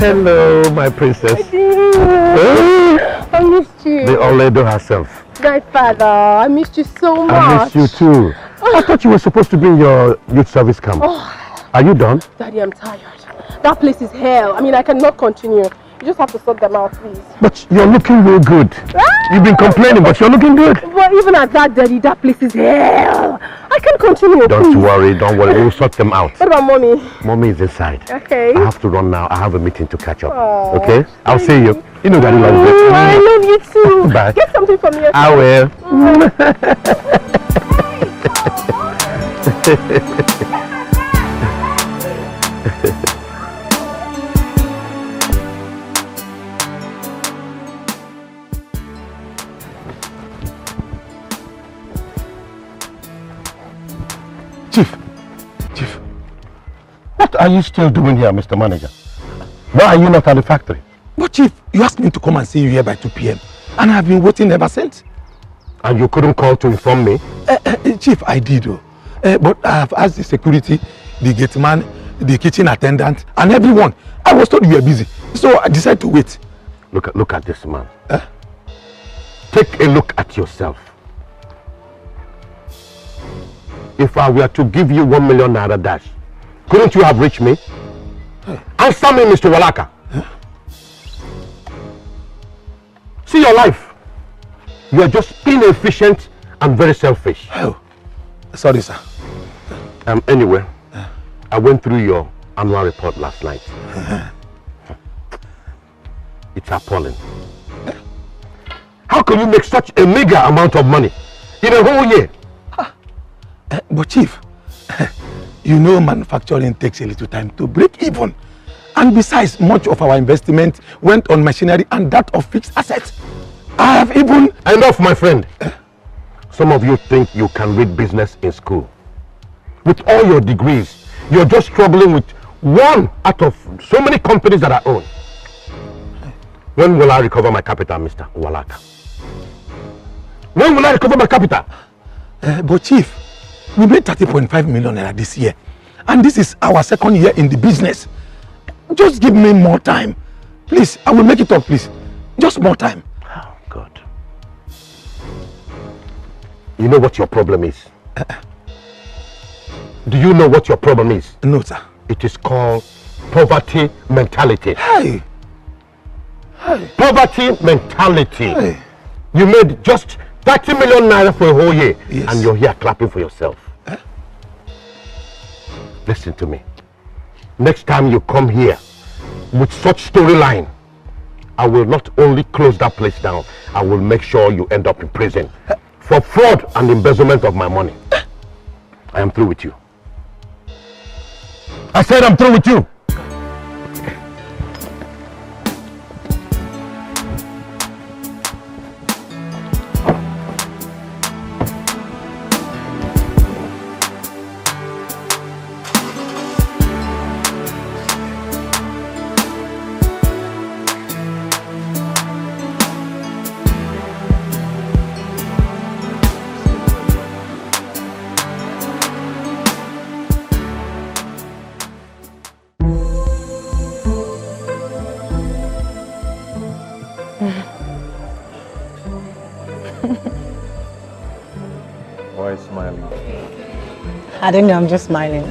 Hello, my princess. I missed you. The old lady herself. My father, I missed you so much. I missed you too. I thought you were supposed to be in your youth service camp. Are you done? Daddy, I'm tired. That place is hell. I mean, I cannot continue. You just have to sort them out, please. But you're looking real good. You've been complaining, but you're looking good. But even at that, Daddy, that place is hell. I can't continue, Don't worry. We'll sort them out. What about Mommy? Mommy is inside. Okay. I have to run now. I have a meeting to catch up. Aww, okay? I'll see you. You know Daddy loves you. I love you too. Bye. Get something for me. Okay? I will. Chief, what are you still doing here, Mr. Manager? Why are you not at the factory? But Chief, you asked me to come and see you here by 2 p.m. and I've been waiting ever since. And you couldn't call to inform me? Chief, I did though. But I have asked the security, the gate man, the kitchen attendant and everyone. I was told you were busy, so I decided to wait. Look at this man. Take a look at yourself. If I were to give you 1 million naira dash, couldn't you have reached me? Answer me, Mr. Walaka. See your life. You are just inefficient and very selfish. Oh, sorry, sir. Anyway, I went through your annual report last night. It's appalling. How can you make such a meager amount of money in a whole year? But Chief, you know manufacturing takes a little time to break even. And besides, much of our investment went on machinery and that of fixed assets. I have even... Enough, my friend. Some of you think you can read business in school. With all your degrees, you're just struggling with one out of so many companies that I own. When will I recover my capital, Mr. Walaka? When will I recover my capital? But Chief, we made 30.5 million naira this year. And this is our 2nd year in the business. Just give me more time. Please, I will make it up, please. Just more time. Oh, God. You know what your problem is? Do you know what your problem is? No, sir. It is called poverty mentality. Hey. Poverty mentality. Hey. You made just 30 million naira for a whole year. Yes. And you're here clapping for yourself. Listen to me. Next time you come here with such storyline, I will not only close that place down, I will make sure you end up in prison for fraud and embezzlement of my money. I am through with you. I said I'm through with you. Why smiling? I don't know, I'm just smiling.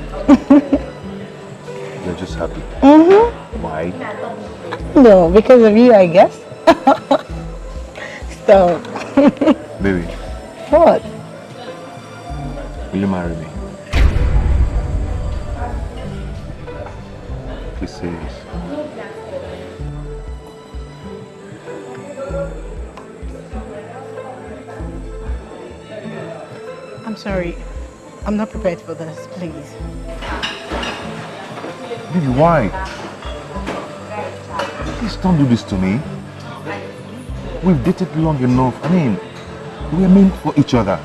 You're just happy? Mm-hmm. Why? No, because of you, I guess. Stop. Baby. What? Will you marry me? Please say yes. I'm sorry. I'm not prepared for this, please. Baby, why? Please don't do this to me. We've dated long enough. I mean, we're meant for each other.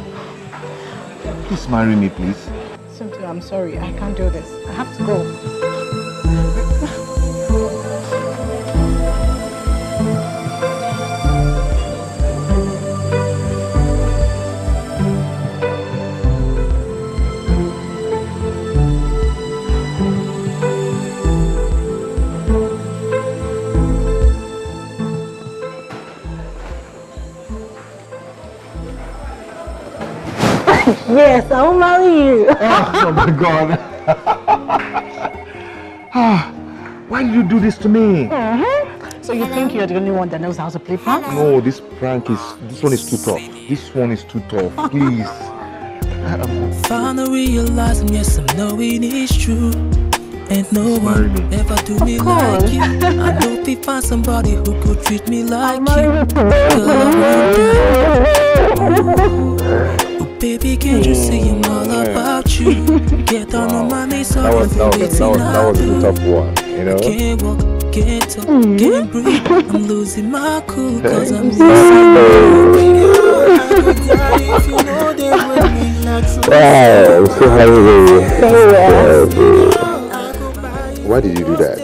Please marry me, please. Cynthia, I'm sorry. I can't do this. I have to go. Yes, I will marry you. Oh my God. Why did you do this to me? So you think you're the only one that knows how to play prank? No, this one is too tough. This one is too tough. Please. Finally realizing, yes, I know it is true. And no one ever do me like you. I know if find somebody who could treat me like you. Girl, I want that. Oh, baby, can't you see I'm all about you? Get down on my knees, so That was a tough one, you know? Can't walk, can't talk, can't breathe. I'm losing my cool cause I'm missing you. I could cry if you know that when we not so. Wow, I'm so happy for you. Why did you do that?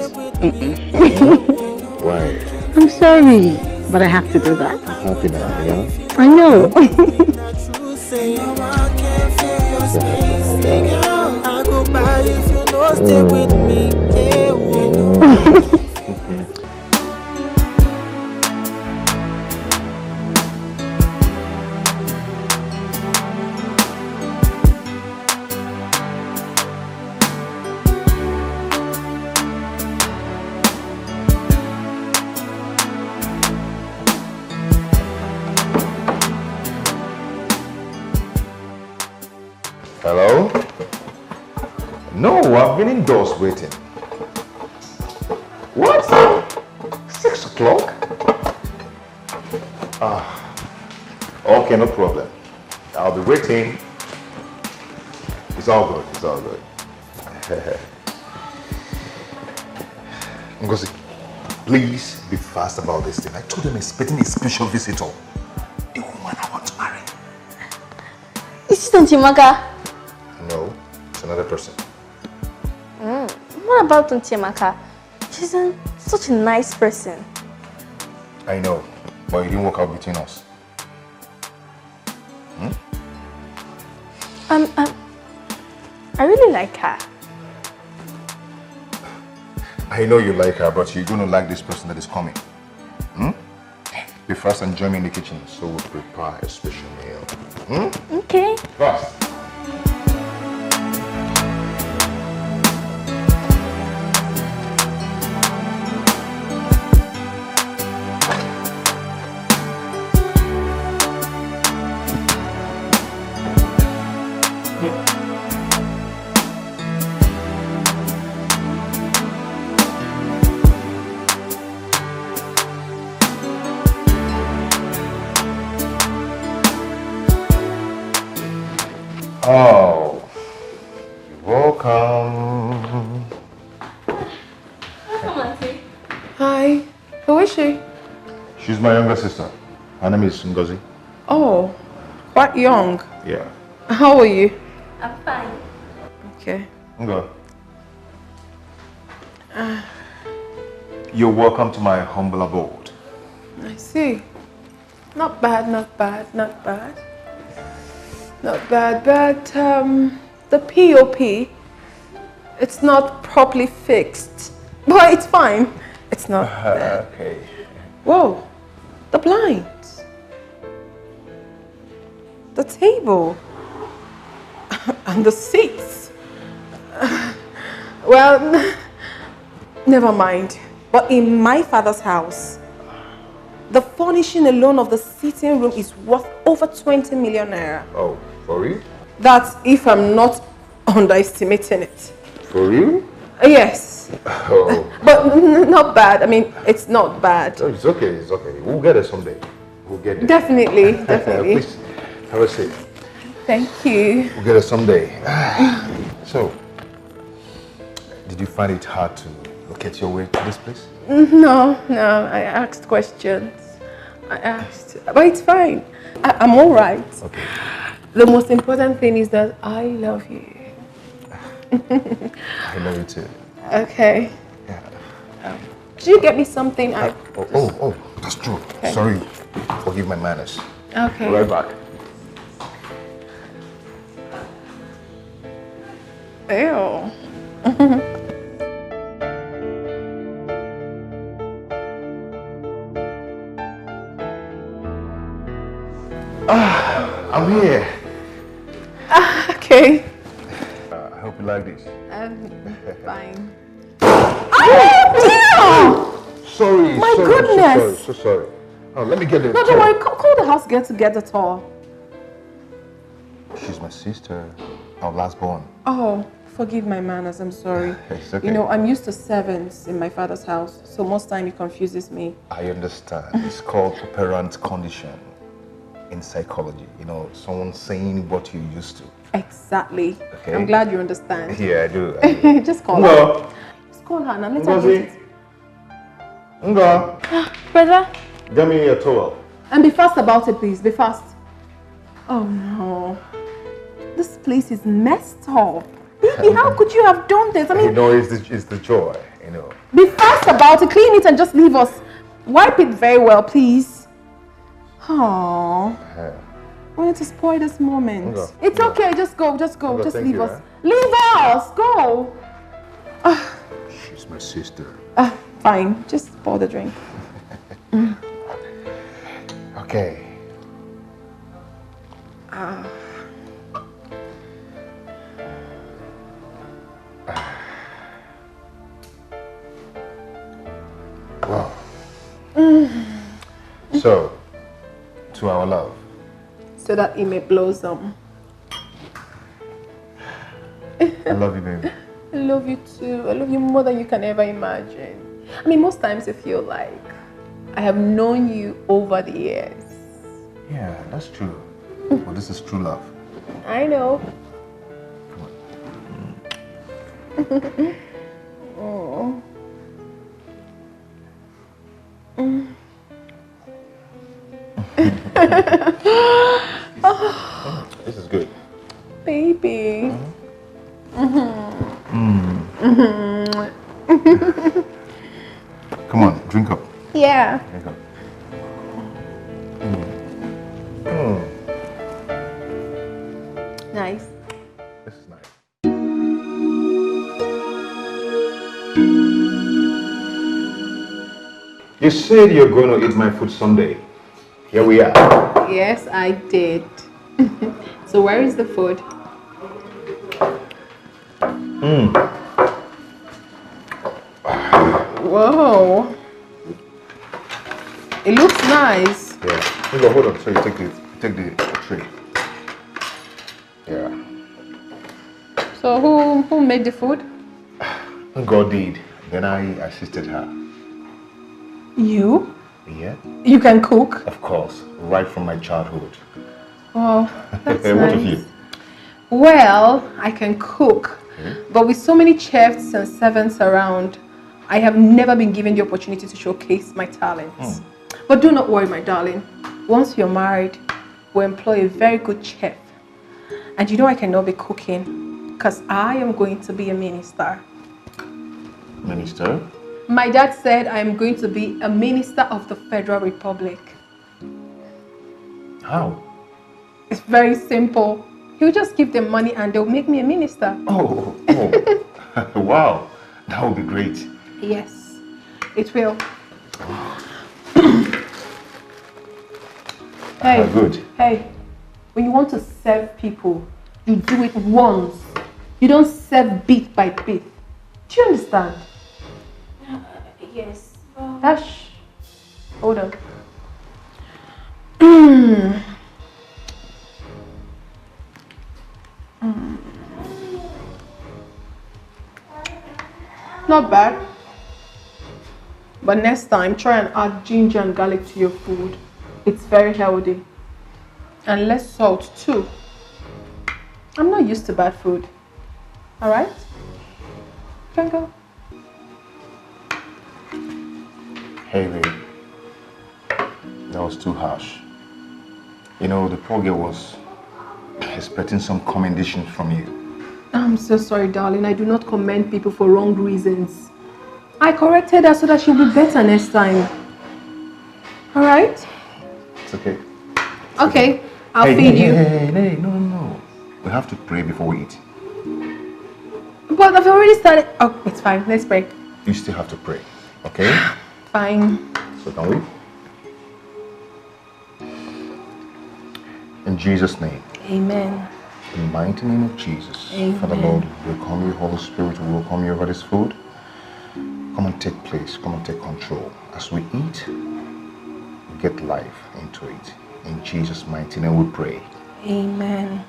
Why? I'm sorry, but I have to do that. I'm happy now, you know? I know. I go by if you know stay with me. Hello? No, I've been indoors waiting. What? 6 o'clock? Okay, no problem. I'll be waiting. It's all good, it's all good. Ngozi, please be fast about this thing. I told them I'm expecting a special visitor. The woman I want to marry. Is it Auntie Maka? No, it's another person. What about Auntie Maka? She's such a nice person. I know, but it didn't work out between us. I really like her. I know you like her, but you're going to like this person that is coming. Be fast and join me in the kitchen so we'll prepare a special meal. Okay. Fast. Oh, you're welcome. Welcome, Auntie. Hi. Who is she? She's my younger sister. Her name is Ngozi. Oh, quite young. Yeah. How are you? I'm fine. Okay. Ngo. You're welcome to my humble abode. I see. Not bad, not bad, not bad. Not bad, but the POP, it's not properly fixed. But it's fine. It's not there. Okay. Whoa, the blinds. The table. And the seats. Well, never mind. But in my father's house, the furnishing alone of the sitting room is worth over 20 million naira. Oh, for real? That's if I'm not underestimating it. For real? Yes. Oh. But not bad. I mean, it's not bad. No, it's okay, it's okay. We'll get it someday. We'll get there. Definitely, definitely. Please, have a seat. Thank you. We'll get it someday. So, did you find it hard to locate your way to this place? No, I asked questions. I asked, but it's fine. I'm all right. Okay. The most important thing is that I love you. I love you too. Okay. Yeah. Did you get me something? Oh, that's true. Okay. Sorry. Forgive my manners. Okay. Right back. Ew. I'm here. Okay. I hope you like this. Fine. Oh, dear! Sorry, My goodness. So sorry. Oh, let me get the No, don't worry. Call the house girl to get the towel. She's my sister, our last born. Oh, forgive my manners. I'm sorry. It's okay. You know, I'm used to servants in my father's house, so most time it confuses me. I understand. It's called operant condition in psychology. You know, someone saying what you're used to. Exactly. Okay. I'm glad you understand. Yeah, I do. Just call her. Just call her and let her get it. Nga, Brother? get me a towel. And be fast about it, please. Be fast. Oh no. This place is messed up. Baby, how could you have done this? I mean, You know, it's the joy, you know. be fast about it. Clean it and just leave us. Wipe it very well, please. Oh. I wanted to spoil this moment. Nga. It's Nga. okay. Just go. Just Nga, just thank leave you, us. Leave us. Go. She's my sister. Fine. Just pour the drink. Okay. Wow. So, to our love. So that it may blossom. I love you, baby. I love you too. I love you more than you can ever imagine. I mean, most times I feel like I have known you over the years. Yeah, that's true. But this is true love. I know. Come on. Oh. This is good. Baby. Come on, drink up. Yeah. Drink up. Nice. This is nice. You said you're going to eat my food someday. Here we are. Yes, I did. So where is the food? Whoa. It looks nice. Yeah. Hold on. So you take the tray. Yeah. So who made the food? God did. Then I assisted her. You? Yeah. You can cook? Of course. Right from my childhood. Oh, that's What nice. of you? Well, I can cook, but with so many chefs and servants around, I have never been given the opportunity to showcase my talents. But do not worry, my darling. Once you're married, we'll employ a very good chef. And you know I cannot be cooking because I am going to be a minister. Minister? My dad said I am going to be a minister of the Federal Republic. How? It's very simple. He'll just give them money and they'll make me a minister. Oh. Wow. That would be great. Yes, it will. Hey, Good. hey, when you want to serve people, you do it once. You don't serve bit by bit. Do you understand? Yes. Hush. Hold on. Not bad. But next time, try and add ginger and garlic to your food. It's very healthy. And less salt too. I'm not used to bad food. Alright? Can go. Hey, babe. That was too harsh. You know, the poor girl was expecting some commendation from you. I'm so sorry, darling. I do not commend people for wrong reasons. I corrected her so that she'll be better next time. Alright? It's okay. Okay, I'll feed you. Hey, no. We have to pray before we eat. But I've already started. Oh, it's fine. Let's pray. You still have to pray, okay? Fine. So can we? In Jesus' name. Amen. In the mighty name of Jesus. Amen. Father Lord, we welcome you, Holy Spirit, we welcome you over this food. Come and take place, come and take control. As we eat, we get life into it. In Jesus' mighty name we pray. Amen.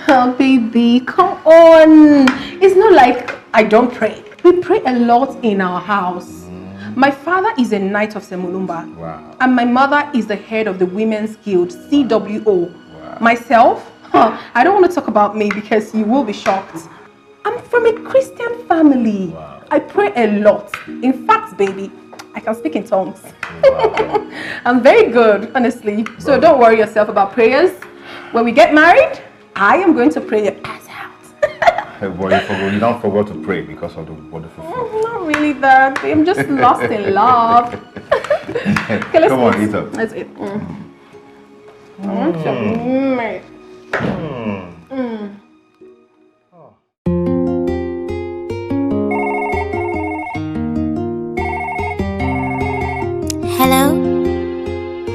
Oh, baby, come on. It's not like I don't pray. We pray a lot in our house. My father is a knight of Semulumba. Wow. And my mother is the head of the Women's Guild, CWO. Wow. Myself, I don't want to talk about me because you will be shocked. I'm from a Christian family. Wow. I pray a lot. In fact, baby, I can speak in tongues. Wow. I'm very good, honestly. So don't worry yourself about prayers. When we get married, I am going to pray your ass out. Boy, you don't forget to pray because of the wonderful food. Not really that. I'm just lost in love. Okay, Come on, eat up. Let's eat. Hello?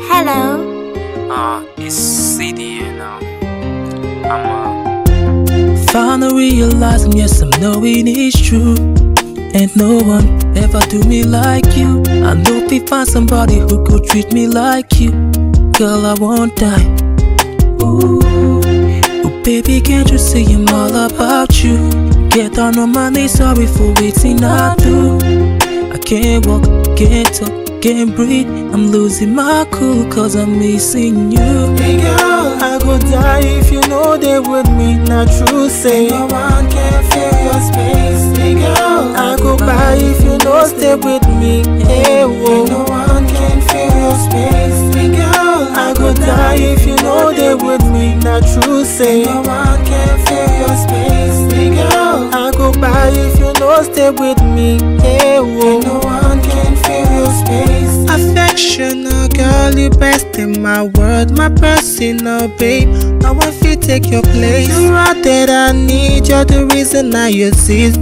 Hello? It's CD now. Finally realizing, yes, I'm knowing it's true. Ain't no one ever do me like you. I know if find somebody who could treat me like you. Girl, I won't die. Ooh, ooh, baby, can't you see I'm all about you? Get down on my knees, sorry for waiting I do. I can't walk, can't talk, can't breathe. I'm losing my cool cause I'm missing you. Hey girl, I go die if you know they with me. Not true, say no one can fill your space. Hey girl, I go by if you know stay with me. Hey whoa, no one can fill your space. Hey girl, I go die if you know they with me. Not true, say no one can fill your space. Hey girl, I go by if you know stay with me. Hey whoa, no one can fill your space. Affectional girl, you best in my world, my personal babe. I want you to take your place. You're out that I need, you're the reason I exist.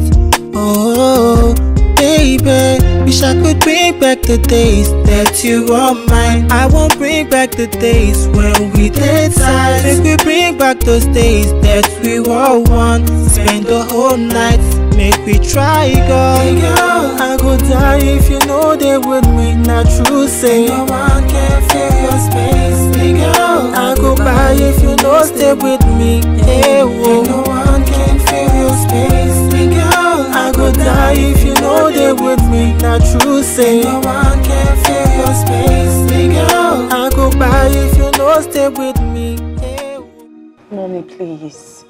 Oh, baby, wish I could bring back the days that you were mine. I won't bring back the days when we did tight. Make we bring back those days that we were one. Spend the whole night, make we try, girl. Hey girl, I go die if you know they with me. Not true, say no one can fill your space. Hey girl, I go by if you know stay with me. Hey whoa, no one can fill your space. Hey girl, I go die if you know they with me. Not true, say no one can fill your space. Hey girl, I go by if you know stay with me. Hey whoa. Mommy, please.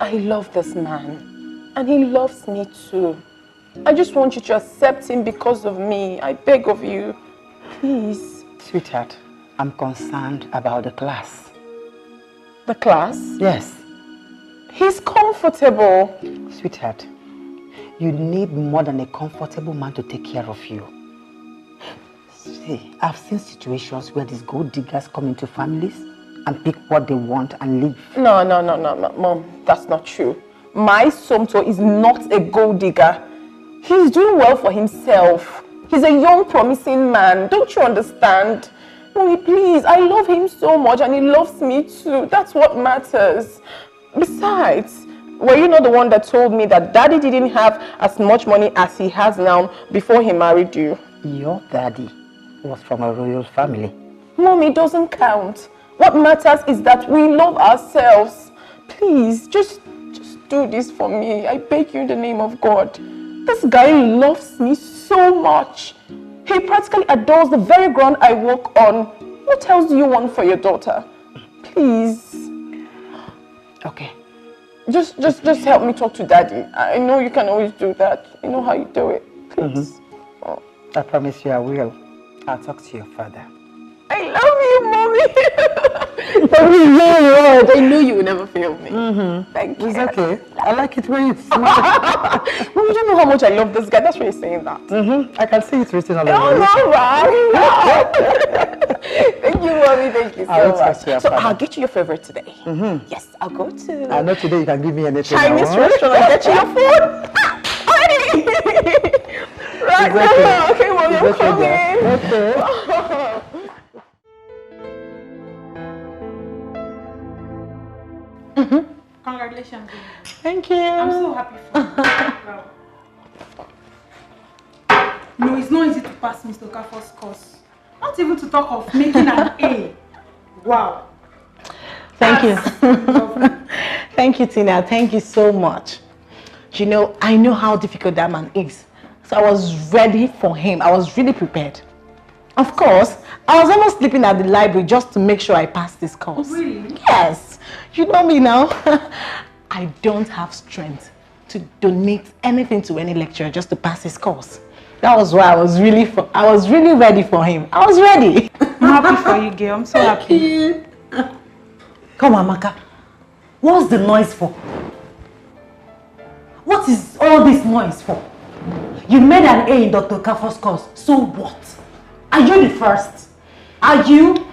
I love this man. And he loves me too. I just want you to accept him because of me. I beg of you. Please. Sweetheart, I'm concerned about the class. The class? Yes. He's comfortable. Sweetheart, you need more than a comfortable man to take care of you. See, I've seen situations where these gold diggers come into families and pick what they want and leave. No, Mom. That's not true. My Somto is not a gold digger. He's doing well for himself. He's a young, promising man. Don't you understand? Mommy, please. I love him so much and he loves me too. That's what matters. Besides, were you not the one that told me that Daddy didn't have as much money as he has now before he married you? Your daddy was from a royal family. Mommy, it doesn't count. What matters is that we love ourselves. Please, just do this for me. I beg you in the name of God. This guy loves me so much. He practically adores the very ground I walk on. What else do you want for your daughter? Please. Okay. Just help me talk to Daddy. I know you can always do that. You know how you do it. Please. Oh. I promise you I will. I'll talk to your father. I love you, Mommy. Thank you very much. I knew you would never fail me. Thank you. It's okay. I like it when you smile. Mom, you don't know how much I love this guy. That's why you're saying that. I can see it written on the Oh, wall. no, right? Thank you, Mommy. Thank you so much. So I'll get you your favorite today. Yes, I'll go to I know today you can give me anything Chinese I want. restaurant. I'll get you your food. Right now. Okay, Mommy, I'm coming. Okay. Congratulations. Thank you. I'm so happy for you. Wow. No, it's not easy to pass Mr. Okafor's course. Not even to talk of making an A. Wow. Thank you. Thank you, Tina. Thank you so much. You know, I know how difficult that man is. So I was ready for him. I was really prepared. Of course, I was almost sleeping at the library just to make sure I passed this course. Really? Yes. You know me now. I don't have strength to donate anything to any lecturer just to pass his course. That was why I was really ready for him. I was ready. I'm happy for you, girl. I'm so happy. Come on, Amaka. What's the noise for? What is all this noise for? You made an A in Dr. Okafor's course. So what? Are you the first? Are you?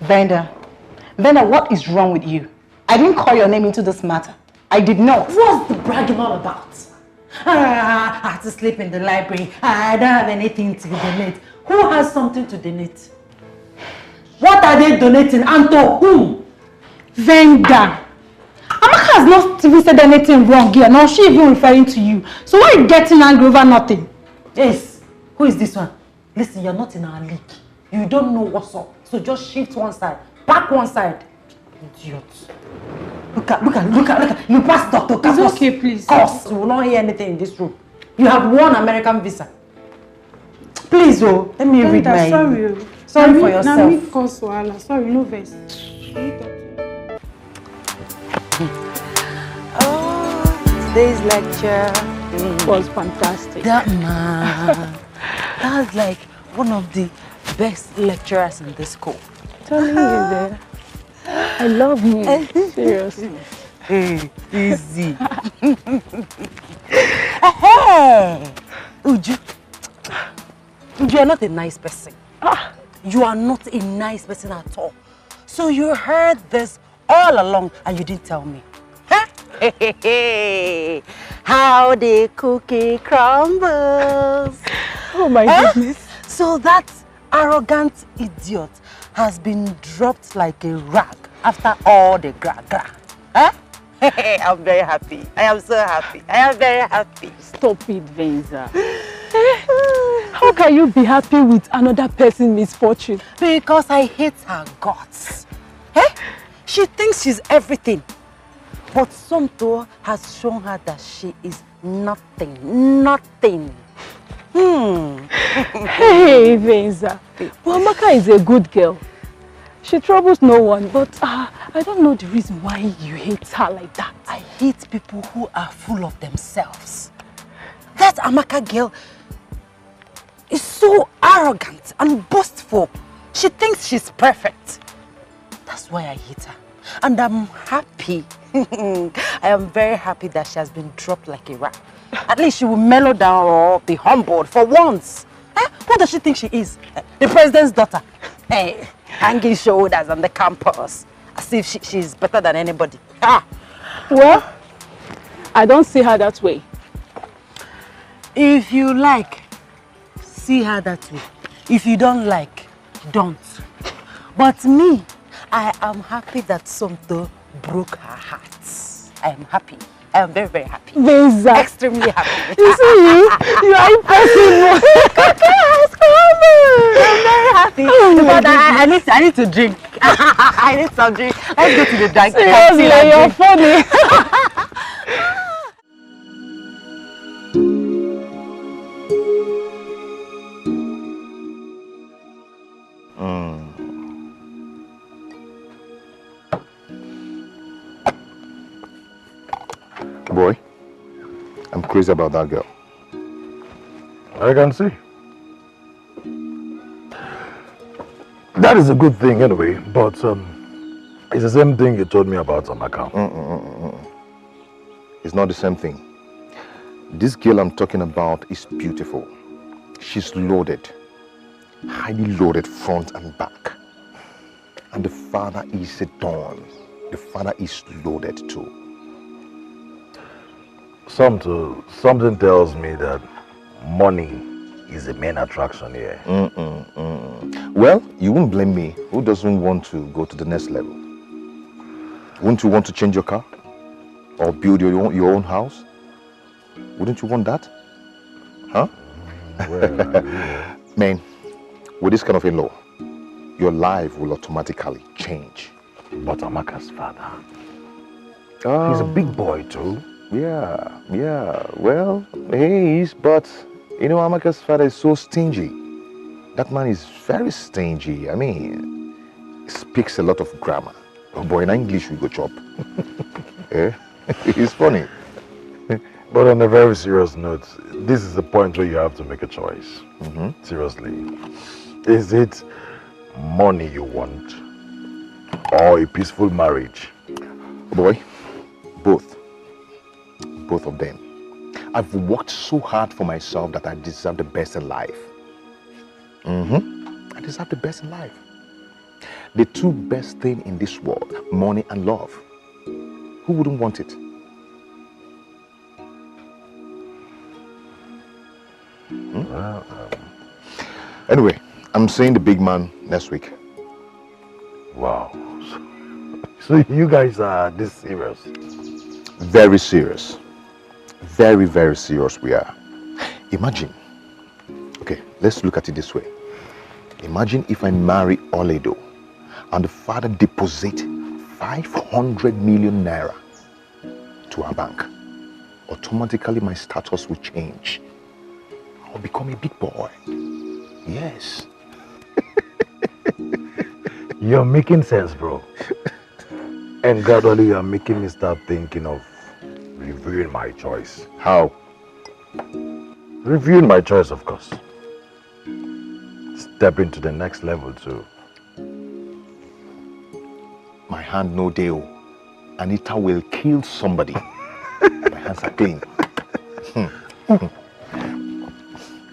Venda, what is wrong with you? I didn't call your name into this matter. I did not. What's the bragging all about? I had to sleep in the library. I don't have anything to donate. Who has something to donate? What are they donating and to whom? Venda. Amaka has not even said anything wrong here, nor she even referring to you. So why are you getting angry over nothing? Yes. Who is this one? Listen, you're not in our league. You don't know what's up. So just shift one side. Back one side. Idiot. Look at. You passed Dr. Okafor's It's okay, please. course. You will not hear anything in this room. You have one American visa. Please, oh, let me read my... Sorry for yourself. Sorry, no verse. Today's lecture was fantastic. That man, that's like one of the best lecturers in this school. Telling you there. I love him. Seriously. Hey, easy. Hey, Uju, you are not a nice person. You are not a nice person at all. So you heard this all along and you didn't tell me. Huh? How the cookie crumbles. Oh my goodness. So that arrogant idiot has been dropped like a rag after all the gra-gra. Huh? I'm very happy. I am so happy. I am very happy. Stop it, Venza. How can you be happy with another person's misfortune? Because I hate her guts. Eh? She thinks she's everything. But Somto has shown her that she is nothing. Nothing. Hey, Venza. Well, Amaka is a good girl. She troubles no one, but I don't know the reason why you hate her like that. I hate people who are full of themselves. That Amaka girl is so arrogant and boastful. She thinks she's perfect. That's why I hate her. And I'm happy. I am very happy that she has been dropped like a rag. At least she will mellow down or be humbled for once. Eh? What does she think she is? The president's daughter. Hey, hanging shoulders on the campus. As if she's better than anybody. Ah. Well, I don't see her that way. If you like, see her that way. If you don't like, don't. But me, I am happy that Somto broke her heart. I am happy. I am very, very happy. Venza. Extremely happy. You see, you are impossible. I'm very happy. Oh, but I need to drink. I need some drink. Let's go to the drink. Seriously, you're funny. Boy, I'm crazy about that girl. I can see. That is a good thing anyway, but it's the same thing you told me about Amaka. It's not the same thing. This girl I'm talking about is beautiful. She's loaded. Highly loaded front and back. And the father is a don. The father is loaded too. Something tells me that money is the main attraction here. Well, you won't blame me. Who doesn't want to go to the next level? Wouldn't you want to change your car? Or build your own house? Wouldn't you want that? Huh? Well, Man, with this kind of in-law, your life will automatically change. But Amaka's father, he's a big boy too. Yeah. Well, he is, but you know, Amaka's father is so stingy. That man is very stingy. I mean, he speaks a lot of grammar. Oh boy, in English we go chop. Eh? It's funny. But on a very serious note, this is the point where you have to make a choice. Seriously. Is it money you want or a peaceful marriage? Boy, both. Both of them. I've worked so hard for myself that I deserve the best in life. I deserve the best in life. The two best things in this world, money and love. Who wouldn't want it? Well, Anyway, I'm seeing the big man next week. wow. So you guys are this serious? Very serious. Very, very serious we are. Imagine. Okay, let's look at it this way. Imagine if I marry Oledo and the father deposit 500 million naira to our bank. Automatically my status will change. I'll become a big boy. Yes. You're making sense, bro. And gradually you're making me start thinking of reviewing my choice. How? Reviewing my choice, of course. Stepping to the next level too. My hand no deal. Anita will kill somebody. My hands are clean.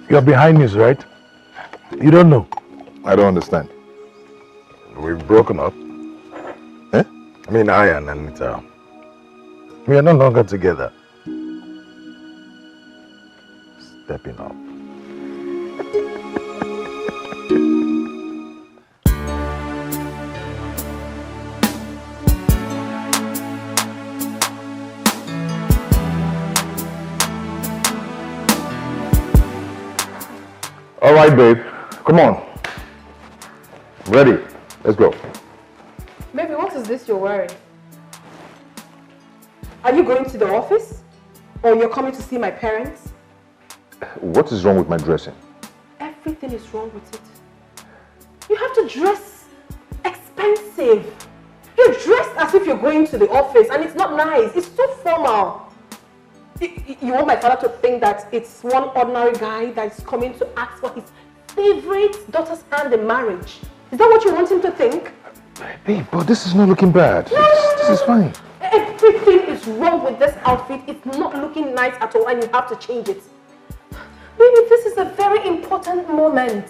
You're behind news, right? You don't know. I don't understand. We've broken up. Eh? I mean, I and Anita. We are no longer together. Stepping up. All right, babe. Come on. Ready. Let's go. Baby, what is this you're wearing? Are you going to the office? Or you're coming to see my parents? What is wrong with my dressing? Everything is wrong with it. You have to dress expensive. You're dressed as if you're going to the office and it's not nice. It's so formal. You want my father to think that it's one ordinary guy that's coming to ask for his favorite daughter's hand in marriage. Is that what you want him to think? Babe, but this is not looking bad. This is fine. Everything is wrong with this outfit. It's not looking nice at all and you have to change it. Baby, this is a very important moment.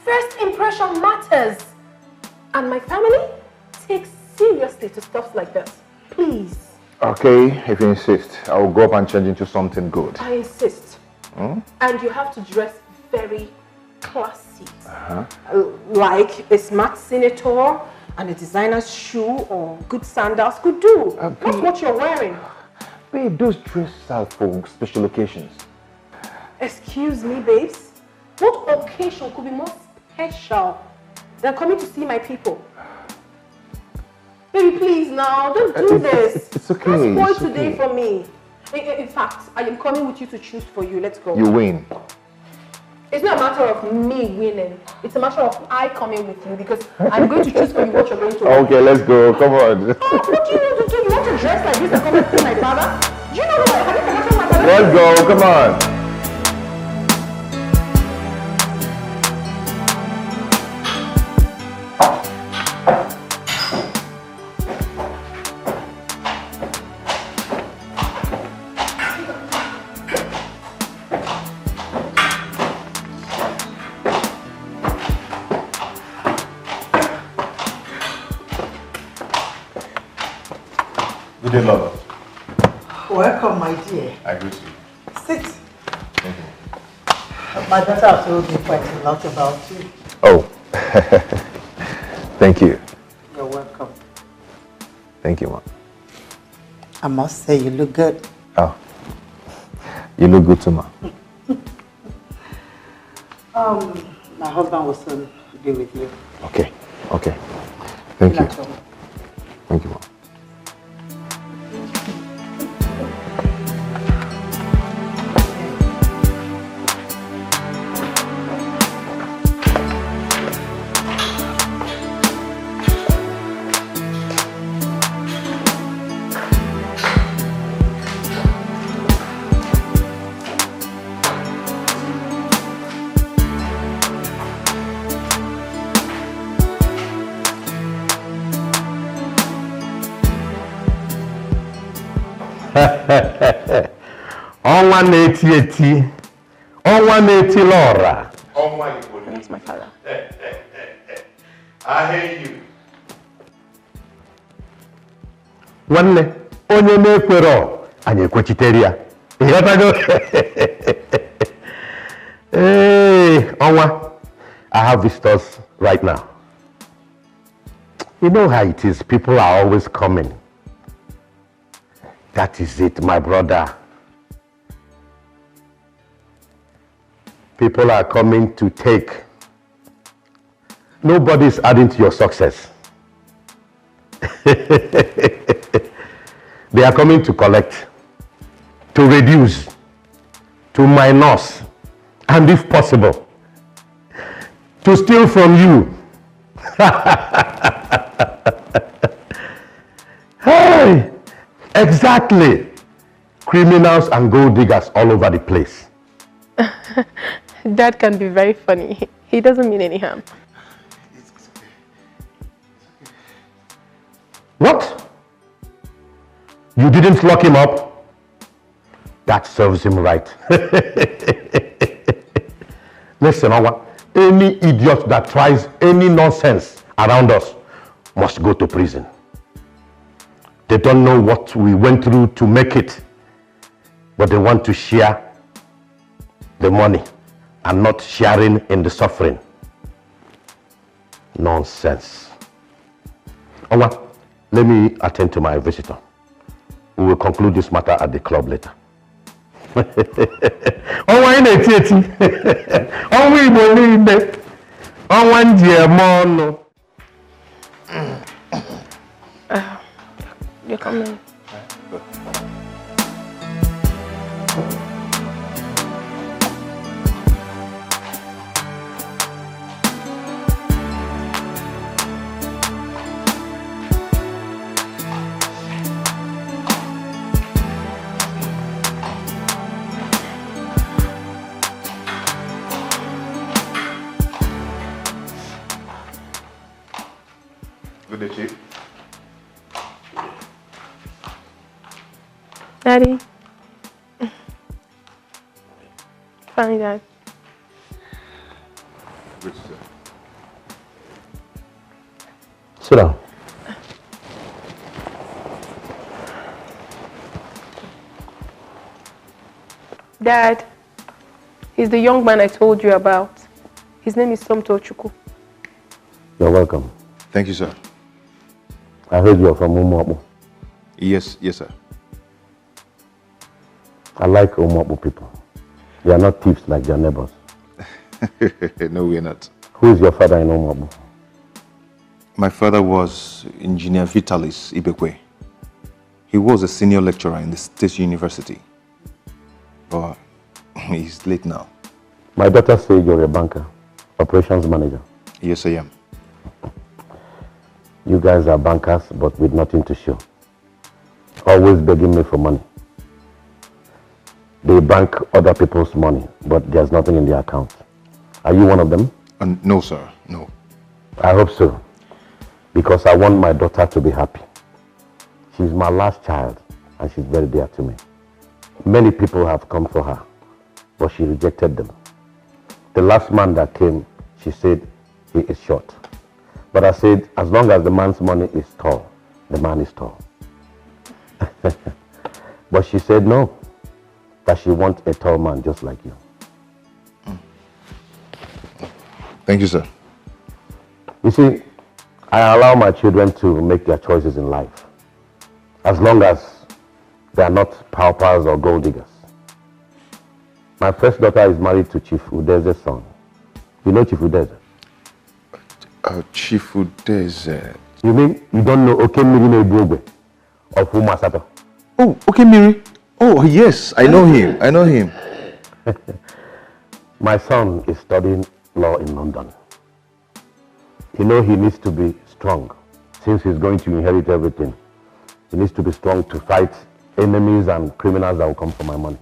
First impression matters. And my family takes seriously to stuff like this. Please. Okay, if you insist, I will go up and change into something good. I insist. And you have to dress very classy. Like a smart senator and a designer's shoe or good sandals could do. That's what you're wearing. Babe, those dresses are for special occasions. Excuse me, babes. What occasion could be more special than coming to see my people? Baby, please now, don't do this. It's okay. Don't spoil it's today okay. for me. In fact, I am coming with you to choose for you. Let's go. You win. It's not a matter of me winning. It's a matter of I coming with you because I'm going to choose for you what you're going to wear. Okay, let's go. Come on. What do you want to do? You want to dress like this and come and see my father? Do you know what? Have you forgotten my father? Let's go. Come on. Good day, love. Welcome, my dear. I greet you. Sit. My daughter told me quite a lot about you. Oh, thank you. You're welcome. Thank you, ma. I must say, you look good. Oh, you look good too, ma. My husband will soon be with you. Okay, okay. Thank you. Thank you, ma. Ọnwa na-eti eti, ọnwa na-eti lọra. That's my father. I hate you. Nwanne, onye na-ekwero, anyị ekwechitere ya. Ịghọtago? Hey, Ọnwa, I have visitors right now. You know how it is, people are always coming. That is it, my brother. People are coming to take. Nobody's adding to your success. They are coming to collect, to reduce, to minus, and if possible, to steal from you. Hey, exactly. Criminals and gold diggers all over the place. Dad can be very funny. He doesn't mean any harm. What? You didn't lock him up? That serves him right. Listen, Awa, any idiot that tries any nonsense around us must go to prison. They don't know what we went through to make it, but they want to share the money and not sharing in the suffering. Nonsense. Awa, let me attend to my visitor. We will conclude this matter at the club later. Ọnwa ị na-eti eti. Ọnwa Igbo niile. Ọnwa ndị eme ọnụ. You're coming. Good day, Chief. Daddy. Fine, Dad. Good, sir. Sit down. Dad, he's the young man I told you about. His name is Somto Chukwu. You're welcome. Thank you, sir. I heard you're from Umuabu. Yes, sir. I like Umuabu people. They are not thieves like their neighbors. No, we're not. Who is your father in Umuabu? My father was Engineer Vitalis Ibekwe. He was a senior lecturer in the State University. But he's late now. My daughter said you're a banker, operations manager. Yes, I am. You guys are bankers, but with nothing to show. Always begging me for money. They bank other people's money, but there's nothing in their account. Are you one of them? No, sir. No. I hope so. Because I want my daughter to be happy. She's my last child, and she's very dear to me. Many people have come for her, but she rejected them. The last man that came, she said he is short. But I said, as long as the man's money is tall, the man is tall. But she said no, that she wants a tall man just like you. Thank you, sir. You see, I allow my children to make their choices in life. as long as they are not paupers or gold diggers. My first daughter is married to Chief Udeze's son. You know Chief Udeze? Chief Udeze. You mean you don't know Okemiri Nebogwe of Umasato? Oh, Okemiri. Oh, yes, I know him. I know him. My son is studying law in London. You know he needs to be strong since he's going to inherit everything. He needs to be strong to fight enemies and criminals that will come for my money.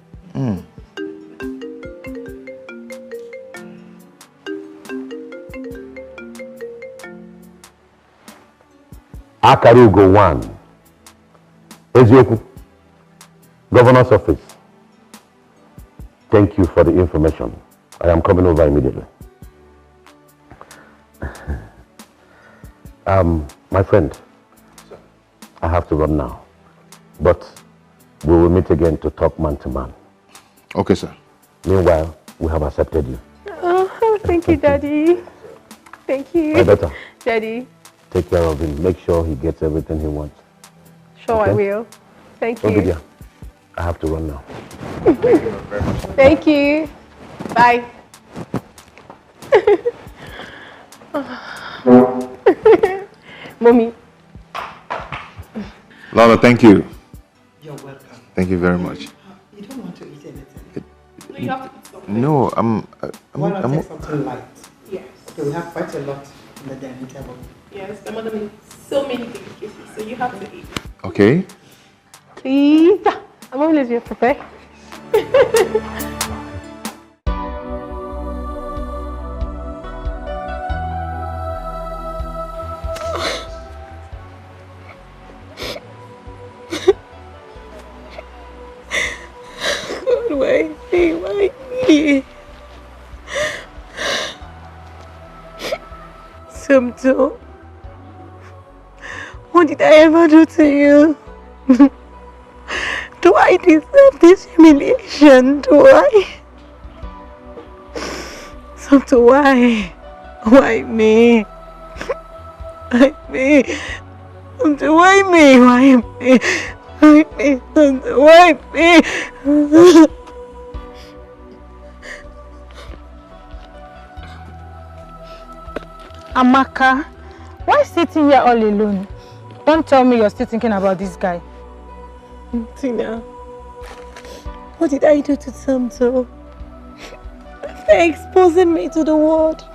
Akarugo 1. Ezioku, Governor's Office. Thank you for the information. I am coming over immediately. My friend, I have to run now, but we will meet again to talk man to man. Okay, sir. Meanwhile, we have accepted you. Oh, thank you, Daddy. Thank you. My daughter. Daddy. Take care of him. Make sure he gets everything he wants. Sure, okay? I will. Thank you. Obidia, I have to run now. Thank you. Bye. Mommy. Lola, thank you. You're welcome. Thank you very much. You don't want to eat anything? No, you have to eat something. No, Why not take something light? Yes. Okay, we have quite a lot on the dining table. Yes, the mother made so many delicacies, so you have to eat. Okay. Please. I'm always here, Pepe. Why me? Samto, what did I ever do to you? Do I deserve this humiliation? Do I? Samto, why? Why me? Why me? Samto, why me? Why me? Why me? Samto, why me? Amaka, why sitting here all alone? Don't tell me you're still thinking about this guy. Tina, what did I do to Samto? After exposing me to the world,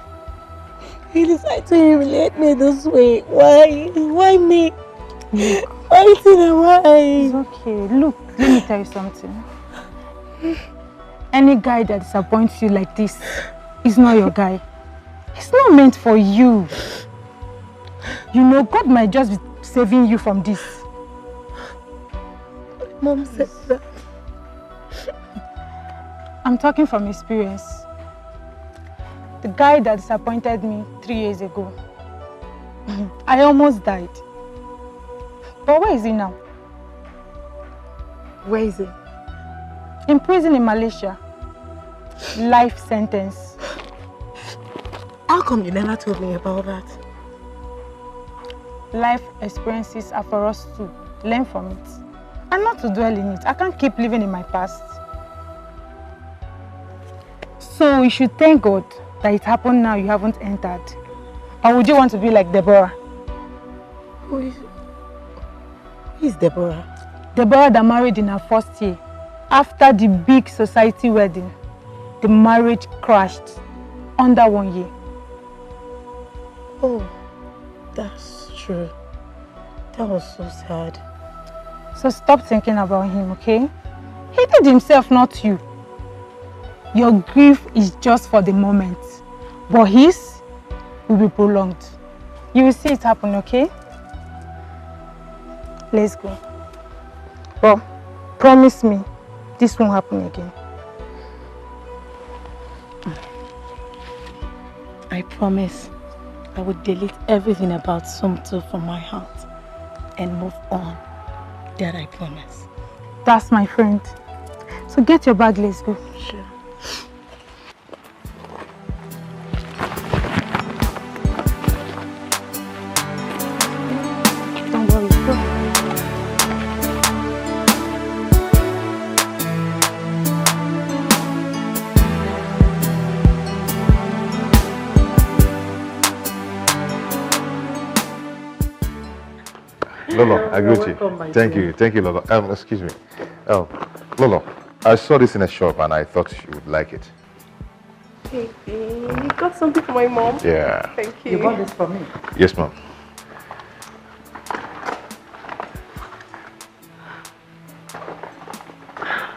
he decided to humiliate me this way. Why? Why me? Look. Why, Tina? Why? It's okay. Look, let me tell you something. Any guy that disappoints you like this is not your guy. It's not meant for you. You know, God might just be saving you from this. Mom said that. I'm talking from experience. The guy that disappointed me 3 years ago, I almost died. But where is he now? Where is he? In prison in Malaysia. Life sentence. How come you never told me about that? Life experiences are for us to learn from it and not to dwell in it. I can't keep living in my past. So we should thank God that it happened now you haven't entered. Or would you want to be like Deborah? Who is Deborah? Deborah that married in her first year. After the big society wedding, the marriage crashed under 1 year. Oh, that's true. That was so sad. So stop thinking about him, okay? He did himself, not you. Your grief is just for the moment, but his will be prolonged. You will see it happen, okay? Let's go. But promise me, this won't happen again. I promise I would delete everything about Sumto from my heart and move on. That I promise. That's my friend. So get your bag, let's go. Sure. Don't worry, go. Lolo, I greet you. Thank you, Lolo. Excuse me. Lolo, I saw this in a shop and I thought you would like it. Baby, you got something for my mom? Yeah. Thank you. You bought this for me? Yes, ma'am.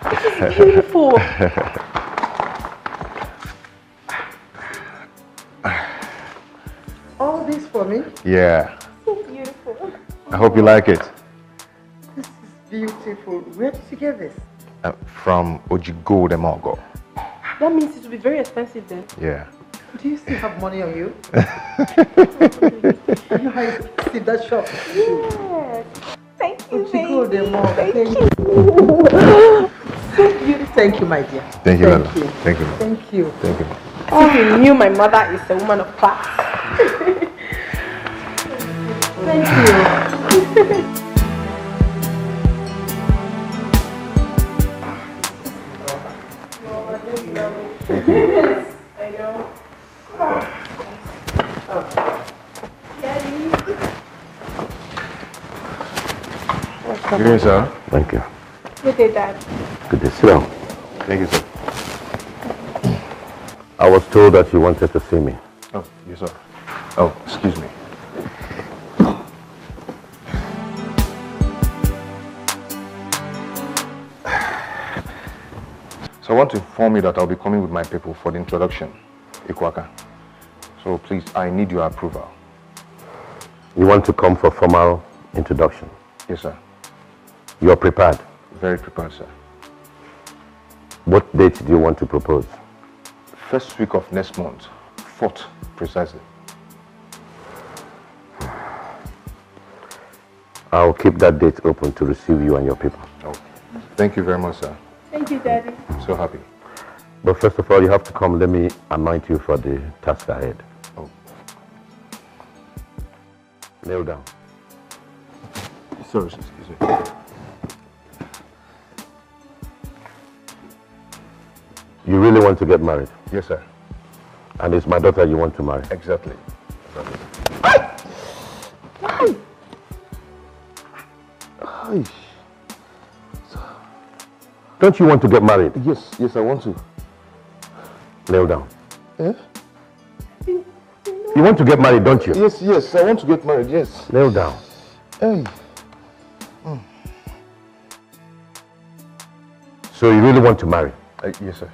This is beautiful. All this for me? Yeah. So beautiful. I hope you like it. This is beautiful. Where did you get this? From Ojigo de Mogo. That means it will be very expensive then. Yeah. Do you still have money on you? You know how you see that shop? Yes. Thank you, Ojigo de baby. Mogo. Thank Thank you. So beautiful. Thank you, my dear. Thank you, Lolo. Thank you. Thank you. Thank you. Thank you. Oh, you knew my mother is a woman of class. Thank you. Yes, I know. Daddy. Good evening, sir. Thank you. Good day, Dad. Good day. Sit down. Thank you, sir. I was told that you wanted to see me. Oh, yes, sir. Oh, excuse me. So I want to inform you that I'll be coming with my people for the introduction, Ikwaka. So please, I need your approval. You want to come for formal introduction? Yes, sir. You're prepared? Very prepared, sir. What date do you want to propose? First week of next month, 4th precisely. I'll keep that date open to receive you and your people. Oh, thank you very much, sir. Thank you, Daddy. I'm so happy. But first of all, you have to come. Let me anoint you for the task ahead. Oh. Kneel down. Sorry, sir, excuse me. You really want to get married? Yes, sir. And it's my daughter you want to marry? Exactly. Don't you want to get married? Yes, I want to. Kneel down. Eh? You want to get married, don't you? Yes, I want to get married, yes. Kneel down. Hey. So you really want to marry? Yes, sir.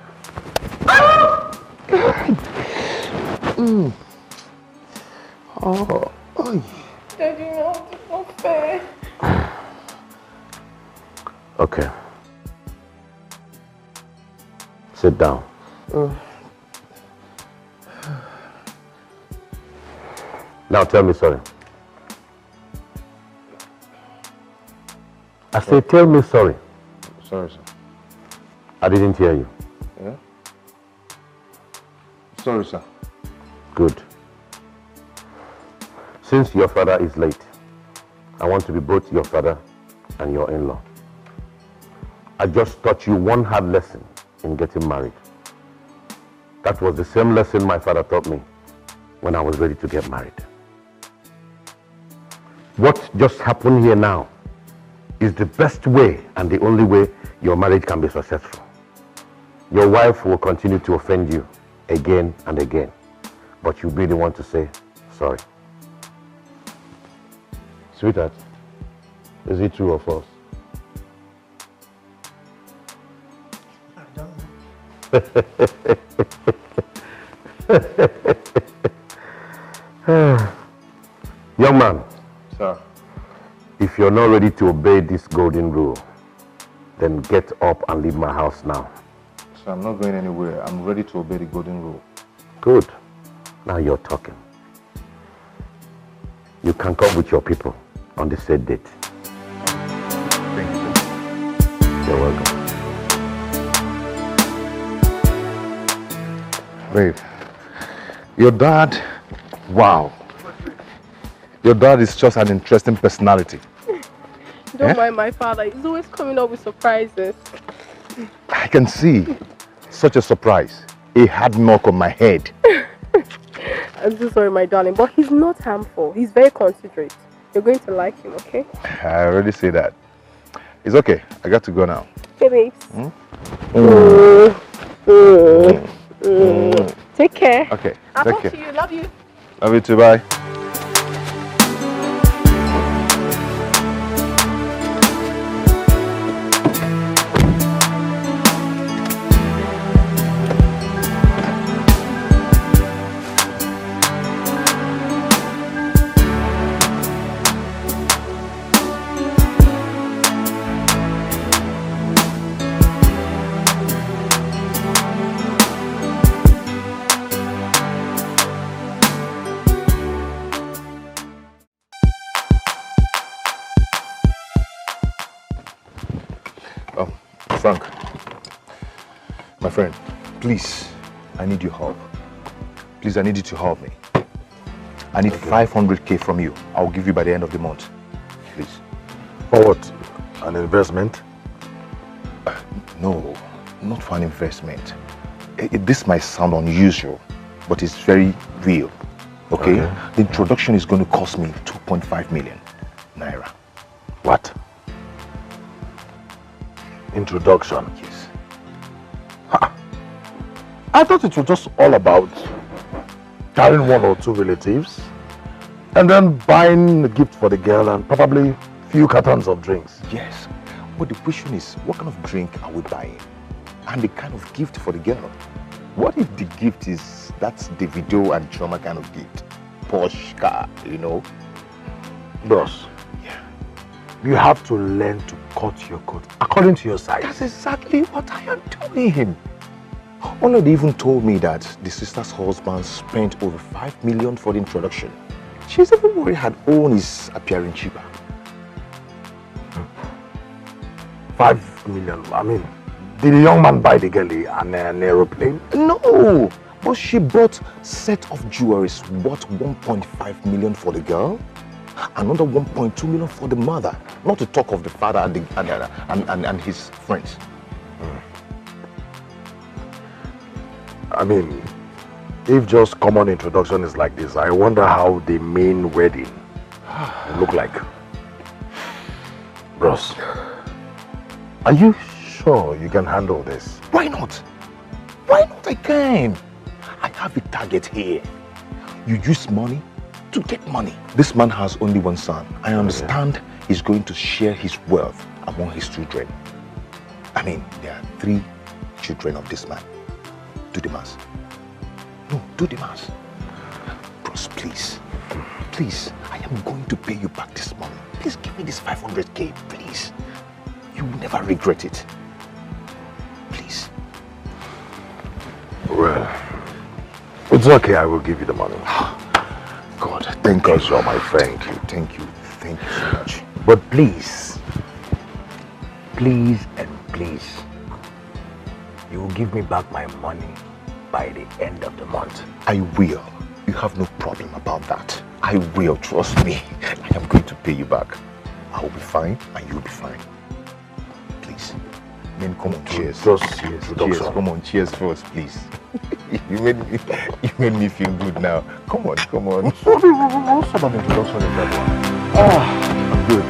Daddy, no, it's not fair. Okay. Sit down. Now tell me sorry. I say tell me sorry. Sorry, sir. I didn't hear you. Yeah? Sorry, sir. Good. Since your father is late, I want to be both your father and your in-law. I just taught you one hard lesson in getting married. That was the same lesson my father taught me when I was ready to get married. What just happened here now is the best way and the only way your marriage can be successful. Your wife will continue to offend you again and again, but you really want to say sorry. Sweetheart, is it true or false? I don't know. Young man. Sir. If you're not ready to obey this golden rule, then get up and leave my house now. Sir, I'm not going anywhere. I'm ready to obey the golden rule. Good. Now you're talking. You can come with your people on the said date. Thank you, sir. You're welcome. Babe, your dad, wow. Your dad is just an interesting personality. Don't mind my father. He's always coming up with surprises. I can see such a surprise. A hard knock on my head. I'm so sorry, my darling, but he's not harmful. He's very considerate. You're going to like him, okay? I already say that. It's okay. I got to go now. Okay, babes. Take care. Okay. I'll Take talk care. to you. Love you. Love you too. Bye. Frank, my friend, please, I need your help. Please, I need you to help me. I need 500k from you. I'll give you by the end of the month. Please. For what? An investment? No, not for an investment. This might sound unusual, but it's very real. Okay? The introduction is going to cost me 2.5 million naira. What? Introduction? Yes. I thought it was just all about carrying one or two relatives and then buying a gift for the girl and probably a few cartons of drinks. Yes, but the question is, what kind of drink are we buying? And the kind of gift for the girl? What if the gift is, that's the video and drama kind of gift? Porsche car, you know? Boss, you have to learn to cut your coat according to your size. That's exactly what I am doing. Only they even told me that the sister's husband spent over 5 million for the introduction. She's even worried her own is appearing cheaper. 5 million, I mean, did the young man buy the girl an aeroplane? No, but she bought set of jewelries worth 1.5 million for the girl, another 1.2 million for the mother, not to talk of the father and his friends. I mean, if just common introduction is like this, I wonder how the main wedding will look like. Bros, are you sure you can handle this? Why not? Why not? I can. I have a target here. You use money to get money. This man has only one son. I understand he's going to share his wealth among his children. I mean, there are 3 children of this man. Do the math. No, do the math. Bros, please. Please, I am going to pay you back this money. Please give me this 500k, please. You will never regret it. Please. Well, it's okay, I will give you the money. God, thank you. Because you're my friend. Thank you so much. But please, please and please, you will give me back my money by the end of the month. I will. You have no problem about that. I will, trust me. I am going to pay you back. I will be fine and you'll be fine. Please. Then come on, cheers. Just cheers. Come on, cheers first, please. you made me feel good now. Come on. What sort of introduction is that one? I'm good.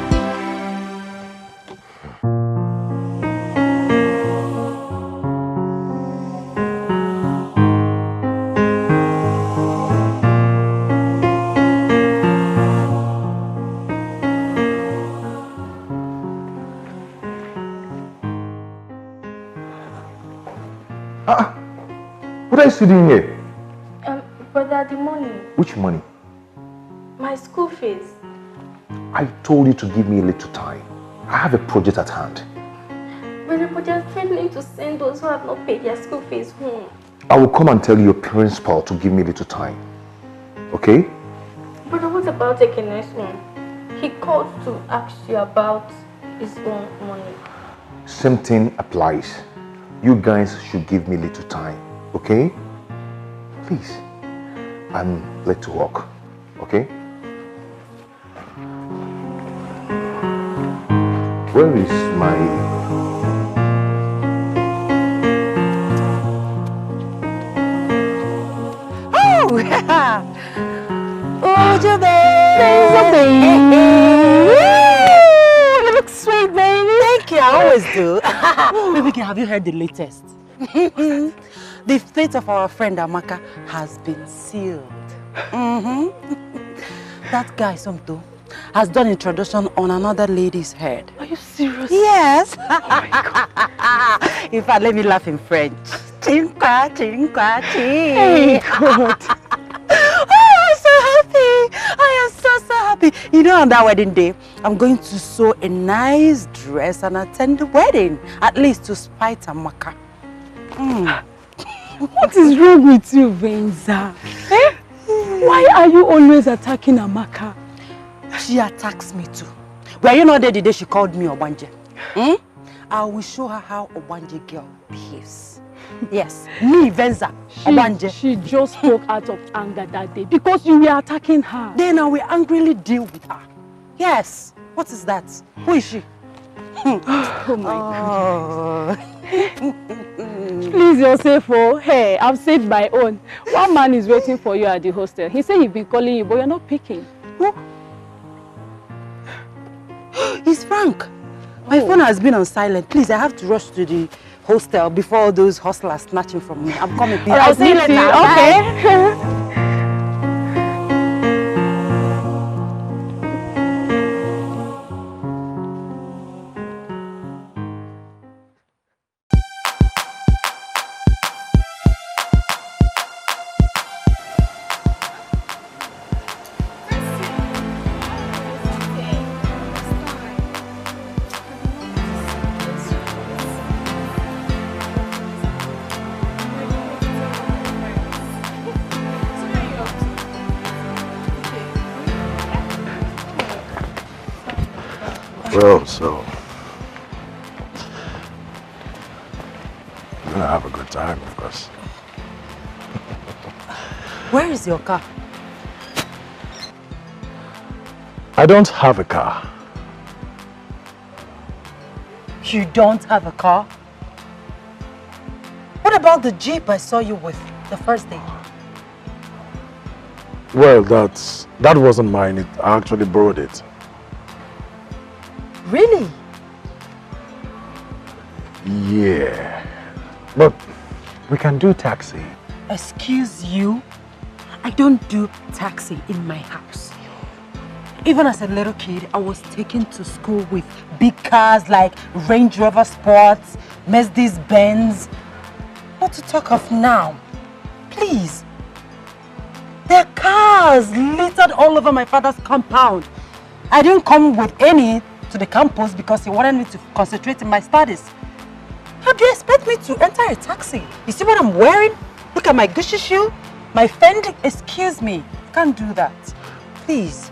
What are you sitting here? Brother, the money. Which money? My school fees. I told you to give me a little time. I have a project at hand. Brother, but you're threatening to send those who have not paid their school fees home. I will come and tell your principal to give me a little time. Okay? Brother, what about Ekene's one? He called to ask you about his own money. Same thing applies. You guys should give me a little time. Okay? Please. I'm late to work. Okay? Where is my... Oh, yeah. Oh, your baby. though. Baby, have you heard the latest? The fate of our friend Amaka has been sealed. That guy, Somto, has done introduction on another lady's head. Are you serious? Yes. Oh my God. In fact, let me laugh in French. Chinkwa, chinkwa, ching. Hey, God. Oh, I'm so happy. I am so happy. You know, on that wedding day, I'm going to sew a nice dress and attend the wedding. At least to spite Amaka. What is wrong with you, Venza? Eh? Why are you always attacking Amaka? She attacks me too. Were you not there the day she called me Obanje? I will show her how Obanje girl behaves. Yes, me, Venza, Obanje. She just spoke out of anger that day because you were attacking her. Then I will angrily deal with her. Yes. What is that? Who is she? Oh my God. Please, you're safe. Oh, hey, I've saved my own. One man is waiting for you at the hostel. He said he's been calling you, but you're not picking. Who? It's Frank. My phone has been on silent. Please, I have to rush to the hostel before those hustlers snatching from me. I'm coming. I'll see you later. Okay. Well, so you're gonna have a good time, of course. Where is your car? I don't have a car. You don't have a car? What about the Jeep I saw you with the first day? Well, that wasn't mine. I actually borrowed it. Really? Yeah. But we can do taxi. Excuse you? I don't do taxi in my house. Even as a little kid, I was taken to school with big cars like Range Rover Sports, Mercedes Benz. What to talk of now? Please. There are cars littered all over my father's compound. I didn't come with any to the campus because he wanted me to concentrate in my studies. How do you expect me to enter a taxi? You see what I'm wearing? Look at my Gucci shoe, my Fendi. Excuse me, can't do that. Please.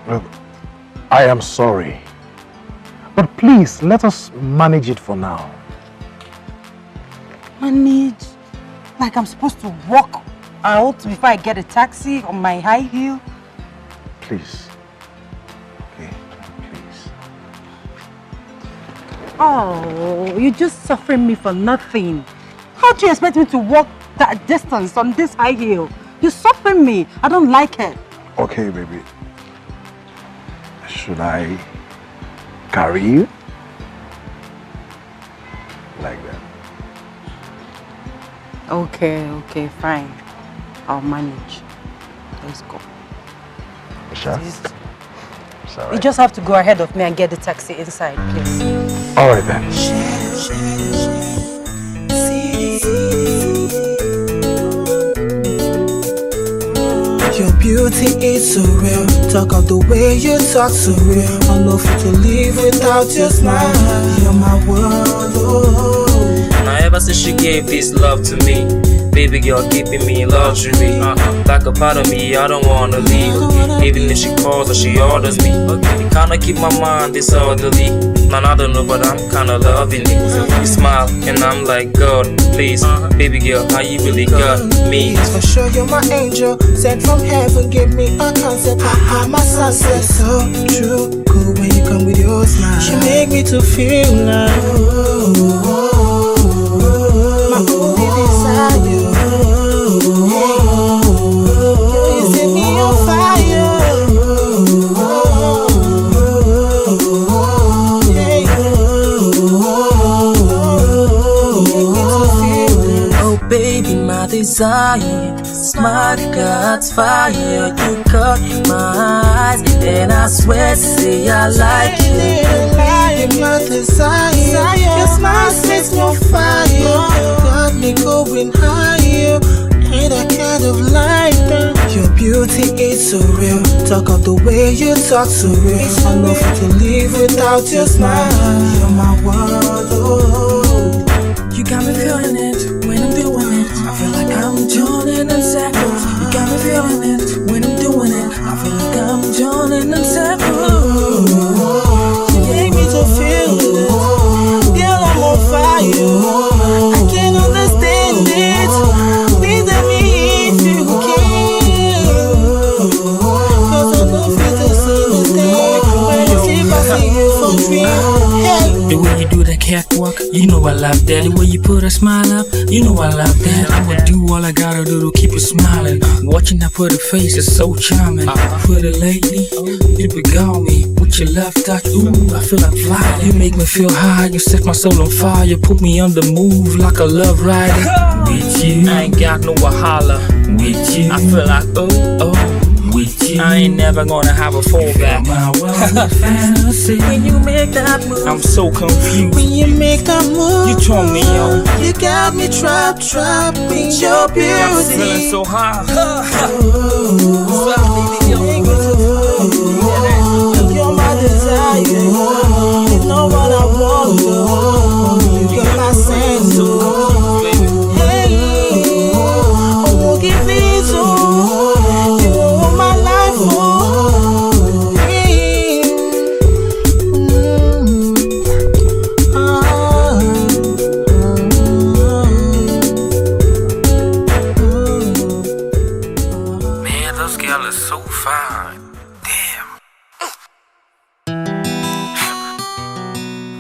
Look, I am sorry. But please, let us manage it for now. Manage? Like I'm supposed to walk out before I get a taxi on my high heel? Please. Okay, please. Oh, you're just suffering me for nothing. How do you expect me to walk that distance on this high heel? You're suffering me. I don't like it. Okay, baby. Should I carry you? Like that. Okay, fine. I'll manage. Let's go. Sure. You just have to go ahead of me and get the taxi inside, please. All right then. Your beauty is so real. Talk of the way you talk so real. I'm not fit to live without your smile. You're my world. Oh. Now ever since she gave this love to me, baby girl keeping me in luxury. Like a part of me, I don't wanna leave. Even if she calls or she orders me, it kinda keep my mind disorderly. Man, I don't know, but I'm kinda loving it. You smile and I'm like, God, please, baby girl, how you really got me? For sure you're my angel, sent from heaven, give me a concept. My sunset, so true. Cool when you come with your smile. She make me to feel like my only desire. You set me on fire. desire. Smart God's fire. You caught my eyes, and I swear, say I like you. My desire, your smile sets no fire. Got me going higher, ain't that kind of life. Your beauty is so real. Talk of the way you talk so real. I'm not fit to live without your smile. You're my world. Oh. You got me feeling it when I'm doing it. I feel like I'm joining in circles. You got me feeling it when I'm doing it. I feel like I'm joining in circles. You make me to feel it. Girl, I'm on fire. I can't understand it. Please let me if you can. Cause I know fit to see the day. When you sleep, I see you for free. Hey. The way you do that catwalk, you know I love that. The way you put a smile up, you know I love that. I would do all I gotta do to keep you smiling. Watching that pretty face is so charming. Pretty lady, you beguile me with your left touch. Ooh, I feel like flying. You make me feel high, you set my soul on fire. You put me on the move like a love rider. With you, I ain't got no wahala. With you, I feel like oh. With you, I ain't never gonna have a fallback. My world fantasy. When you make that move, I'm so confused. When you make that move, you turn me on. You got me trapped in your beauty. I'm feeling so high. You're my desire. You know what I want. You got my sense. Hey, I won't give it to.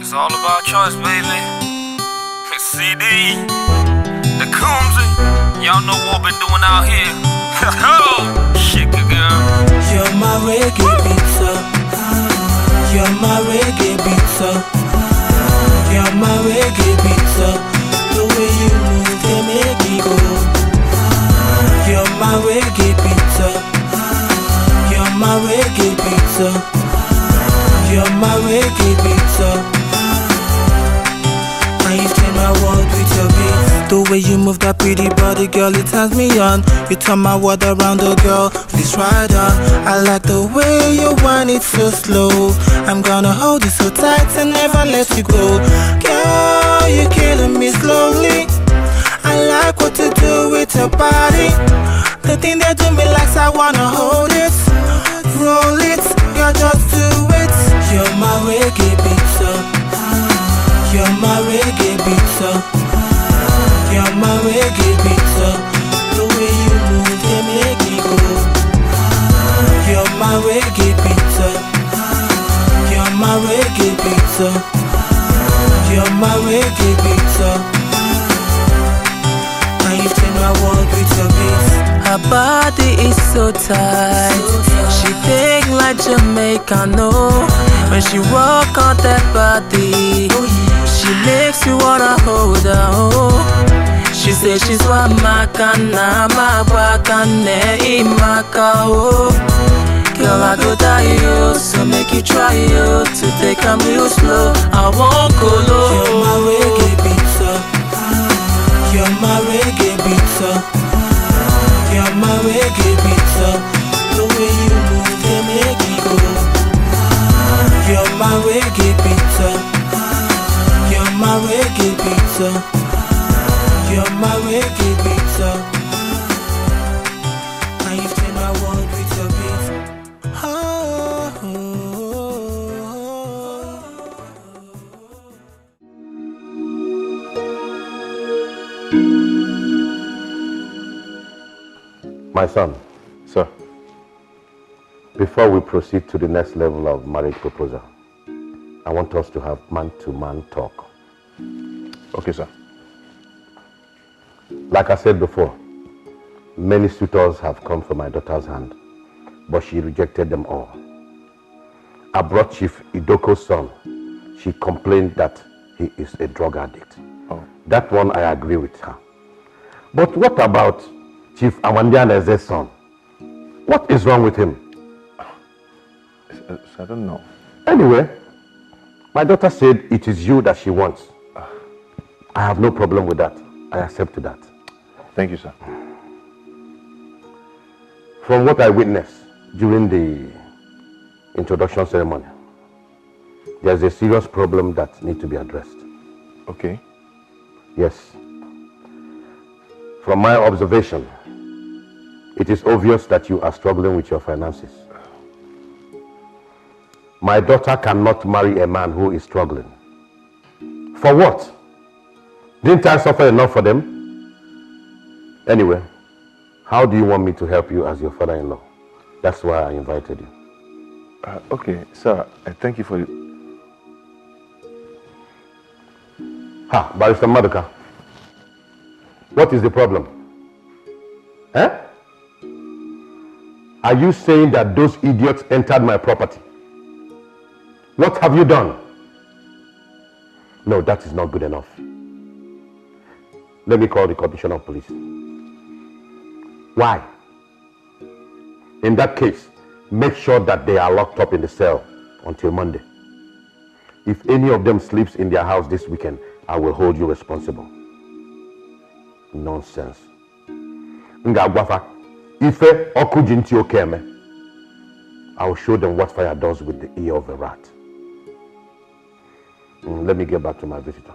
It's all about choice, baby. It's CD, the Coomsy. Y'all know what we've been doing out here. Shake it, girl. You're my reggae pizza. You're my reggae pizza. You're my reggae pizza. The way you move, they make me go. You're my reggae pizza. You're my reggae pizza. You're my reggae pizza. And you've changed my world with your beat. The way you move that pretty body, girl, it turns me on. You turn my world around, oh girl, please ride on. I like the way you want it so slow. I'm gonna hold you so tight and never let you go. Girl, you're killing me slowly. I like what you do with your body. The thing that do me like I wanna hold it. Roll it, girl, just do it. You're my reggae pizza. You're my reggae pizza. You're my reggae pizza. The way you move, they make me go. You're my reggae pizza. You're my reggae pizza. You're my reggae pizza. And you've changed my world with your beat. Her body is so tight. She think like Jamaican, no. When she walk on that body, she makes you wanna hold her, oh. She says she's one makana, ma wakane imaka, oh. Girl, I go die, yo, so make you try, yo, to take a real slow. I won't go low. You're my reggae pizza. You're my reggae pizza. You're my reggae pizza. The way you move, they make me go. You're my reggae pizza. You're my reggae pizza. You're my reggae pizza. And you've changed my world with your beat. My son. Sir. Before we proceed to the next level of marriage proposal, I want us to have man-to-man talk. Okay, sir. Like I said before, many suitors have come for my daughter's hand, but she rejected them all. I brought Chief Idoko's son. She complained that he is a drug addict. Oh. That one I agree with her. But what about Chief Amandianeze's son? What is wrong with him? I don't know. Anyway, my daughter said it is you that she wants. I have no problem with that. I accept that. Thank you, sir. From what I witnessed during the introduction ceremony, there's a serious problem that needs to be addressed. Okay. Yes. From my observation, it is obvious that you are struggling with your finances. My daughter cannot marry a man who is struggling. For what? Didn't I suffer enough for them? Anyway, how do you want me to help you as your father-in-law? That's why I invited you. Okay, sir, thank you for it. Ha, Barrister Maduka. What is the problem? Eh? Are you saying that those idiots entered my property? What have you done? No, that is not good enough. Let me call the Commissioner of Police. Why? In that case, make sure that they are locked up in the cell until Monday. If any of them sleeps in their house this weekend, I will hold you responsible. Nonsense. Ngagwafa, Ife okujinti okeme. I will show them what fire does with the ear of a rat. Let me get back to my visitor.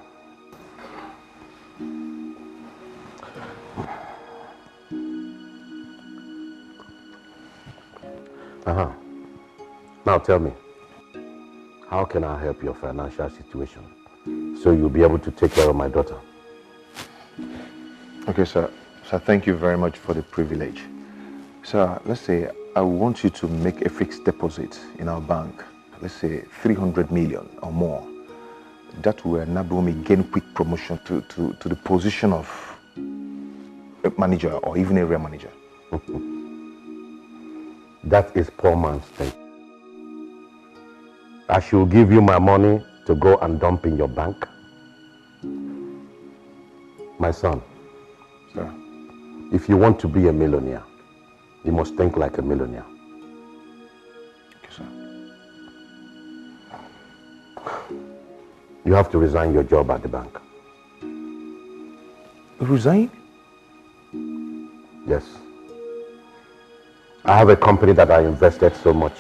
Now tell me, how can I help your financial situation so you'll be able to take care of my daughter? Okay, sir. Sir, thank you very much for the privilege. Sir, let's say I want you to make a fixed deposit in our bank. Let's say 300 million or more. That will enable me gain quick promotion to the position of a manager or even area manager. That is poor man's thing. I should give you my money to go and dump in your bank. My son, sir, if you want to be a millionaire, you must think like a millionaire. Okay, sir. You have to resign your job at the bank. Resign? Yes. I have a company that I invested so much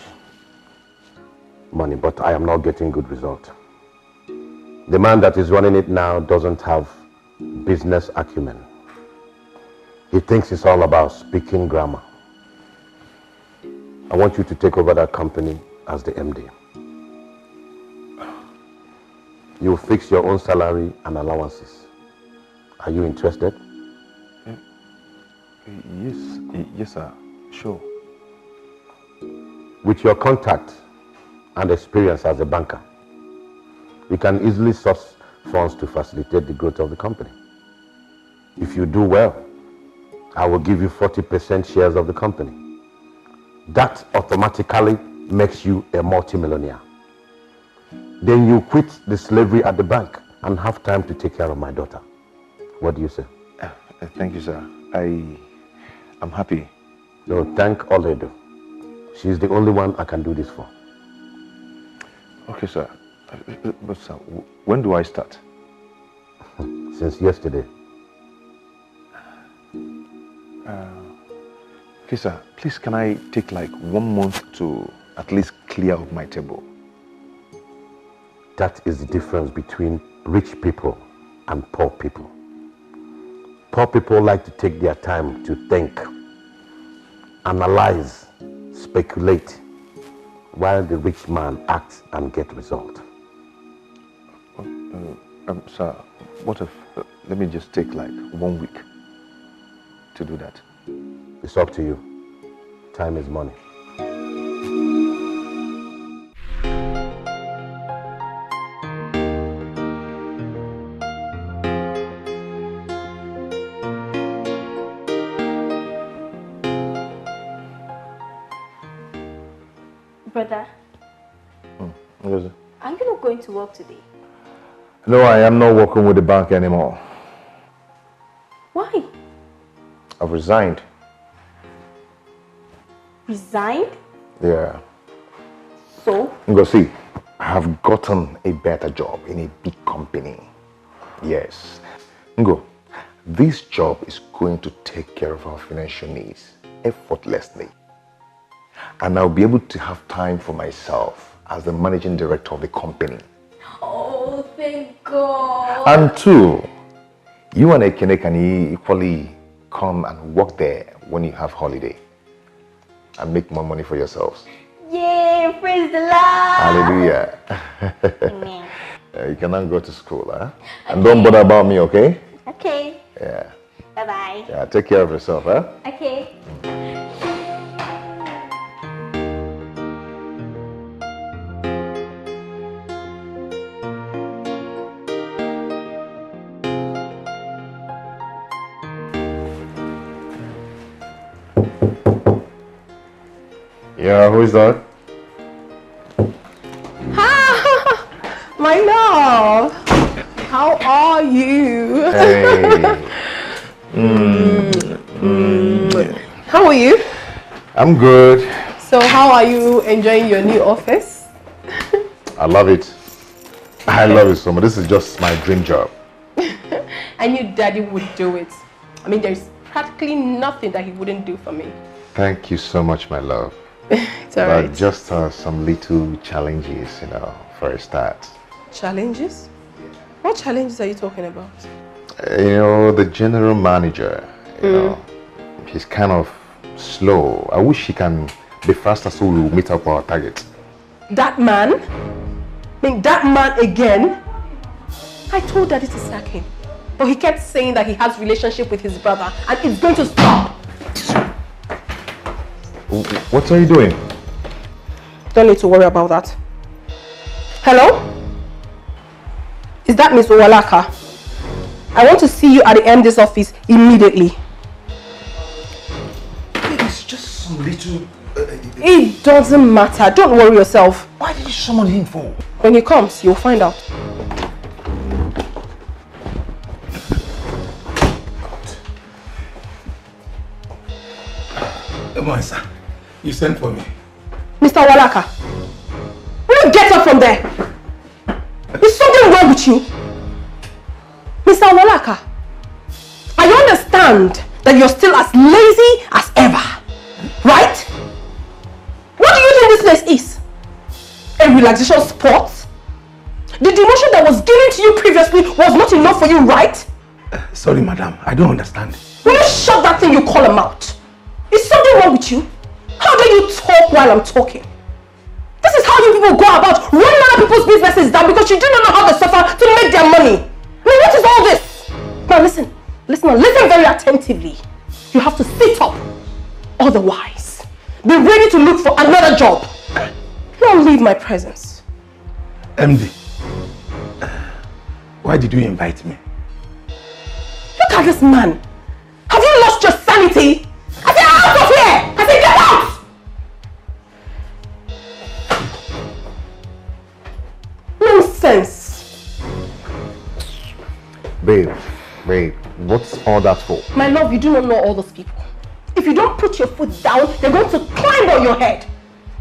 money, but I am not getting good result. The man that is running it now doesn't have business acumen. He thinks it's all about speaking grammar. I want you to take over that company as the MD. You fix your own salary and allowances. Are you interested? Yes, sir. Sure. With your contact and experience as a banker, you can easily source funds to facilitate the growth of the company. If you do well, I will give you 40% shares of the company. That automatically makes you a multimillionaire. Then you quit the slavery at the bank and have time to take care of my daughter. What do you say? Thank you, sir. I'm happy. No, thank Oledo. She's the only one I can do this for. Okay, sir. But sir, when do I start? Since yesterday. Okay, sir. Please, can I take like 1 month to at least clear up my table? That is the difference between rich people and poor people. Poor people like to take their time to think, analyze, speculate, while the rich man acts and get result. Sir, what if, let me just take like 1 week to do that? It's up to you. Time is money. Brother, What is it? are you not going to work today? No, I am not working with the bank anymore. Why? I've resigned. Resigned? Yeah. So? Go see, I have gotten a better job in a big company. Yes. Ngo, this job is going to take care of our financial needs effortlessly. And I'll be able to have time for myself as the managing director of the company. Oh, thank God. And two, you and Ekene can equally come and work there when you have holiday and make more money for yourselves. Yay, praise the Lord. Hallelujah. Amen. You can now go to school, huh? Okay. And don't bother about me, okay? Okay. Yeah. Bye-bye. Yeah, take care of yourself, huh? Okay. Yeah, who is that? My love, how are you? Hey. How are you? I'm good. So how are you enjoying your new office? I love it. I love it so much. This is just my dream job. I knew Daddy would do it. I mean, there's practically nothing that he wouldn't do for me. Thank you so much, my love. It's all right. Just some little challenges, for a start. Challenges? What challenges are you talking about? The general manager, he's kind of slow. I wish he can be faster so we'll meet up our target. That man? I mean, that man again? I told Daddy to sack him. But he kept saying that he has relationship with his brother and it's going to stop. What are you doing? Don't need to worry about that. Hello? Is that Miss Owalaka? I want to see you at the MD's office immediately. It's just some little... It doesn't matter. Don't worry yourself. Why did you summon him for? When he comes, you'll find out. Come on, sir. You sent for me. Mr. Owalaka, will you get up from there? Is something wrong with you? Mr. Owalaka, I understand that you're still as lazy as ever, right? What do you think this place is? A relaxation spot? The demotion that was given to you previously was not enough for you, right? Sorry, madam. I don't understand. Will you shut that thing you call him out? Is something wrong with you? How dare you talk while I'm talking? This is how you people go about running other people's businesses down because you do not know how they suffer to make their money. I mean, what is all this? Now listen very attentively. You have to sit up. Otherwise, be ready to look for another job. Now leave my presence. MD, why did you invite me? Look at this man. Have you lost your sanity? I said out of here! I said get out! Nonsense. Babe, what's all that for? My love, you do not know all those people. If you don't put your foot down, they're going to climb on your head.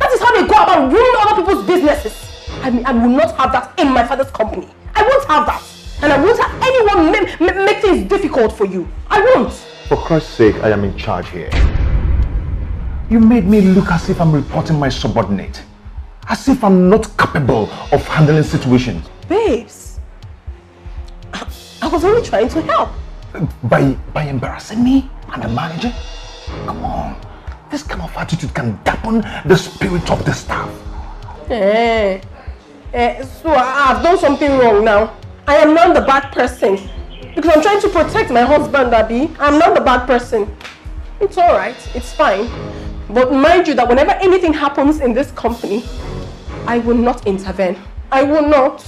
That is how they go about ruining other people's businesses. I mean, I will not have that in my father's company. I won't have that. And I won't have anyone make things difficult for you. I won't. For Christ's sake, I am in charge here. You made me look as if I'm reporting my subordinate. As if I'm not capable of handling situations. Babes, I was only trying to help. By embarrassing me and the manager? Come on. This kind of attitude can dampen the spirit of the staff. So I've done something wrong now. I am not the bad person. Because I'm trying to protect my husband, Abby. I'm not the bad person. It's alright, it's fine. But mind you that whenever anything happens in this company, I will not intervene. I will not.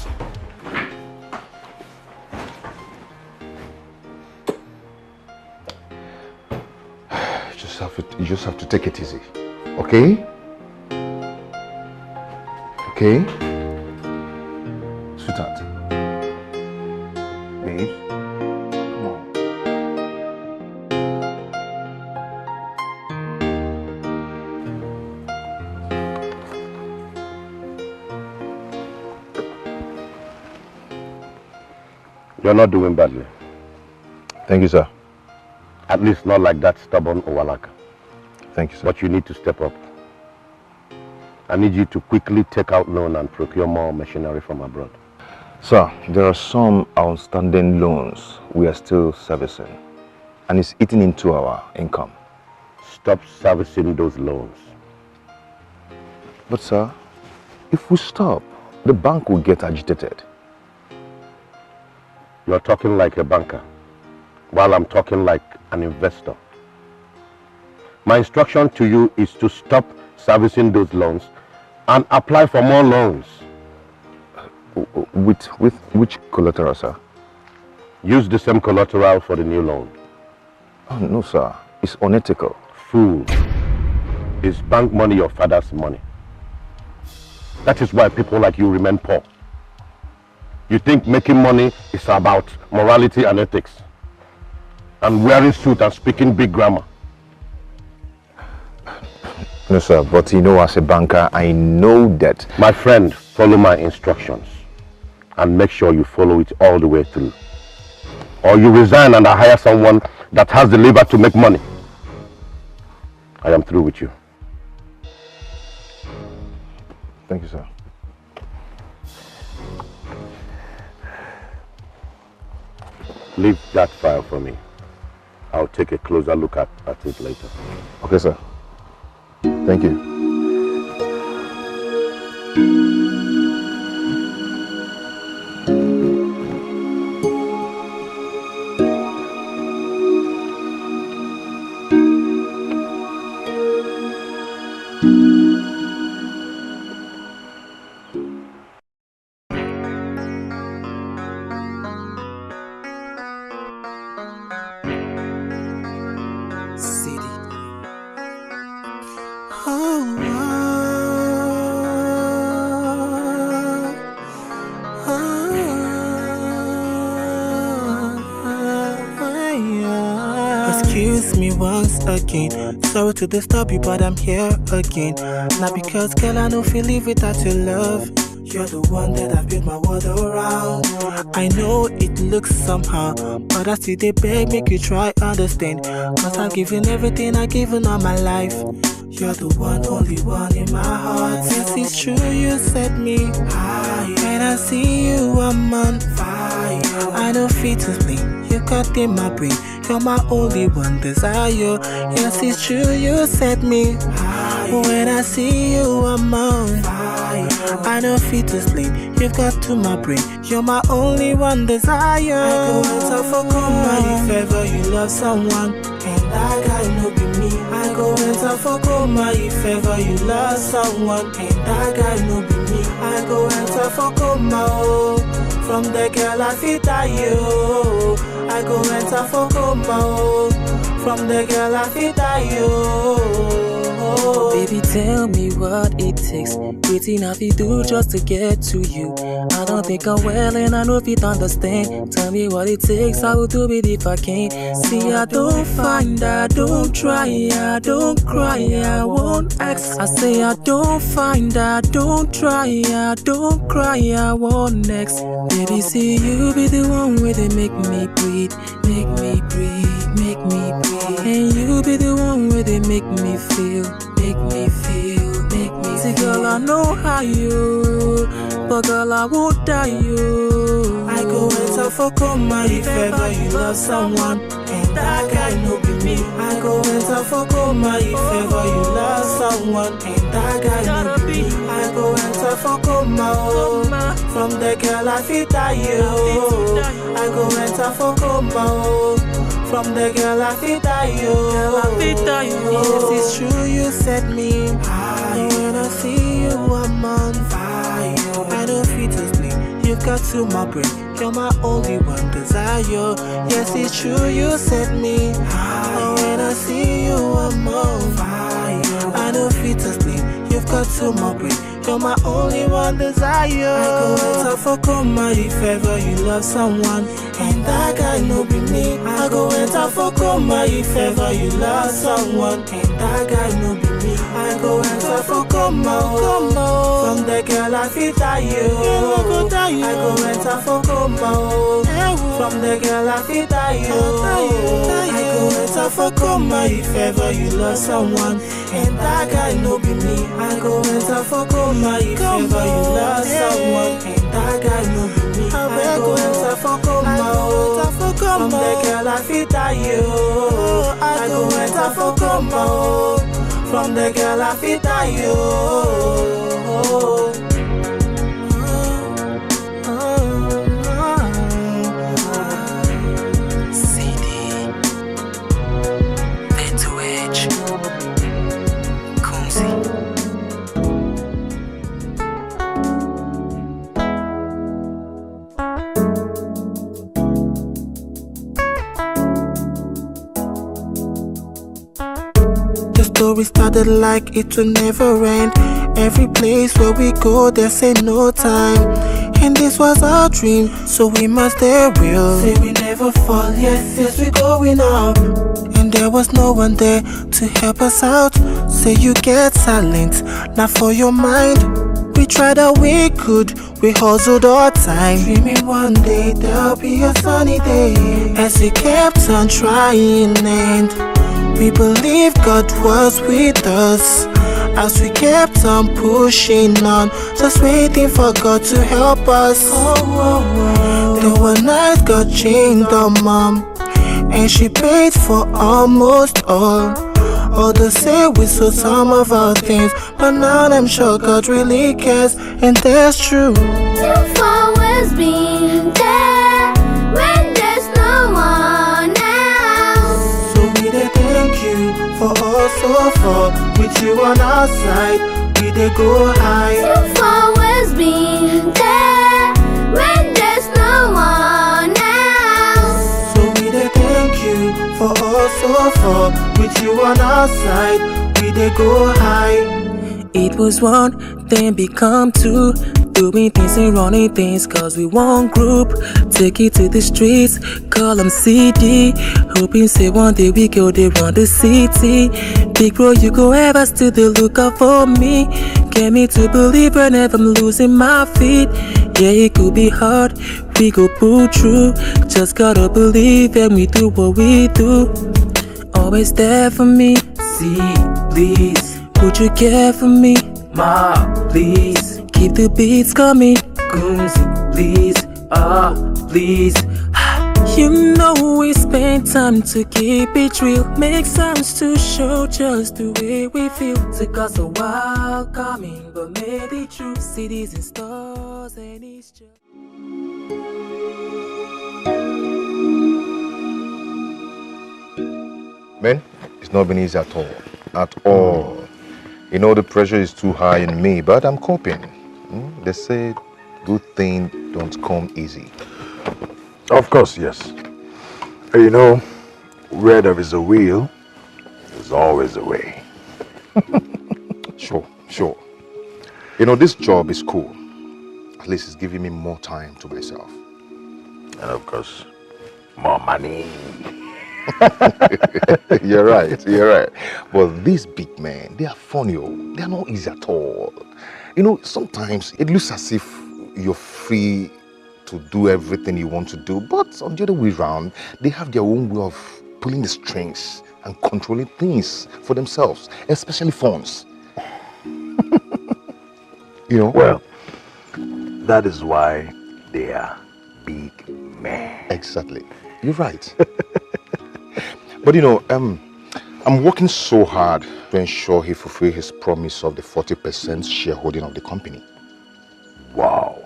You just have to take it easy. Okay? Okay? Sweetheart. Babe. Come on. You're not doing badly. Thank you, sir. At least not like that stubborn Owalaka. Thank you, sir. But you need to step up. I need you to quickly take out loan and procure more machinery from abroad. Sir, there are some outstanding loans we are still servicing, and it's eating into our income. Stop servicing those loans. But sir, if we stop, the bank will get agitated. You're talking like a banker, while I'm talking like an investor. My instruction to you is to stop servicing those loans and apply for more loans. With which collateral, sir? Use the same collateral for the new loan. Oh, no, sir. It's unethical. Fool. Is bank money your father's money? That is why people like you remain poor. You think making money is about morality and ethics, and wearing suit and speaking big grammar. No, sir, but you know, as a banker, I know that... My friend, follow my instructions and make sure you follow it all the way through. Or you resign and I hire someone that has the liver to make money. I am through with you. Thank you, sir. Leave that file for me. I'll take a closer look at it later. Okay, sir. Thank you. Excuse me once again. Sorry to disturb you, but I'm here again. Not because, girl, I don't feel live without your love. You're the one that I've built my world around. I know it looks somehow, but I still they beg, make you try understand. Cause I've given everything, I've given all my life. You're the one, only one in my heart. Since it's true, you set me high. When I see you, I'm on fire. I don't fit to sleep, you got in my brain. You're my only one desire. Yes, it's true, you set me high. When I see you, I'm on fire. I don't fit to sleep, you've got to my brain. You're my only one desire. I go enter for coma if ever you love someone, and that guy no be me. I go enter for coma if ever you love someone, and that guy no be me. I go enter for coma, oh. From the girl I fit die you. I go enter for coma, oh. From the girl I fit die you. Baby, tell me what it takes. Waiting have to do just to get to you. I don't think I'm well and I know if you understand. Tell me what it takes, I will do it if I can. See, I don't find, I don't try, I don't cry, I won't ask. I say I don't find, I don't try, I don't cry, I won't next. Baby, see, you be the one where they make me breathe, make me breathe, make me breathe. And you be the one where they make me feel, make me feel, make me see, girl, I know how you, but girl, I won't die you. I go enter for coma if ever you love someone, and that guy no be me. I go enter for coma if ever you love someone, and that guy no be me. I go enter for coma, oh. From the girl I fit die you. I go enter for coma, oh. From the girl I fit die you. Yes, it's true, you set me high. When I see you, I'm on fire. I don't feel to sleep, you've got to my brain. You're my only one desire. Yes, it's true, you set me high. When I see you, I'm on fire. I don't feel to sleep, you've got to my brain. You're my only one desire. I go enter for coma if ever you love someone, and that guy no be me. I go enter for coma if ever you love someone, and that guy no be me. I go enter for coma. From the girl I fit die you. I go enter for coma. From the girl I fit die you. I go enter for coma if ever you love someone and that guy no be me. I go enter for coma if ever you love someone and that guy no be me. I go enter for coma. From the girl I fit die you. I go enter for coma. From the girl I fit die you. Story started like it will never end. Every place where we go, they say no time. And this was our dream, so we must stay real. Say we never fall, yes, we going up. And there was no one there to help us out. Say you get silent, not for your mind. We tried all we could, we hustled all time. Dreaming one day there'll be a sunny day. As we kept on trying and we believe God was with us as we kept on pushing on, just waiting for God to help us. There were nights God changed our mom, and she paid for almost all. Others say we sold some of our things, but now I'm sure God really cares, and that's true. You've always been there when there's no one else. So we dey thank you for all so far. With you on our side, we dey go high. You've always been there when there's no one else. So we dey thank you for all so far. With you on our side, we dey go high. It was one, then become two. Doing things and running things cause we one group. Take it to the streets, call them CD. Hoping say one day we go they run the city. Big bro, you go ever still the lookout for me. Get me to believe whenever I'm losing my feet. Yeah, it could be hard, we go pull through. Just gotta believe and we do what we do. Always there for me, see, please. Would you care for me, ma, please? Keep the beats coming, Goonsy, please, please. You know we spend time to keep it real. Make sounds to show just the way we feel. Took us a while coming, but made it true. Cities and stars and it's just... Man, it's not been easy at all. At all. You know the pressure is too high in me, but I'm coping. They say good things don't come easy. Of course, yes. You know, where there is a will, there's always a way. Sure. You know, this job is cool. At least it's giving me more time to myself. And of course, more money. You're right. But these big men, they are funny. They are not easy at all. You know, sometimes it looks as if you're free to do everything you want to do, but on the other way around, they have their own way of pulling the strings and controlling things for themselves, especially phones. You know? Well, that is why they are big men. Exactly. You're right. But you know, I'm working so hard to ensure he fulfills his promise of the 40% shareholding of the company. Wow.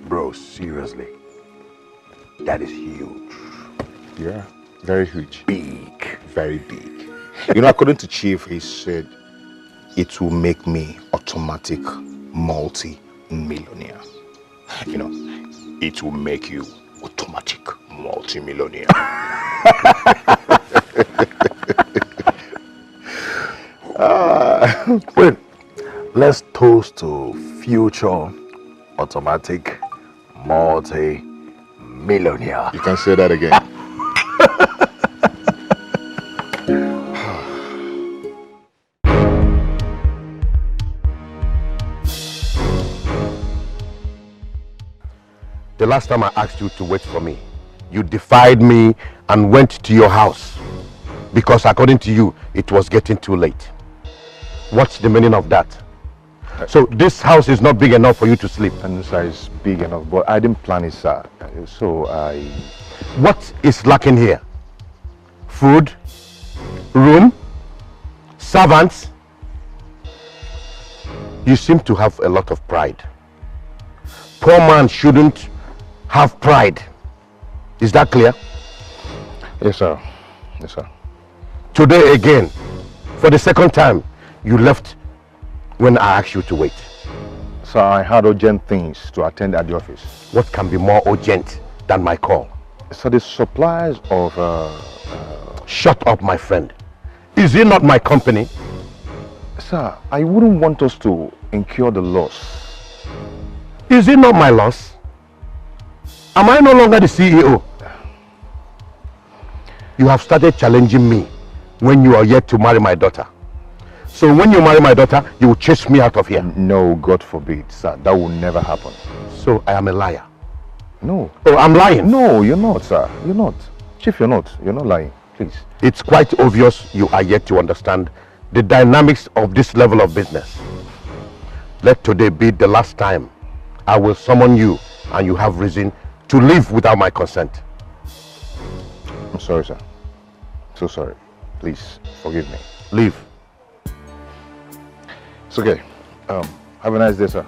Bro, seriously. That is huge. Yeah, very huge. Big. Very big. You know, according to Chief, he said it will make me automatic multi-millionaire. You know, it will make you automatic multi-millionaire. Wait, let's toast to future automatic multi-millionaire. You can say that again. The last time I asked you to wait for me, you defied me and went to your house because according to you, it was getting too late. What's the meaning of that? So this house is not big enough for you to sleep? And sir, it's big enough, but I didn't plan it, sir. So I... What is lacking here? Food? Room? Servants? You seem to have a lot of pride. Poor man shouldn't have pride. Is that clear? Yes, sir. Yes, sir. Today again, for the second time, you left when I asked you to wait. Sir, I had urgent things to attend at the office. What can be more urgent than my call? Sir, the supplies of... Shut up, my friend. Is it not my company? Sir, I wouldn't want us to incur the loss. Is it not my loss? Am I no longer the CEO? You have started challenging me when you are yet to marry my daughter. So when you marry my daughter, you will chase me out of here. No, God forbid, sir. That will never happen. So I am a liar? No. Oh, I'm lying? No, you're not, sir. You're not. Chief, you're not. You're not lying. Please. It's quite obvious you are yet to understand the dynamics of this level of business. Let today be the last time I will summon you and you have reason to leave without my consent. I'm sorry, sir. So sorry. Please, forgive me. Leave. It's okay. Have a nice day, sir.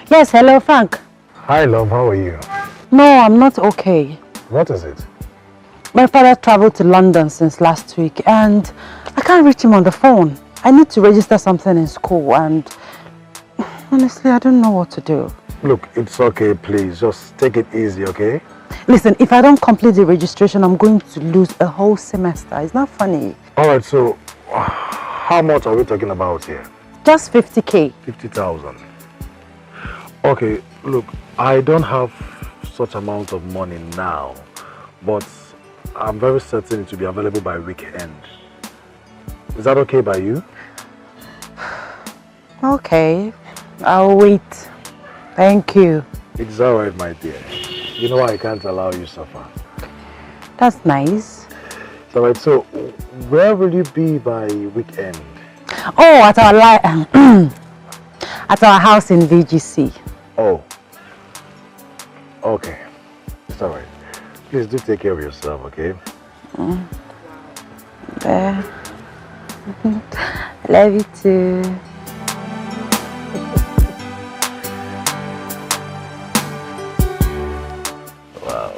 Yes, hello, Frank. Hi, love. How are you? No, I'm not okay. What is it? My father traveled to London since last week and I can't reach him on the phone. I need to register something in school and honestly, I don't know what to do. Look, it's okay, please. Just take it easy, okay? Listen, if I don't complete the registration, I'm going to lose a whole semester. It's not funny. Alright, so how much are we talking about here? Just 50K. 50,000. Okay, look, I don't have such amount of money now, but I'm very certain it will be available by weekend. Is that okay by you? Okay, I'll wait. Thank you. It's alright, my dear. You know I can't allow you suffer. That's nice. It's alright, so where will you be by weekend? Oh, at our at our house in VGC. Oh. Okay. It's alright. Please do take care of yourself, okay? I love you too. Wow.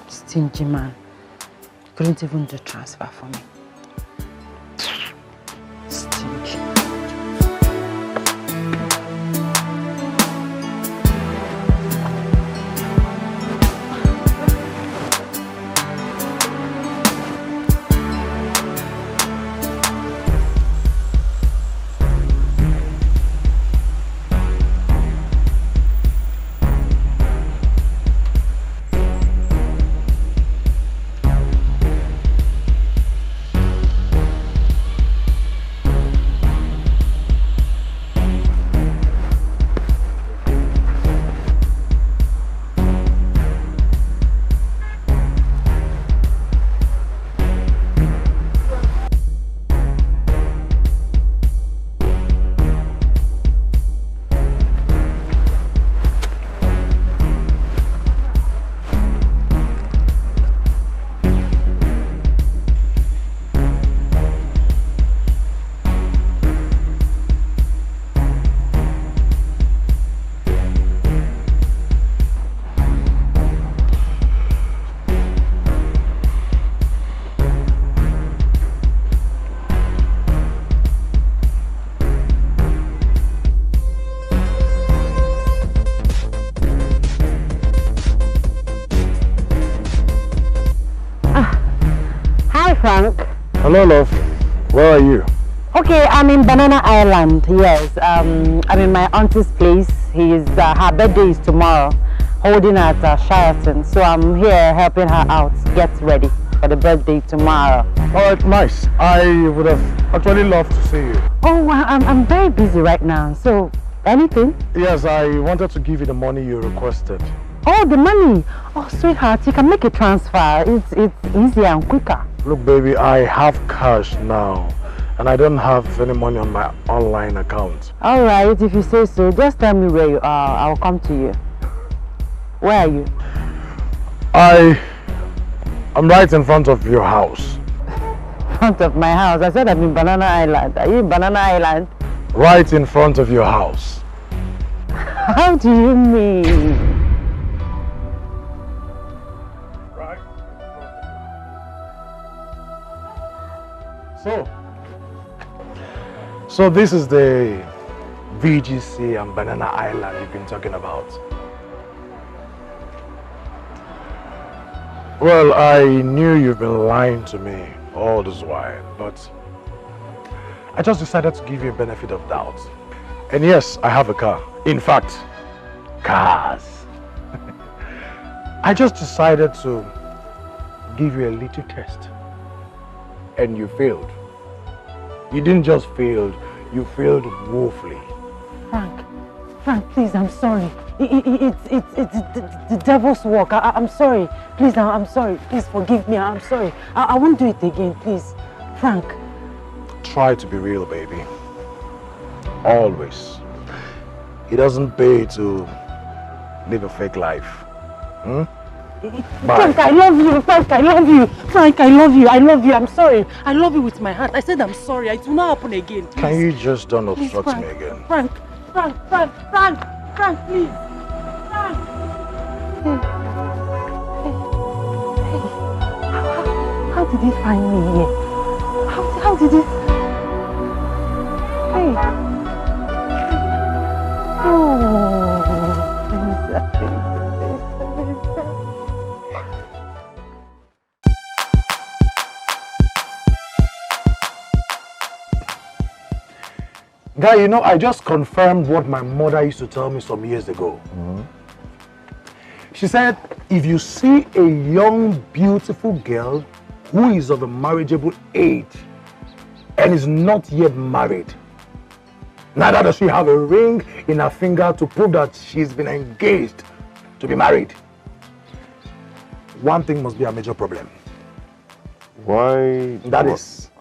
Stingy man. Couldn't even do transfer for me. Stingy. Frank. Hello, love. Where are you? Okay, I'm in Banana Island. Yes, I'm in my auntie's place. Her birthday is tomorrow, holding at Sheraton. So I'm here helping her out, get ready for the birthday tomorrow. All right, nice. I would have actually loved to see you. Oh, well, I'm very busy right now. So, anything? Yes, I wanted to give you the money you requested. Oh, the money. Oh, sweetheart, you can make a transfer. It's easier and quicker. Look, baby, I have cash now. And I don't have any money on my online account. All right, if you say so, just tell me where you are. I'll come to you. Where are you? I'm right in front of your house. Front of my house? I said I'm in Banana Island. Are you in Banana Island? Right in front of your house. How do you mean? Right. So this is the VGC and Banana Island you've been talking about. Well, I knew you've been lying to me all this while, but I just decided to give you a benefit of doubt. And yes, I have a car. In fact, cars. I just decided to give you a little test. And you failed. You didn't just fail, you failed woefully. Frank, please, I'm sorry. It's the devil's work. I'm sorry. Please, I'm sorry. Please forgive me. I'm sorry. I won't do it again, please. Frank. Try to be real, baby. Always. It doesn't pay to live a fake life. Hmm? Frank, I love you. Frank, I love you. Frank, I love you. I love you. I'm sorry. I love you with my heart. I said I'm sorry. It will not happen again. Please. Can you just don't obstruct Frank, me again? Frank, please. Frank. How did he find me here? How did he? Hey. Oh. Guy, you know, I just confirmed what my mother used to tell me some years ago. Mm-hmm. She said, if you see a young, beautiful girl who is of a marriageable age and is not yet married, neither does she have a ring in her finger to prove that she's been engaged to be married, one thing must be a major problem. Why? That is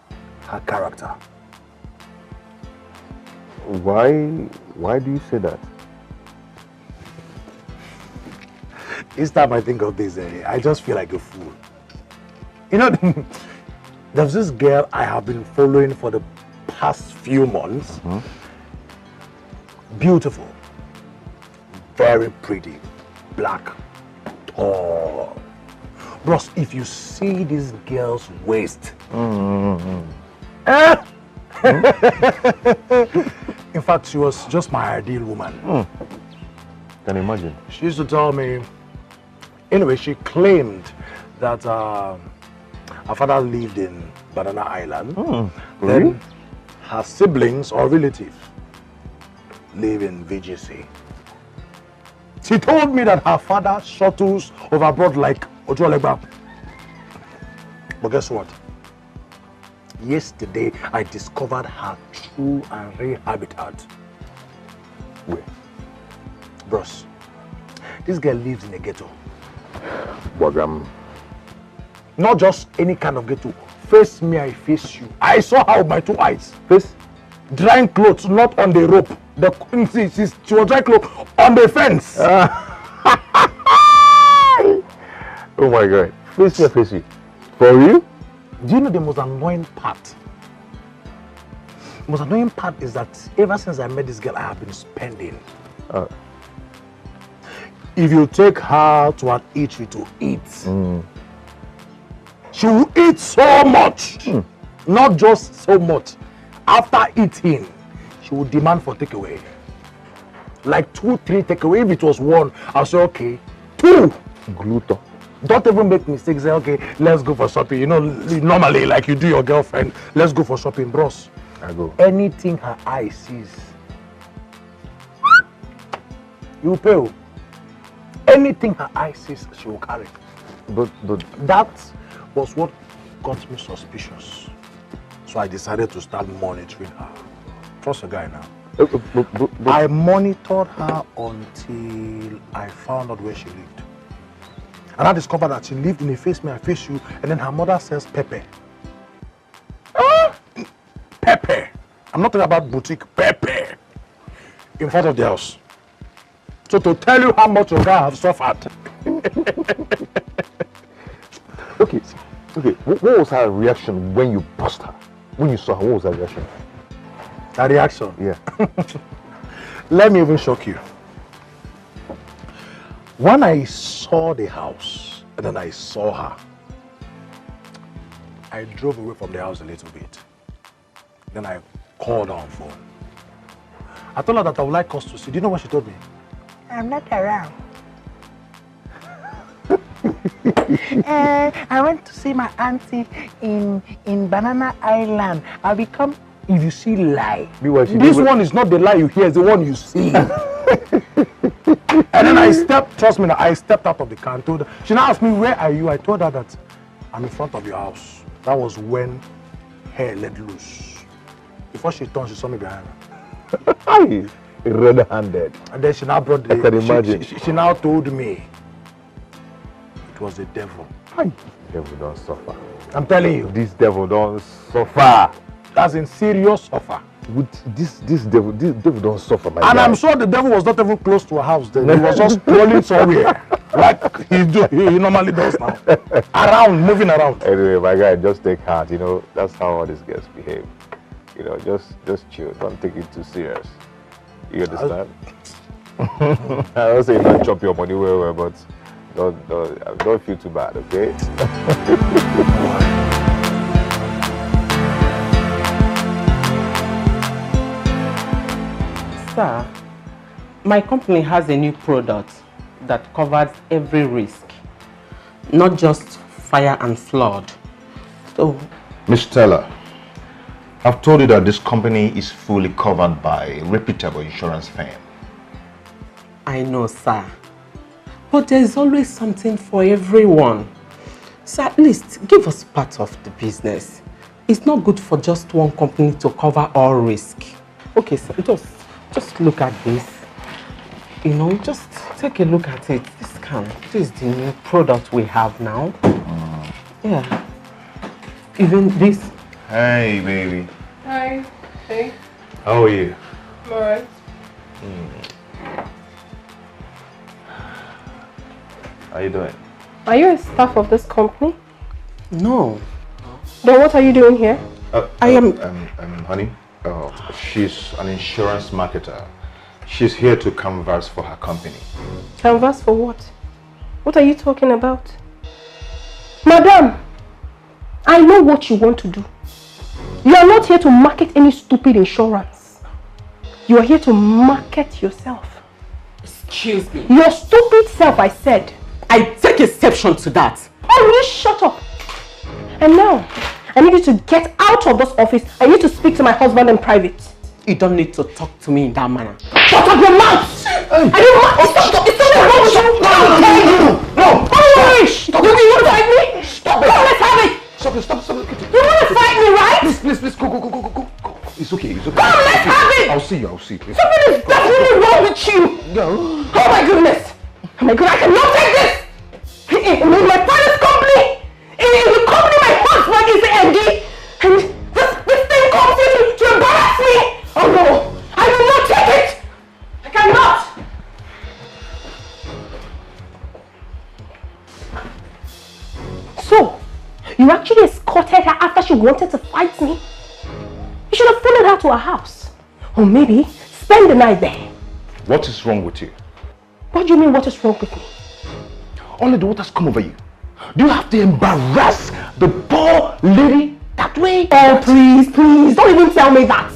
her character. Why do you say that? Each time I think of this, I just feel like a fool. You know, there's this girl I have been following for the past few months. Mm-hmm. Beautiful, very pretty, black, tall. Bros, if you see this girl's waist, in fact, she was just my ideal woman. Can you imagine? She used to tell me, anyway, she claimed that her father lived in Banana Island. Then really? Her siblings or relatives live in VGC. She told me that her father shuttles over abroad like Ojolegba. But guess what? Yesterday, I discovered her true and real habitat. Where? Bros, this girl lives in a ghetto. Wagam. Not just any kind of ghetto. Face me, I face you. I saw her with my two eyes. Face? Drying clothes, not on the rope. She was drying clothes on the fence. Oh my God. Face me, face you. For you? Do you know the most annoying part? The most annoying part is that ever since I met this girl, I have been spending. If you take her to an eatery to eat, she will eat so much. Not just so much. After eating, she will demand for takeaway. Like 2, 3 takeaway. If it was 1, I'll say, okay, 2. Gluto. Don't even make mistakes. Say, okay, let's go for shopping. You know, normally, like you do your girlfriend, let's go for shopping, bros. I go. Anything her eye sees, you pay. Anything her eye sees, she will carry. But that was what got me suspicious. So I decided to start monitoring her. Trust a guy now. I monitored her until I found out where she lived. And I discovered that she lived in a face me, I face you, and then her mother sells pepper. Pepper. I'm not talking about boutique, pepper. In front of the house. So to tell you how much your guy have suffered. Okay. What was her reaction when you bust her? When you saw her, what was her reaction? Her reaction? Yeah. Let me even shock you. When I saw the house and then I saw her, I drove away from the house a little bit. Then I called her on phone. I told her that I would like us to see. Do you know what she told me? I'm not around. I went to see my auntie in Banana Island. I'll become. If you see lie, this one is not the lie you hear, it's the one you see. And then I stepped out of the car and told her. She now asked me, where are you? I told her that I'm in front of your house. That was when hair let loose. Before she turned, she saw me behind her. Red-handed. And then she now brought the... I can imagine. She now told me it was the devil. The devil don't suffer. I'm telling you. This devil don't suffer. That's in serious suffer. With this devil don't suffer, my And guy. I'm sure the devil was not even close to a house then. He was just rolling somewhere. Like he normally does now. Moving around. Anyway, my guy, just take heart, you know. That's how all these girls behave. You know, just chill. Don't take it too serious. You understand? I don't say don't chop your money well, but don't feel too bad, okay? Sir, my company has a new product that covers every risk, not just fire and flood. So, Miss Stella, I've told you that this company is fully covered by a reputable insurance firm. I know, sir. But there's always something for everyone. So at least give us part of the business. It's not good for just one company to cover all risk. Okay, sir, just look at this. You know, just take a look at it. This is the new product we have now. Yeah. Even this. Hey, baby. Hi. Hey. How are you? I'm alright. How you doing? Are you a staff of this company? No. Then what are you doing here? I am... honey, she's an insurance marketer. She's here to canvass for her company. Canvas for what? What are you talking about? Madam, I know what you want to do. You are not here to market any stupid insurance. You are here to market yourself. Excuse me. Your stupid self, I said. I take exception to that. Oh, will you shut up? And now, I need you to get out of this office. I need to speak to my husband in private. You don't need to talk to me in that manner. Shut up your mouth! Are you mad? Stop! It's not wrong with you! No! Stop! You want to fight me? Stop it! Come on, let's have it! Stop! You want to fight me, right? Please, go. It's okay. Come on, let's have it! I'll see you. Please. Something is definitely wrong with you! No. Oh my goodness! Oh my god, I cannot take this! In my father's company! In the company my husband is the MD! And this thing comes here to embarrass me! Oh no! I will not take it! I cannot! So, you actually escorted her after she wanted to fight me? You should have followed her to her house. Or maybe spend the night there. What is wrong with you? What do you mean, what is wrong with me? Only the water's come over you. Do you have to embarrass the poor lady that way? Oh, please, don't even tell me that.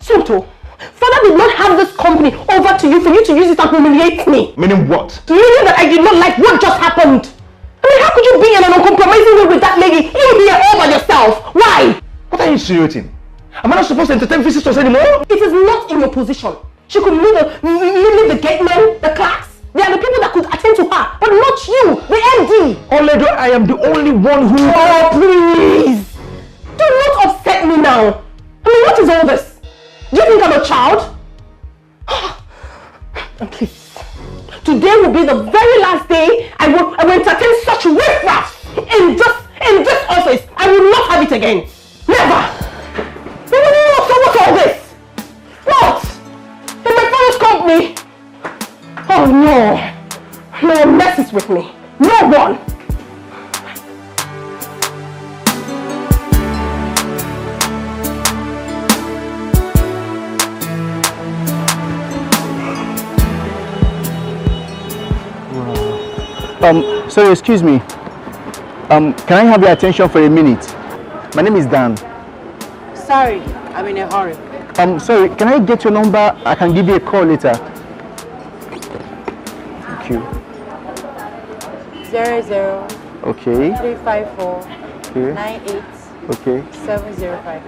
Sunto, Father did not have this company over to you for you to use it to humiliate me. Meaning what? Meaning that I did not like what just happened. I mean, how could you be in an uncompromising way with that lady? You be all by yourself. Why? What are you insinuating? Am I not supposed to entertain visitors anymore? It is not in your position. She could leave the gate men, the clerks. They are the people that could attend to her, but not you, the MD. Oledo, I am the only one who... Oh, please. Do not upset me now. I mean, what is all this? Do you think I'm a child? And please, today will be the very last day I will entertain such riffraff in this office. I will not have it again. Never. What's all this? What? In my father's company? Oh no. No one messes with me. No one. Sorry, excuse me. Can I have your attention for a minute? My name is Dan. Sorry, I'm in a hurry. Sorry, can I get your number? I can give you a call later. Thank you. 00. Okay. 354. Okay. 98. Okay. 705.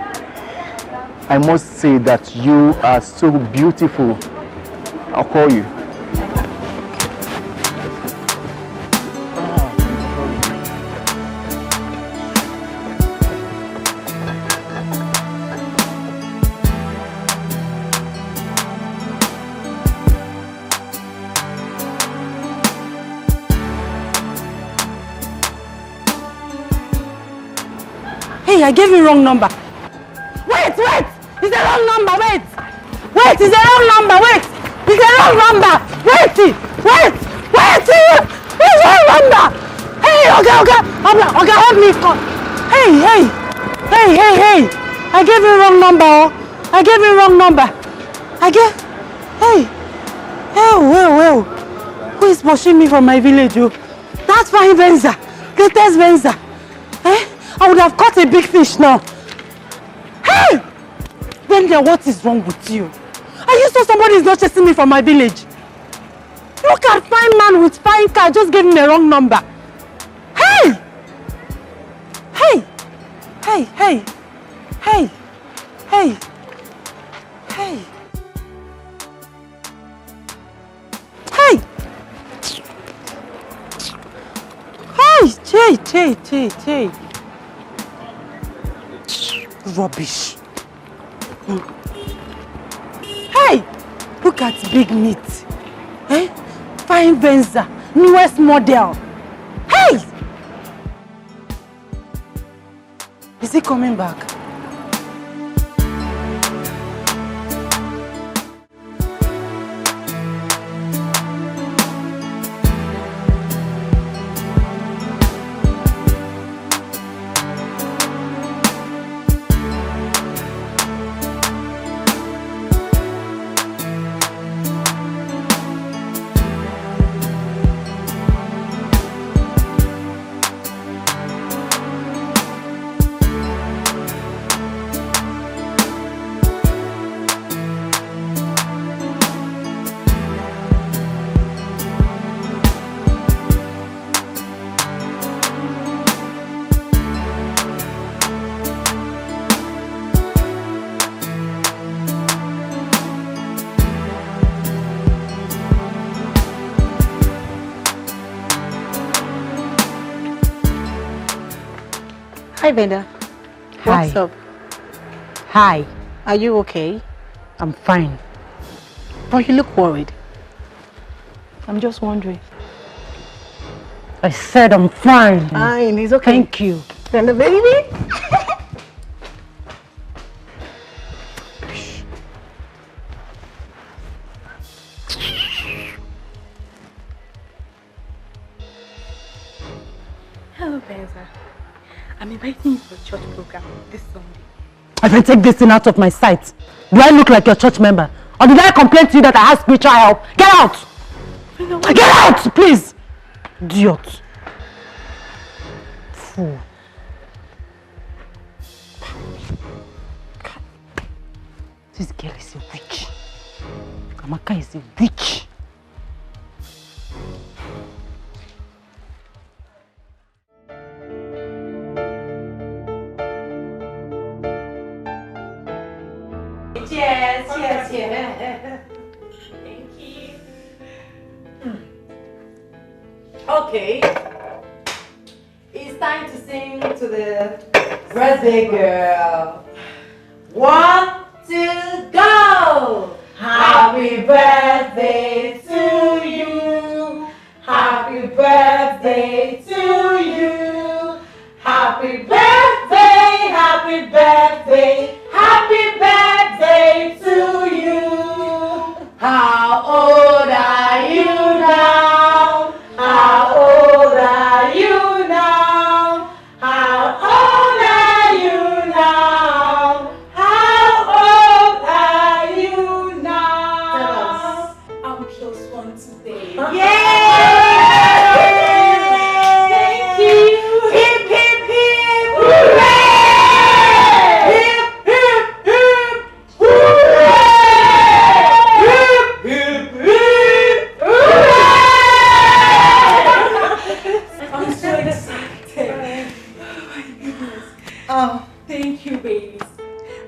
I must say that you are so beautiful. I'll call you. Hey, I gave you wrong number. Wait! It's the wrong number, wait! It's the wrong number, wait! It's the wrong number! Wait! It's the wrong number! Hey, okay, help me call. Hey! I gave you wrong number, oh. I gave you wrong number. Well. Who is pushing me from my village, oh? That's fine, Venza. Latest Venza. I would have caught a big fish now. Hey! Then what is wrong with you? Are you sure somebody is not chasing me from my village? Look at fine man with fine car, just gave me a wrong number. Hey! Hey! Hey! Rubbish. Hey! Look at big meat. Fine Venza, newest model. Hey! Is he coming back? Hi, Veda. Hi. What's up? Hi. Are you okay? I'm fine. But you look worried. I'm just wondering. I said I'm fine. Fine, it's okay. Thank you. Then the baby? Hello, Benza. I'm inviting you for a church program this Sunday. I can take this thing out of my sight. Do I look like your church member? Or did I complain to you that I have spiritual help? Get out! Get out, please! Idiot. Fool. This girl is a witch. Amaka is a witch. Okay. It's time to sing to the birthday girl. 1, 2, go! Happy birthday to you. Happy birthday to you. Happy birthday, happy birthday, happy birthday to you. How old are you now? How old are you now? How old are you now? How old are you now? Tell us. I'm just one today. Yay! Thank you. Hip, hip, hip, hooray! Hip, hip, hip, hooray! Hip, hip, hip, hooray! I'm so excited. Oh my goodness. Oh, thank you, babies.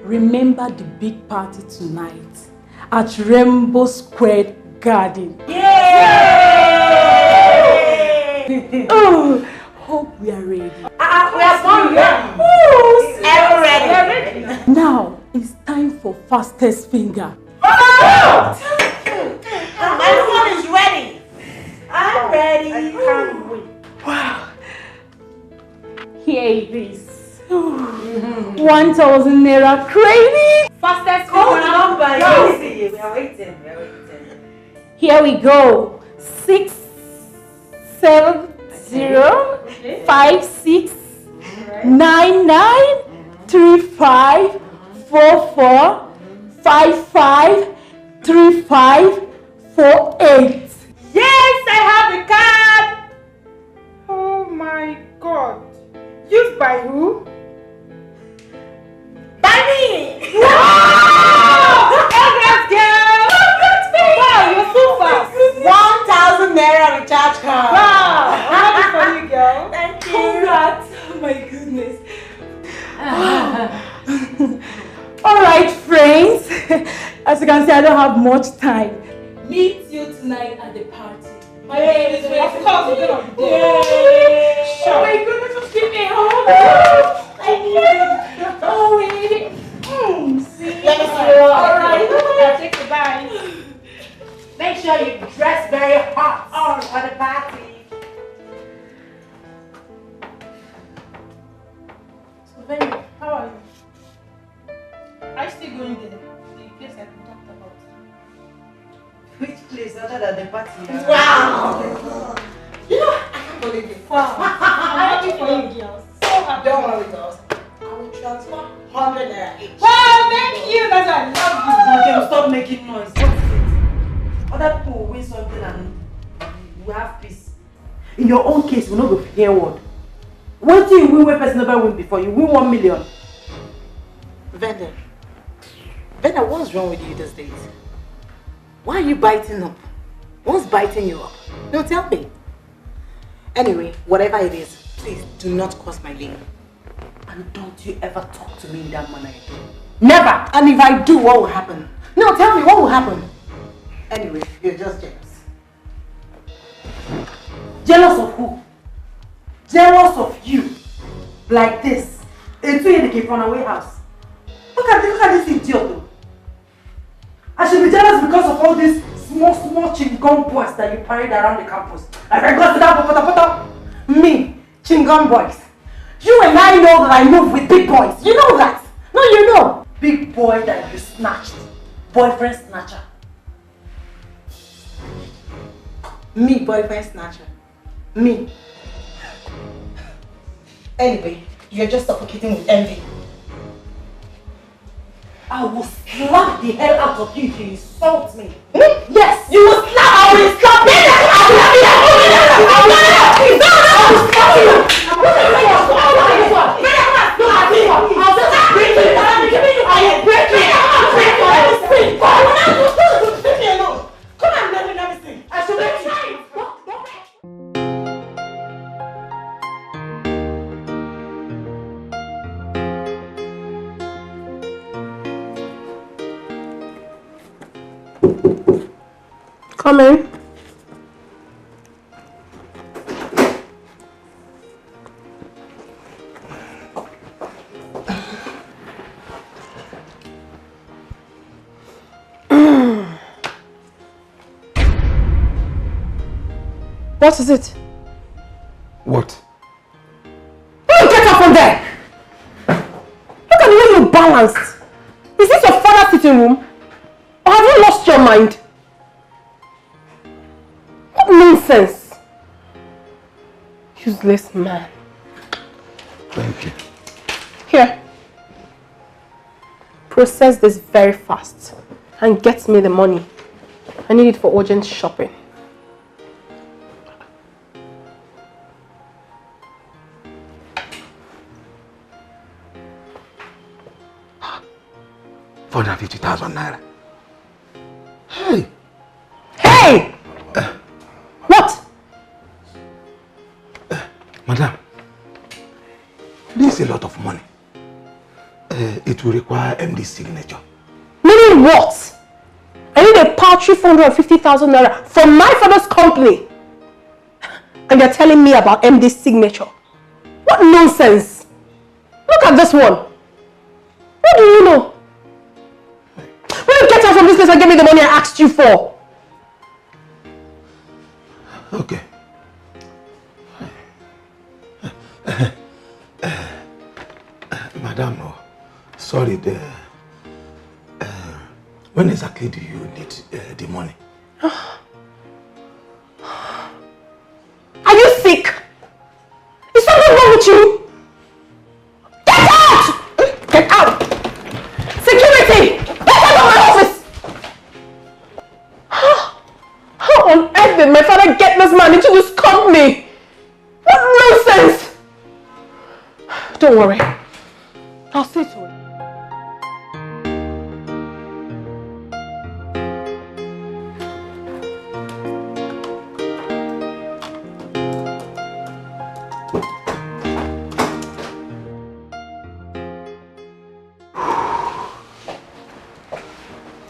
Remember the big party tonight at Rainbow Square Garden. Yay! Oh, hope we are ready. We are born ready. Ever ready. Now it's time for fastest finger. My phone is ready. I'm ready. I can't wait. Wow. Here it is. 1,000 naira credit. Fastest Call finger. number. Go. Easy. We are waiting. Here we go. 6 7 0 5 6 9 9 3 5 4 4 5 5 3 5 4 8. Yes, I have the card. Oh my God. Used by who? By me. Wow! Congrats, girl. Congrats, baby. Wow, you're so fast. 1,000 naira recharge card. Wow. Happy for you, girl. Thank you. Congrats. Oh my goodness. Alright, friends. As you can see, I don't have much time. Meet you tonight at the party. My baby is waiting. Of course, we're gonna be there. Sure. Oh my goodness, just give me a hug. Thank you. Oh, baby. See? Let me see you. Alright. I'll take the bag. Make sure you dress very hot for the party. So, Benny, how are you? Are you still going there? The place I talked about. Which place other than the party? Wow! You know, I can't believe it. Wow. I'm happy for you, girls. So happy. Don't worry, girls. I will transfer 100 naira each. Wow, thank you. That's why I love you. Okay, stop making noise. What is it? Other people will win something and we have peace. In your own case, we will not go hear word. What do you win when person never win before? You win 1 million. Vendor, what's wrong with you these days? Why are you biting up? What's biting you up? No, tell me. Anyway, whatever it is, please do not cross my lane. And don't you ever talk to me in that manner again. Never! And if I do, what will happen? No, tell me, what will happen? Anyway, you're just jealous. Jealous of who? Jealous of you. Like this. It's in the runaway house. Look at this idiot though. I should be jealous because of all these small chingom boys that you parade around the campus. Like I got that me, chingom boys. You and I know that I move with big boys. You know that. No, you know. Big boy that you snatched. Boyfriend snatcher. Me, boyfriend snatcher. Me. Anyway, you're just suffocating with envy. I will slap the hell out of you if you insult me. Yes, you will slap. I will slap you. Come on, let me see. I should let you. Come in. What is it? What? Will you get up from there? Look at the way you're balanced. Is this your father's sitting room? Or have you lost your mind? What nonsense? Useless man. Thank you. Here. Process this very fast and get me the money. I need it for urgent shopping. £450,000. Hey! Hey! What? Madam, this is a lot of money. It will require MD's signature. Meaning what? I need a paltry 450,000 naira from my father's company. And you're telling me about MD's signature. What nonsense! Look at this one. What do you know? Will you get out from this place and give me the money I asked you for? Okay. Madam, sorry, when exactly do you need the money? Are you sick? Is something wrong with you? Get out! Get out! Security! Get out of my office! How on earth did my father get this man into this company? What nonsense! Don't worry. I'll see to it.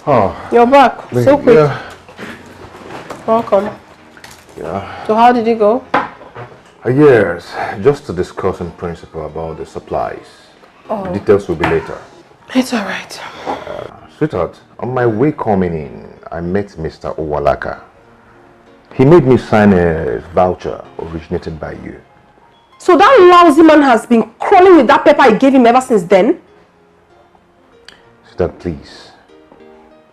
Oh. You're back. So quick. Yeah. Welcome. Yeah. So how did you go? Yes, just to discuss in principle about the supplies. Oh. The details will be later. It's alright. Sweetheart, on my way coming in, I met Mr. Owalaka. He made me sign a voucher originated by you. So that lousy man has been crawling with that paper I gave him ever since then? Sweetheart, please.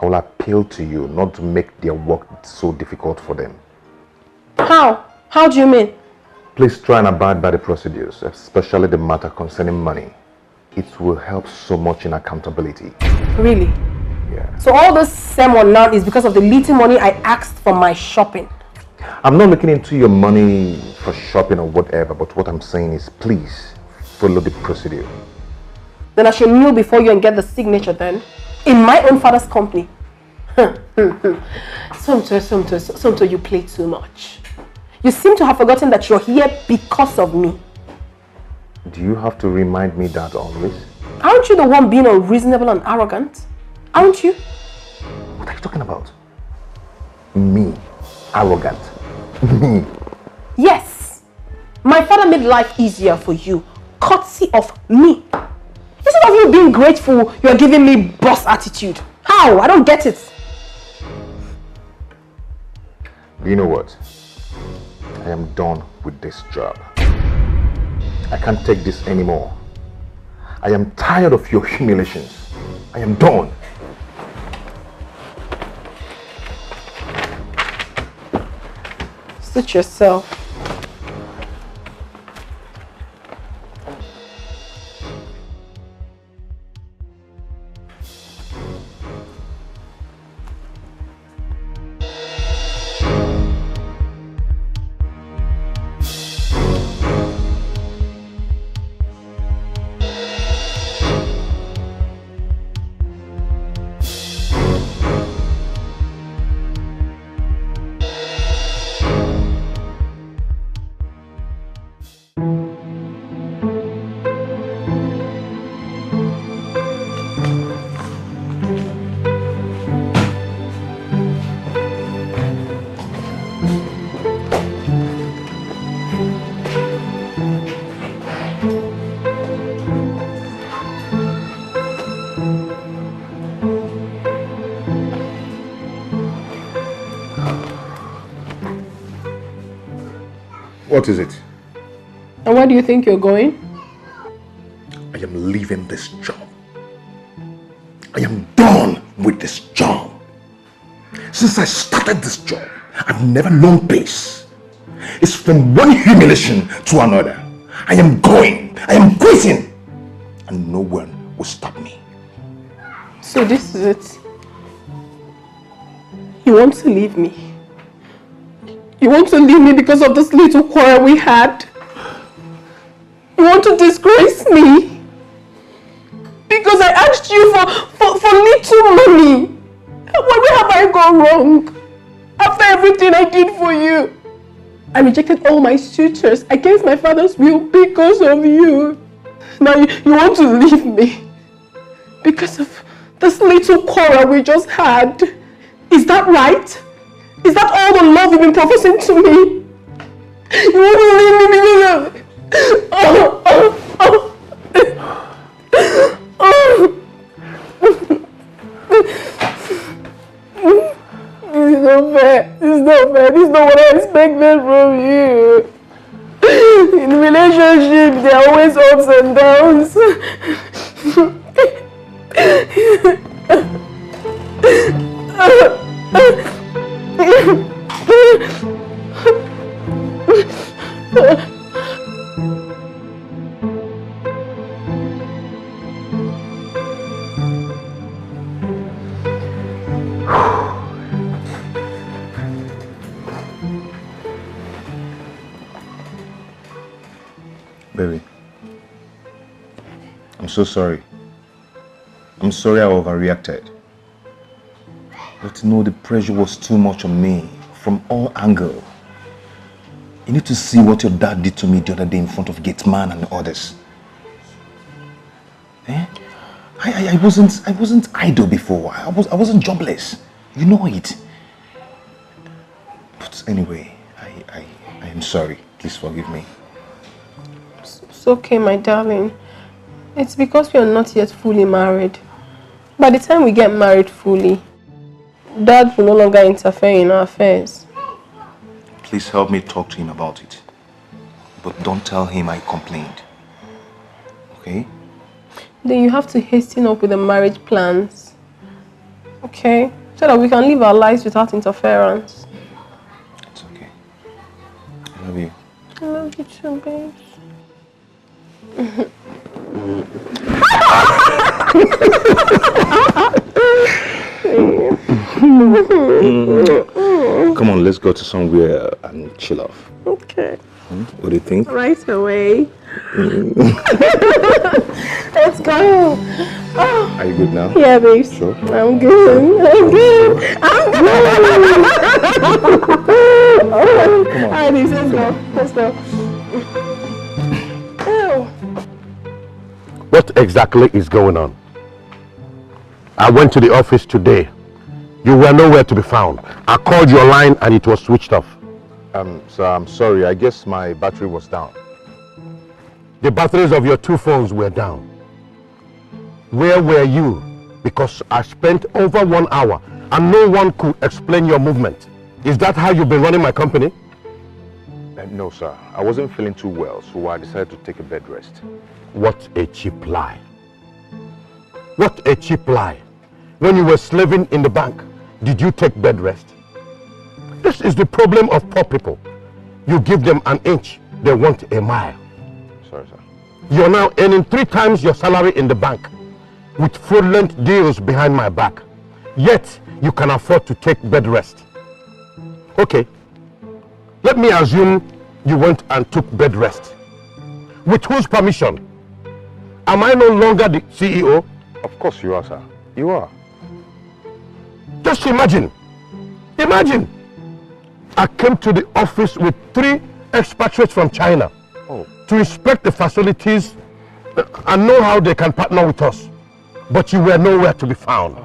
I will appeal to you not to make their work so difficult for them. How? How do you mean? Please try and abide by the procedures, especially the matter concerning money. It will help so much in accountability. Really? Yeah. So all this sermon now is because of the little money I asked for my shopping? I'm not looking into your money for shopping or whatever, but what I'm saying is please follow the procedure. Then I should kneel before you and get the signature then? In my own father's company? Somto, you play too much. You seem to have forgotten that you're here because of me. Do you have to remind me that always? Aren't you the one being unreasonable and arrogant? Aren't you? What are you talking about? Me? Arrogant? Me? Yes. My father made life easier for you, courtesy of me. Instead of you being grateful, you're giving me boss attitude. How? I don't get it. Do you know what? I am done with this job. I can't take this anymore. I am tired of your humiliations. I am done. Suit yourself. What is it? And where do you think you're going? I am leaving this job. I am done with this job. Since I started this job, I've never known peace. It's from one humiliation to another. I am going. I am quitting. And no one will stop me. So this is it. You want to leave me? You want to leave me because of this little quarrel we had? You want to disgrace me? Because I asked you for little money. Where have I gone wrong? After everything I did for you. I rejected all my suitors against my father's will because of you. Now you want to leave me because of this little quarrel we just had. Is that right? Is that all the love you've been professing to me? You want to leave me because of... This is not fair. This is not fair. This is not what I expected from you. In relationships, there are always ups and downs. Baby, I'm so sorry. I'm sorry I overreacted. But you know, the pressure was too much on me from all angles. You need to see what your dad did to me the other day in front of gate man and others. Eh? I wasn't idle before. I wasn't jobless. You know it. But anyway, I am sorry. Please forgive me. It's okay, my darling. It's because we are not yet fully married. By the time we get married fully, Dad will no longer interfere in our affairs. Please help me talk to him about it. But don't tell him I complained. Okay? Then you have to hasten up with the marriage plans. Okay? So that we can live our lives without interference. It's okay. I love you. I love you too, babe. Come on, let's go to somewhere and chill off. Okay. What do you think? Right away. Let's go. Oh. Are you good now? Yeah, babe. Sure. I'm good. I'm good. I'm good. Come on. Alright, let's go. Let's go. Ew. What exactly is going on? I went to the office today. You were nowhere to be found. I called your line and it was switched off. Sir, I'm sorry. I guess my battery was down. The batteries of your two phones were down. Where were you? Because I spent over 1 hour and no one could explain your movement. Is that how you've been running my company? No, sir. I wasn't feeling too well, so I decided to take a bed rest. What a cheap lie. What a cheap lie. When you were slaving in the bank, did you take bed rest? This is the problem of poor people. You give them an inch, they want a mile. Sorry, sir. You're now earning 3 times your salary in the bank with fraudulent deals behind my back. Yet, you can afford to take bed rest. Okay, let me assume you went and took bed rest. With whose permission? Am I no longer the CEO? Of course you are, sir. You are. Just imagine. Imagine. I came to the office with 3 expatriates from China to inspect the facilities and know how they can partner with us. But you were nowhere to be found.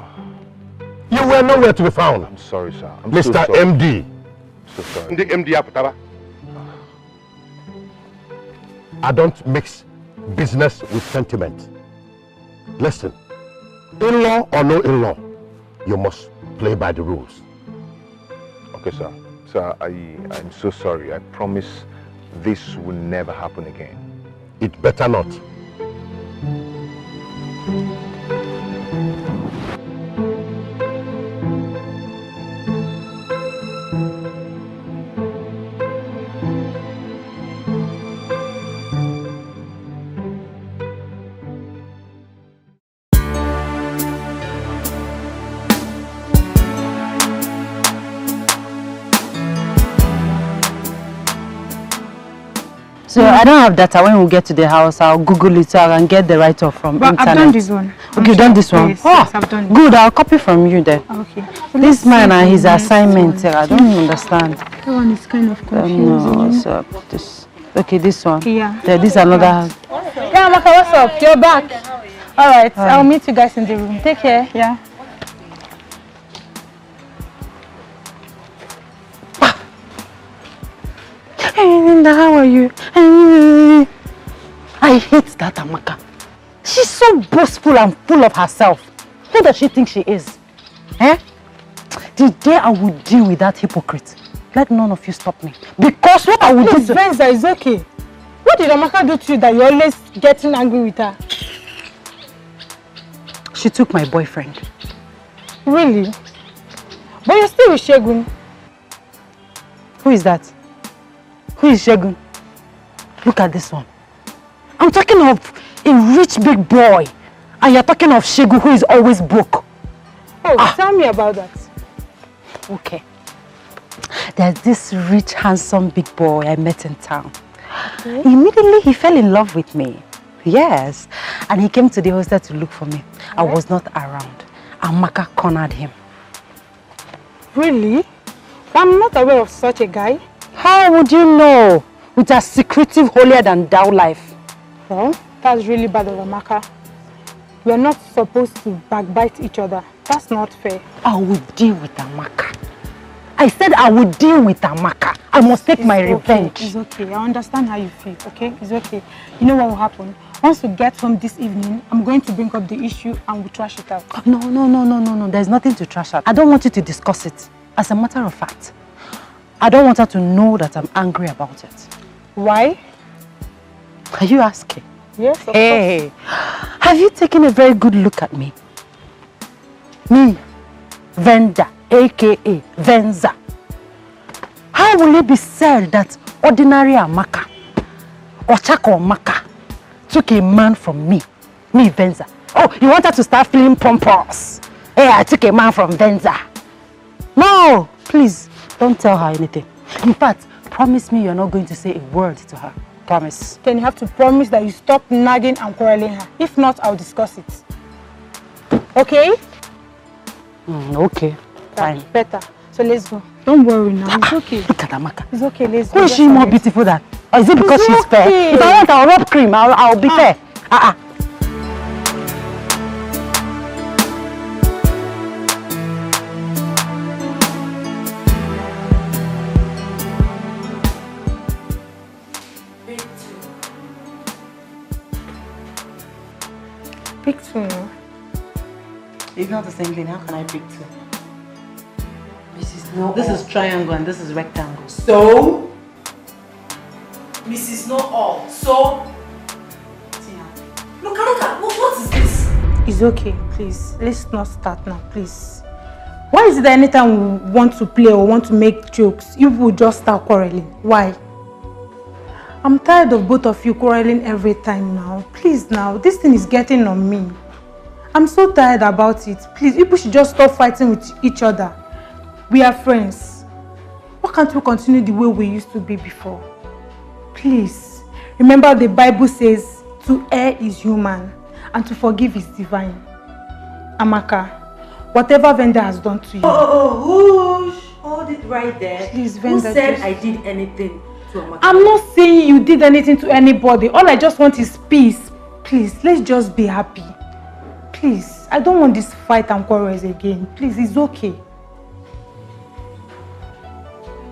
You were nowhere to be found. I'm sorry, sir. I'm Mr. so sorry. MD. So sorry. The MD Aputaba. I don't mix business with sentiment. Listen, in-law or no in-law, you must play by the rules. Okay, sir. Sir, I'm so sorry. I promise this will never happen again. It better not. So I don't have data. When we get to the house, I'll Google it so I can get the write-off from internet. I've done this one. Okay, you've done this one? Yes, yes, I've done it. Good, I'll copy from you then. Okay. This man and his assignment, I don't understand. That one is kind of confusing. No, so this. Okay, this one. Yeah. This is another. Yeah, Maka, what's up? You're back. All right, I'll meet you guys in the room. Take care. Yeah. Hey, Linda, how are you? I hate that Amaka. She's so boastful and full of herself. Who does she think she is? Eh? The day I will deal with that hypocrite, let none of you stop me. Because what I will do to... Venza, it's okay. What did Amaka do to you that you're always getting angry with her? She took my boyfriend. Really? But you're still with Shegun. Who is that? Who is Shegun? Look at this one. I'm talking of a rich big boy. And you're talking of Shegun who is always broke. Oh, tell me about that. Okay. There's this rich, handsome big boy I met in town. Okay. Immediately he fell in love with me. Yes. And he came to the hostel to look for me. I was not around. Amaka cornered him. Really? I'm not aware of such a guy. How would you know? With a secretive, holier than thou life. Well, that's really bad of Amaka. We're not supposed to backbite each other. That's not fair. I will deal with Amaka. I said I will deal with Amaka. I must take my revenge. It's okay. I understand how you feel, okay? It's okay. You know what will happen? Once we get home this evening, I'm going to bring up the issue and we'll trash it out. No. There's nothing to trash out. I don't want you to discuss it. As a matter of fact, I don't want her to know that I'm angry about it. Why? Are you asking? Yes, of course. Have you taken a very good look at me? Me, Venda, aka Venza. How will it be said that ordinary Amaka, Ochako Amaka, took a man from me, Venza? Oh, you want her to start feeling pompous? Hey, I took a man from Venza. No, please, don't tell her anything. In fact, promise me you're not going to say a word to her. Promise. Then you have to promise that you stop nagging and quarreling her. If not, I'll discuss it. Okay? Okay, fine. Better. So let's go. Don't worry now. It's okay. Look at Amaka. It's okay. Let's go. Who is she more beautiful than? Or is it because she's fair? If I want, I'll rub cream. I'll be fair. Pick two. No? It's not the same thing. How can I pick two? This is triangle and this is rectangle. So? Mrs. Not all. So? Look at what is this? It's okay, please. Let's not start now, please. Why is it that anytime we want to play or want to make jokes, you will just start quarreling? Why? I'm tired of both of you quarreling every time now. Please now, this thing is getting on me. I'm so tired about it. Please, people should just stop fighting with each other. We are friends. Why can't we continue the way we used to be before? Please, remember the Bible says, to err is human and to forgive is divine. Amaka, whatever Venda has done to you. Whoosh! Hold it right there. Please, Who Venda, said just... I did anything to Amaka? I'm not saying you did anything to anybody. All I just want is peace. Please, let's just be happy. Please, I don't want this fight and quarrels again. Please, it's okay.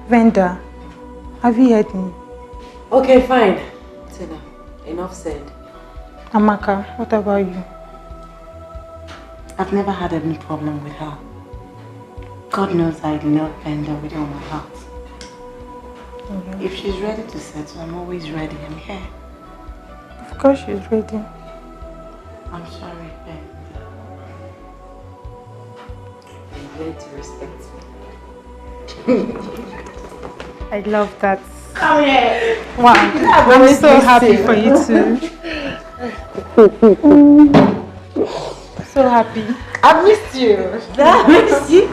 Venda, have you heard me? Okay, fine. Tina, enough said. Amaka, what about you? I've never had any problem with her. God knows I love Venda with all my heart. If she's ready to settle, I'm always ready. I'm here. Of course she's ready. I'm sorry, Ben. You learn to respect me. I love that. Come here. Wow. I'm so happy for you too. So happy. I missed you. I missed you.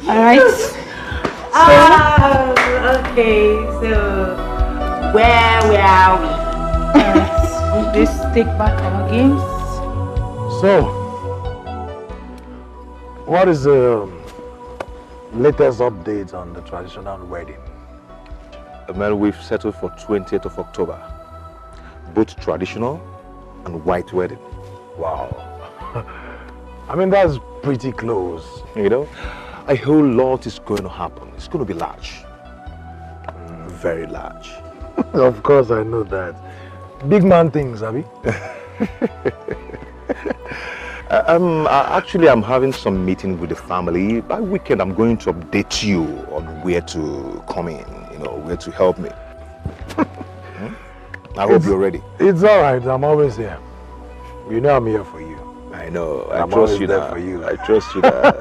Alright. Okay, so where are we? Let's take back our games. So, what is the latest update on the traditional wedding? Man, we've settled for 20th of October. Both traditional and white wedding. Wow. I mean, that's pretty close. You know, a whole lot is going to happen. It's going to be large. Very large. Of course, I know that. Big man things, Abby. Actually, I'm having some meeting with the family. By weekend, I'm going to update you on where to come in, you know, where to help me. I hope you're ready. It's all right. I'm always here. You know I'm here for you. I know. I I'm trust always you there now. for you. I trust you now.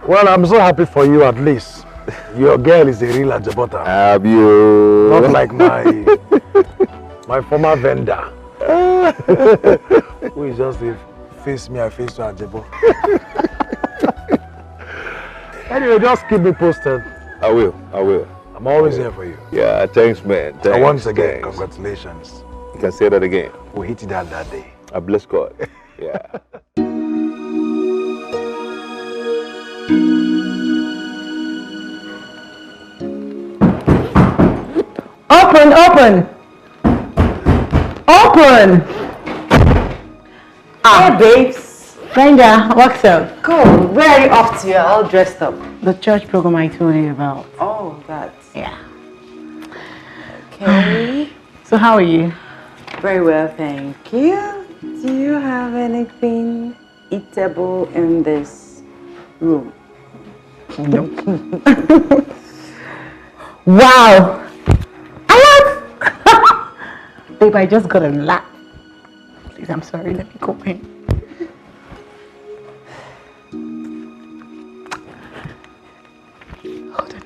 Well, I'm so happy for you at least. Your girl is a real Ajabota. Have you? Not like my former vendor. Who is just a face me, I face to Ajabo. Anyway, just keep me posted. I will. I'm always here for you. Yeah, thanks, man. Thanks. And once again, thanks. congratulations. You can say that again. We hit it that day. I bless God. Yeah. Open! Hey babes. Brenda, what's up? Cool. Where are you off to? You're all dressed up. The church program I told you about. Oh, that's... Yeah. Okay. So how are you? Very well, thank you. Do you have anything eatable in this room? No. Wow! Babe, I just got a lot. Please, I'm sorry. Let me go in. Hold on.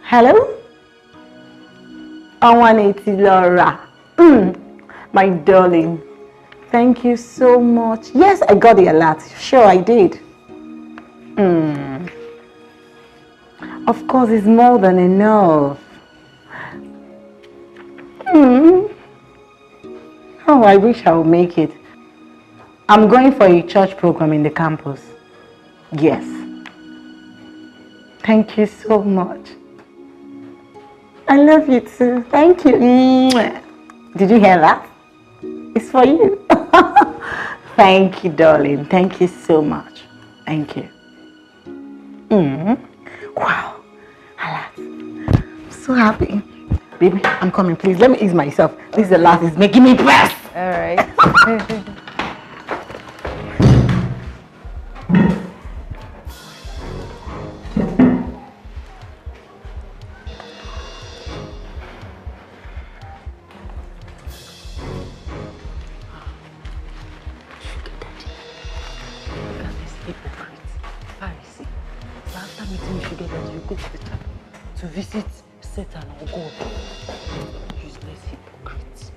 Hello? 180 Laura. My darling. Thank you so much. Yes, I got the alert. Sure, I did. Of course, it's more than enough. Oh, I wish I would make it. I'm going for a church program in the campus. Yes. Thank you so much. I love you too. Thank you. Did you hear that? It's for you. Thank you, darling. Thank you so much. Thank you. Wow. I'm so happy. Baby, I'm coming. Please, let me ease myself. This is the last. It's making me press. All right. To visit Satan or God. Useless hypocrites.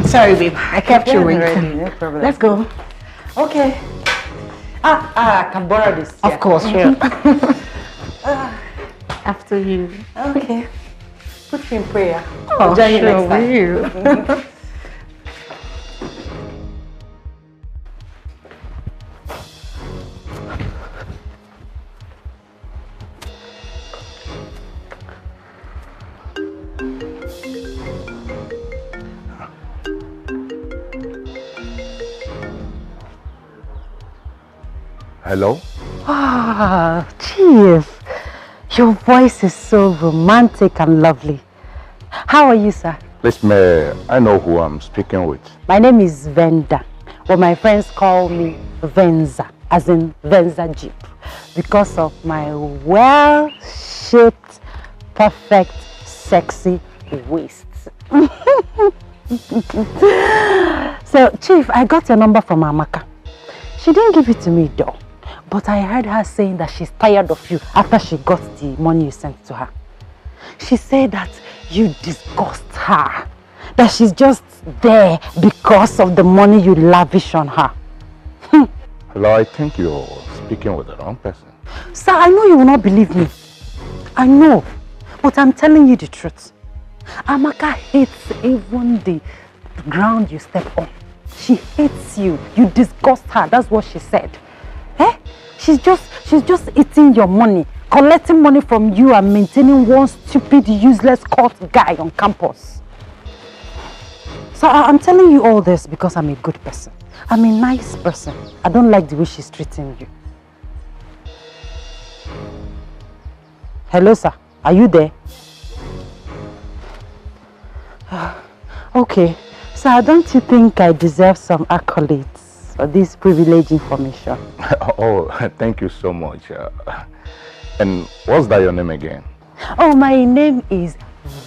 Sorry, babe. I kept you waiting. No problem. Let's go. Okay. I can borrow this. Of course, sure. After you. Okay. Put you in prayer. Oh, I'll join you sure, next time. will. Hello? Ah, Chief. Your voice is so romantic and lovely. How are you, sir? Please, may I know who I'm speaking with? My name is Venda, but my friends call me Venza, as in Venza Jeep, because of my well-shaped, perfect, sexy waist. So, Chief, I got your number from Amaka. She didn't give it to me though, but I heard her saying that she's tired of you after she got the money you sent to her. She said that you disgust her, that she's just there because of the money you lavish on her. Hello, I think you're speaking with the wrong person. Sir, I know you will not believe me. I know, but I'm telling you the truth. Amaka hates even the ground you step on. She hates you. You disgust her. That's what she said. Eh? She's just eating your money, collecting money from you and maintaining one stupid, useless cult guy on campus. So I'm telling you all this because I'm a good person. I'm a nice person. I don't like the way she's treating you. Hello, sir. Are you there? Okay. Sir, don't you think I deserve some accolades for this privileged information? Oh, thank you so much. And what's that your name again? Oh, my name is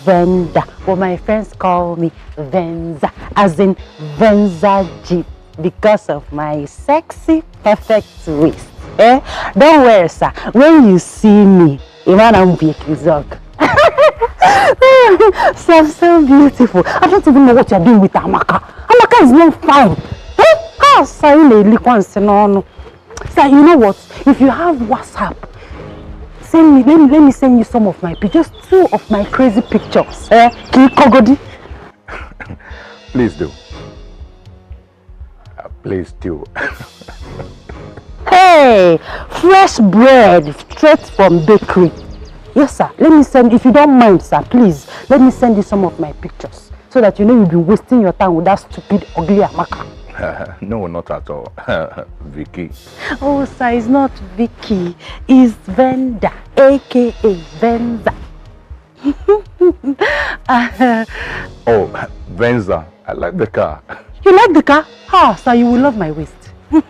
Venda, but my friends call me Venza, as in Venza Jeep, because of my sexy, perfect waist. Eh? Don't worry, sir. When you see me, I'm so beautiful. I don't even know what you're doing with Amaka. Amaka is not fine. Eh? Sir, you know what? If you have WhatsApp, let me send you some of my pictures, just 2 of my crazy pictures. Eh? Please do. Please do. Hey, fresh bread straight from bakery. Yes, sir. Let me send, if you don't mind, sir, please, let me send you some of my pictures so that you know you've been wasting your time with that stupid, ugly Amaka. No, not at all. Vicky. Oh, sir, it's not Vicky. It's Venda, aka Venza. Oh, Venza, I like the car. You like the car? Ah, sir, you will love my waist. You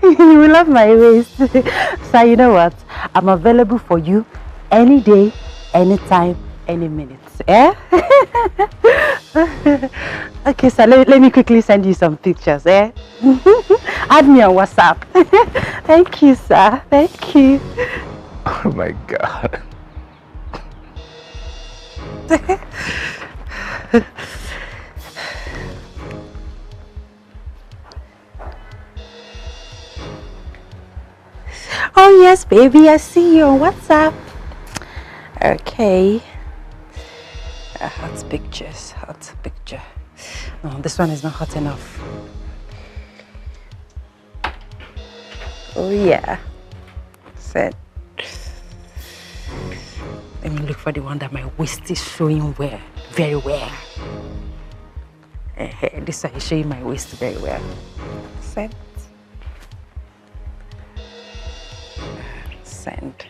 will love my waist. Sir, you know what? I'm available for you any day, anytime, any minute. Eh? Okay, sir, let me quickly send you some pictures. Eh? Add me on WhatsApp. Thank you, sir. Thank you. Oh my God. Oh yes, baby, I see you on WhatsApp. Okay. Hot pictures, hot picture. No, this one is not hot enough. Oh yeah. Set. Let me look for the one that my waist is showing well, very well. This one is showing my waist very well. Set. Send.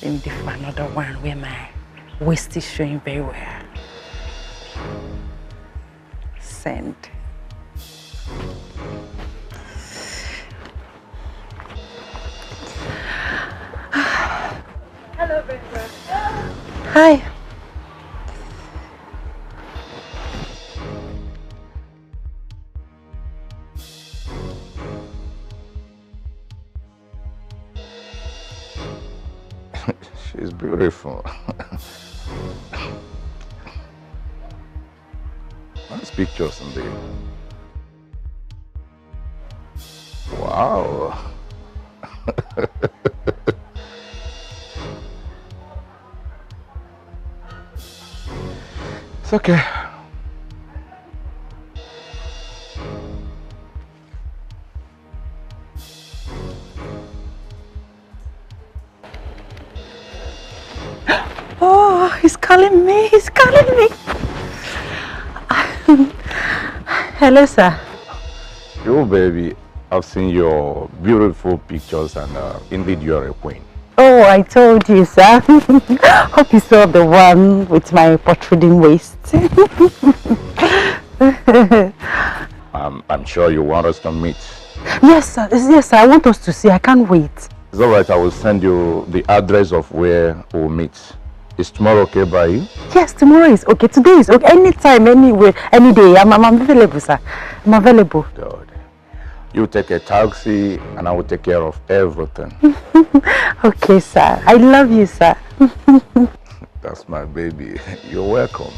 Let me do another one where my waist is showing very well. Send. Hello, Brenda. Hi. She's beautiful. Nice pictures indeed. Wow. It's okay. Oh, he's calling me. He's calling me. Hello, sir. Yo, baby. I've seen your beautiful pictures and indeed you're a queen. Oh, I told you, sir. Hope you saw the one with my protruding waist. I'm sure you want us to meet. Yes, sir. Yes, sir. I want us to see. I can't wait. It's all right. I will send you the address of where we'll meet. Is tomorrow okay by you? Yes, tomorrow is okay. Today is okay. Anytime, anywhere, any day. I'm available, sir. I'm available. Good. You take a taxi and I will take care of everything. Okay, sir. I love you, sir. That's my baby. You're welcome.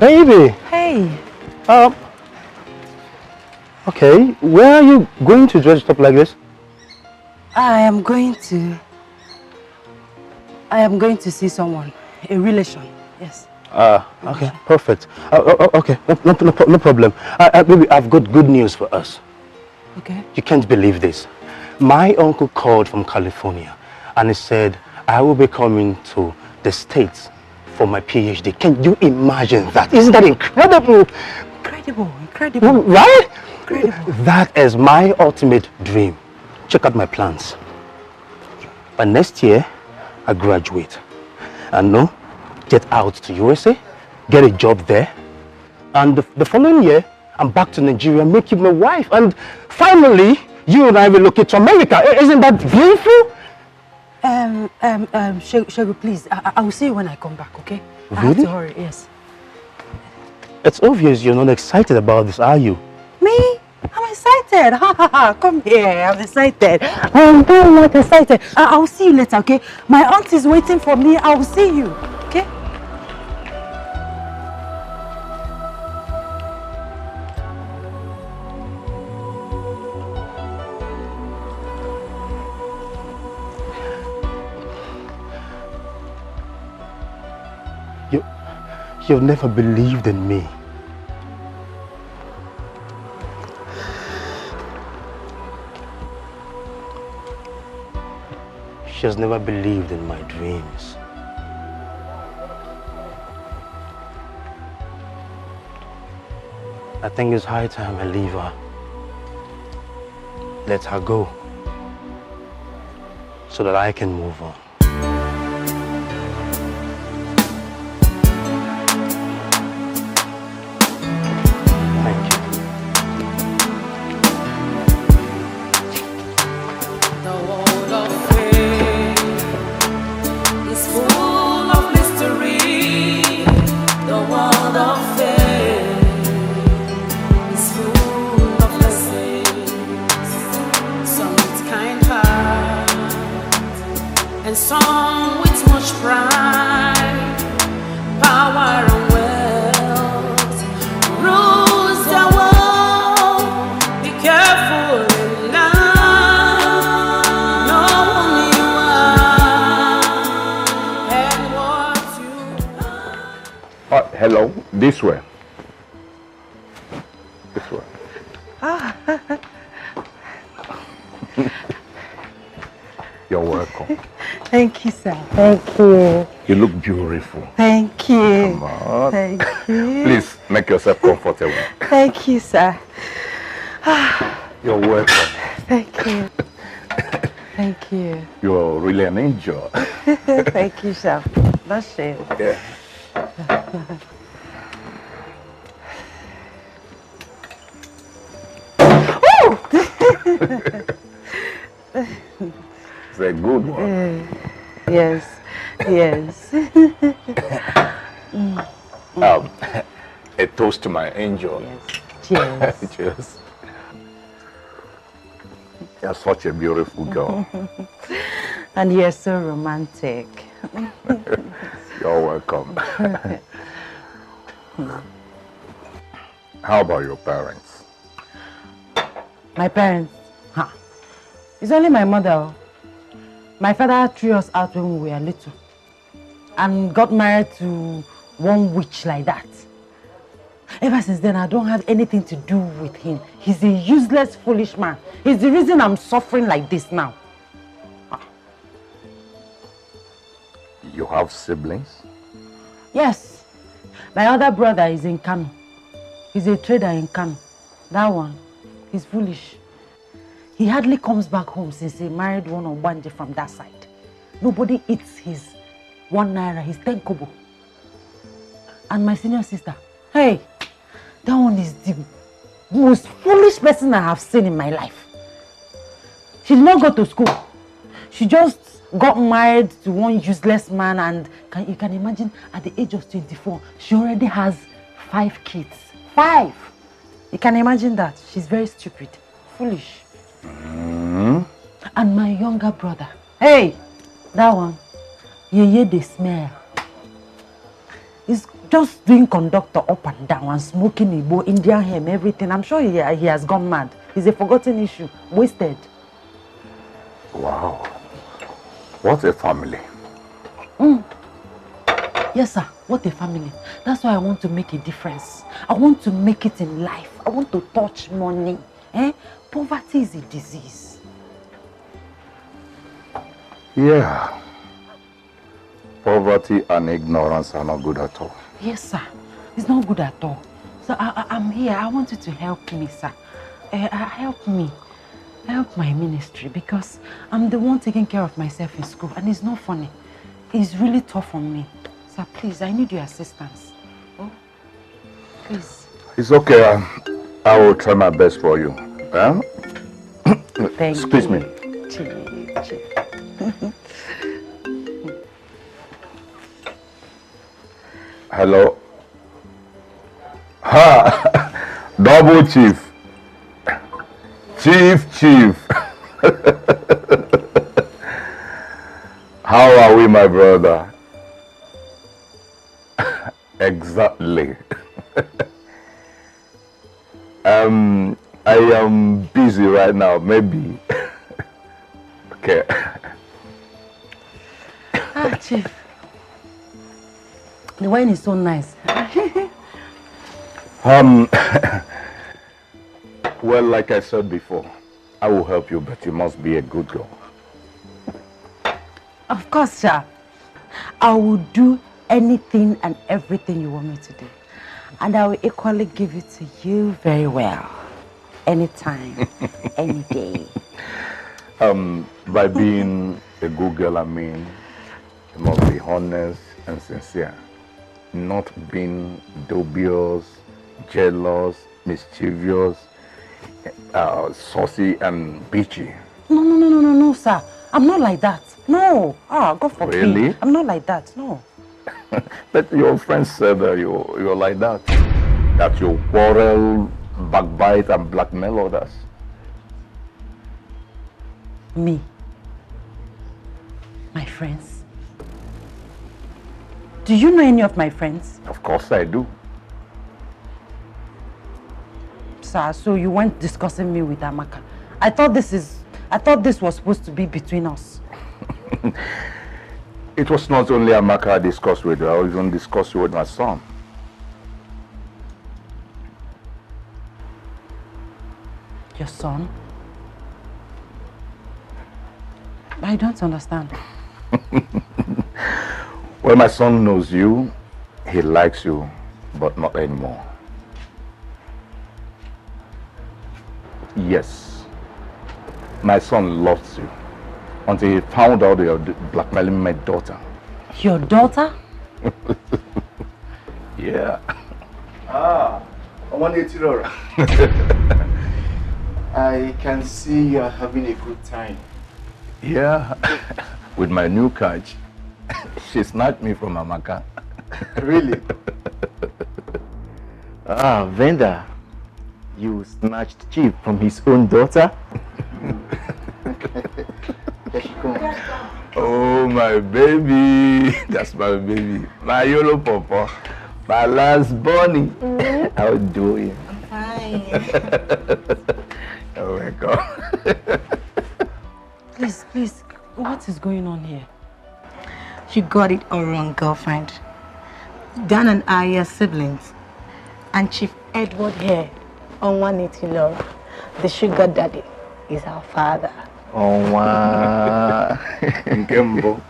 Baby. Hey. Okay, where are you going to dress up like this? I am going to see someone, a relation. Yes. Okay, perfect. Okay, no problem. Baby, I've got good news for us. Okay. You can't believe this. My uncle called from California and he said I will be coming to the States for my PhD. Can you imagine that? Isn't that incredible? Incredible. Right? Incredible. That is my ultimate dream. Check out my plans. By next year, I graduate. And no, get out to USA, get a job there. And the following year, I'm back to Nigeria, make you my wife. And finally, you and I relocate to America. Isn't that beautiful? Shegu, please, I will see you when I come back, okay? Really? I have to hurry, yes. It's obvious you're not excited about this, are you? Me? I'm excited. Ha ha ha. Come here. I'm excited. I'm very much excited. I will see you later, okay? My aunt is waiting for me. I will see you, okay? You've never believed in me. She has never believed in my dreams. I think it's high time I leave her. Let her go. So that I can move on. And some with much pride, power and wealth rules the world. Be careful in life, know who you are and what you are. Hello, this way. This way. You're welcome. Thank you, sir. Thank you. You look beautiful. Thank you. Come on. Thank you. Please make yourself comfortable. Thank you, sir. You're welcome. Thank you. Thank you. You're really an angel. Thank you, sir. That's it. Yeah. It's a good one. Yes. Yes. A toast to my angel. Cheers. Cheers. You're such a beautiful girl. And you're so romantic. You're welcome. How about your parents? My parents? Huh. It's only my mother. My father threw us out when we were little and got married to one witch like that. Ever since then, I don't have anything to do with him. He's a useless, foolish man. He's the reason I'm suffering like this now. You have siblings? Yes. My other brother is in Kano. He's a trader in Kano. That one, he's foolish. He hardly comes back home since he married one on one day from that side. Nobody eats his 1 naira, his 10 kobo. And my senior sister, hey, that one is the most foolish person I have seen in my life. She did not go to school. She just got married to one useless man, and you can imagine at the age of 24, she already has 5 kids. 5! You can imagine that. She's very stupid, foolish. And my younger brother, hey, that one, yeah, they smell. He's just doing conductor up and down and smoking Igbo, Indian hemp, everything. I'm sure he has gone mad. It's a forgotten issue, wasted. Wow. What a family. Yes, sir. What a family. That's why I want to make a difference. I want to make it in life. I want to touch money. Poverty is a disease. Yeah. Poverty and ignorance are not good at all. Yes, sir. It's not good at all. So I'm here. I want you to help me, sir. Help me. Help my ministry, because I'm the one taking care of myself in school, and it's not funny. It's really tough on me. Sir, please, I need your assistance. Oh, please. It's okay. I will try my best for you. Thank Excuse you. me. Hello. Ha! Double chief. Chief. How are we, my brother? Exactly. I am busy right now, maybe. Okay. Chief. The wine is so nice. Well, like I said before, I will help you, but you must be a good girl. Of course, sir. I will do anything and everything you want me to do. And I will equally give it to you very well. Anytime, any day. By being a good girl, I mean, you must be honest and sincere. Not being dubious, jealous, mischievous, saucy and bitchy. No, sir. I'm not like that. No. God forbid. Really? I'm not like that. No. But your friends said that you're like that. That you quarrel, backbite, and blackmail others. Me? My friends? Do you know any of my friends? Of course I do. Sir, so you weren't discussing me with Amaka. I thought this was supposed to be between us. It was not only Amaka I discussed with you, I even discussed with my son. Your son? I don't understand. Well, my son knows you. He likes you, but not anymore. Yes. My son loves you until he found out you're blackmailing my daughter. Your daughter? Yeah. Ah, I can see you're having a good time. Yeah. With my new catch. She snatched me from Amaka. Really? Ah, Venda, you snatched Chief from his own daughter? There she comes. Oh, my baby. That's my baby. My yellow papa. My last bunny. How are you doing? Fine. Oh my God. Please, what is going on here? You got it all wrong, girlfriend. Dan and I are siblings. And Chief Edward here, on 180 Love, the sugar daddy, is our father. Oh, wow. Nkembo.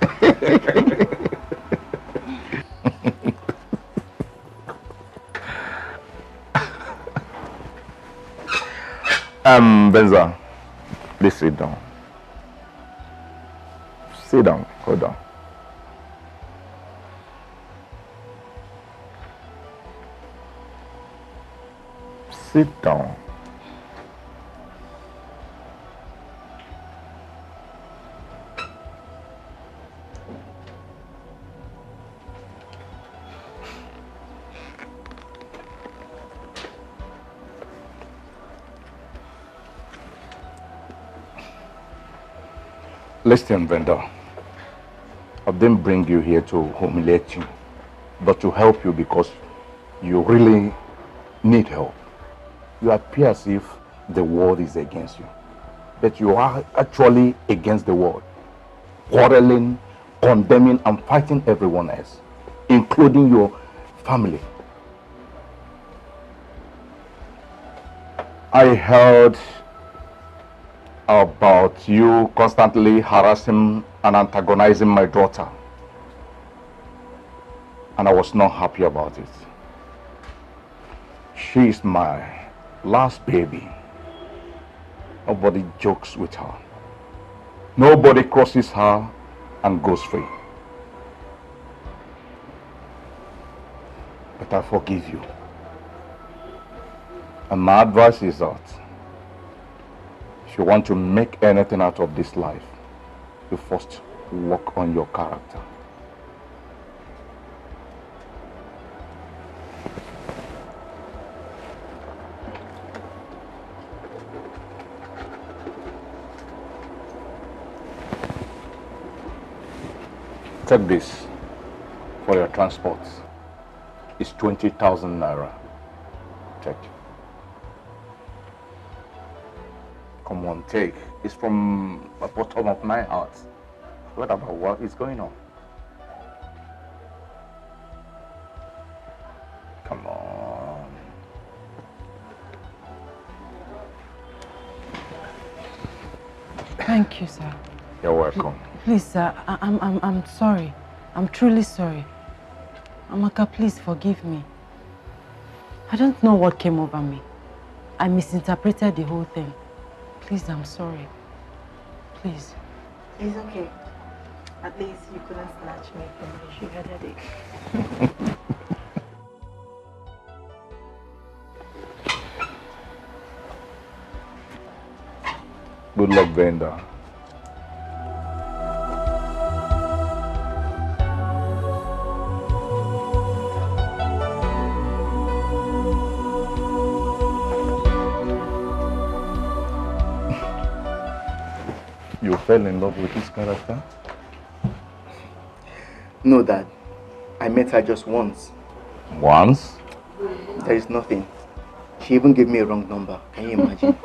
Benza, please sit down. Sit down, go down. Sit down. Listen, Venda, I didn't bring you here to humiliate you, but to help you because you really need help. You appear as if the world is against you, but you are actually against the world, quarreling, condemning, and fighting everyone else, including your family. I heard about you constantly harassing and antagonizing my daughter, and I was not happy about it. She is my last baby. Nobody jokes with her. Nobody crosses her and goes free. But I forgive you. And my advice is that if you want to make anything out of this life, you first work on your character. Take this for your transport. It's 20,000 naira. Take. Come on, take. It's from the bottom of my heart. What about what is going on? Come on. Thank you, sir. You're welcome. Please, sir, I'm sorry. I'm truly sorry. Amaka, please forgive me. I don't know what came over me. I misinterpreted the whole thing. Please, I'm sorry. Please. It's okay. At least you couldn't snatch me from my sugar daddy. Good luck, Venda. You fell in love with his character? No, Dad. I met her just once. Once? There is nothing. She even gave me a wrong number. Can you imagine?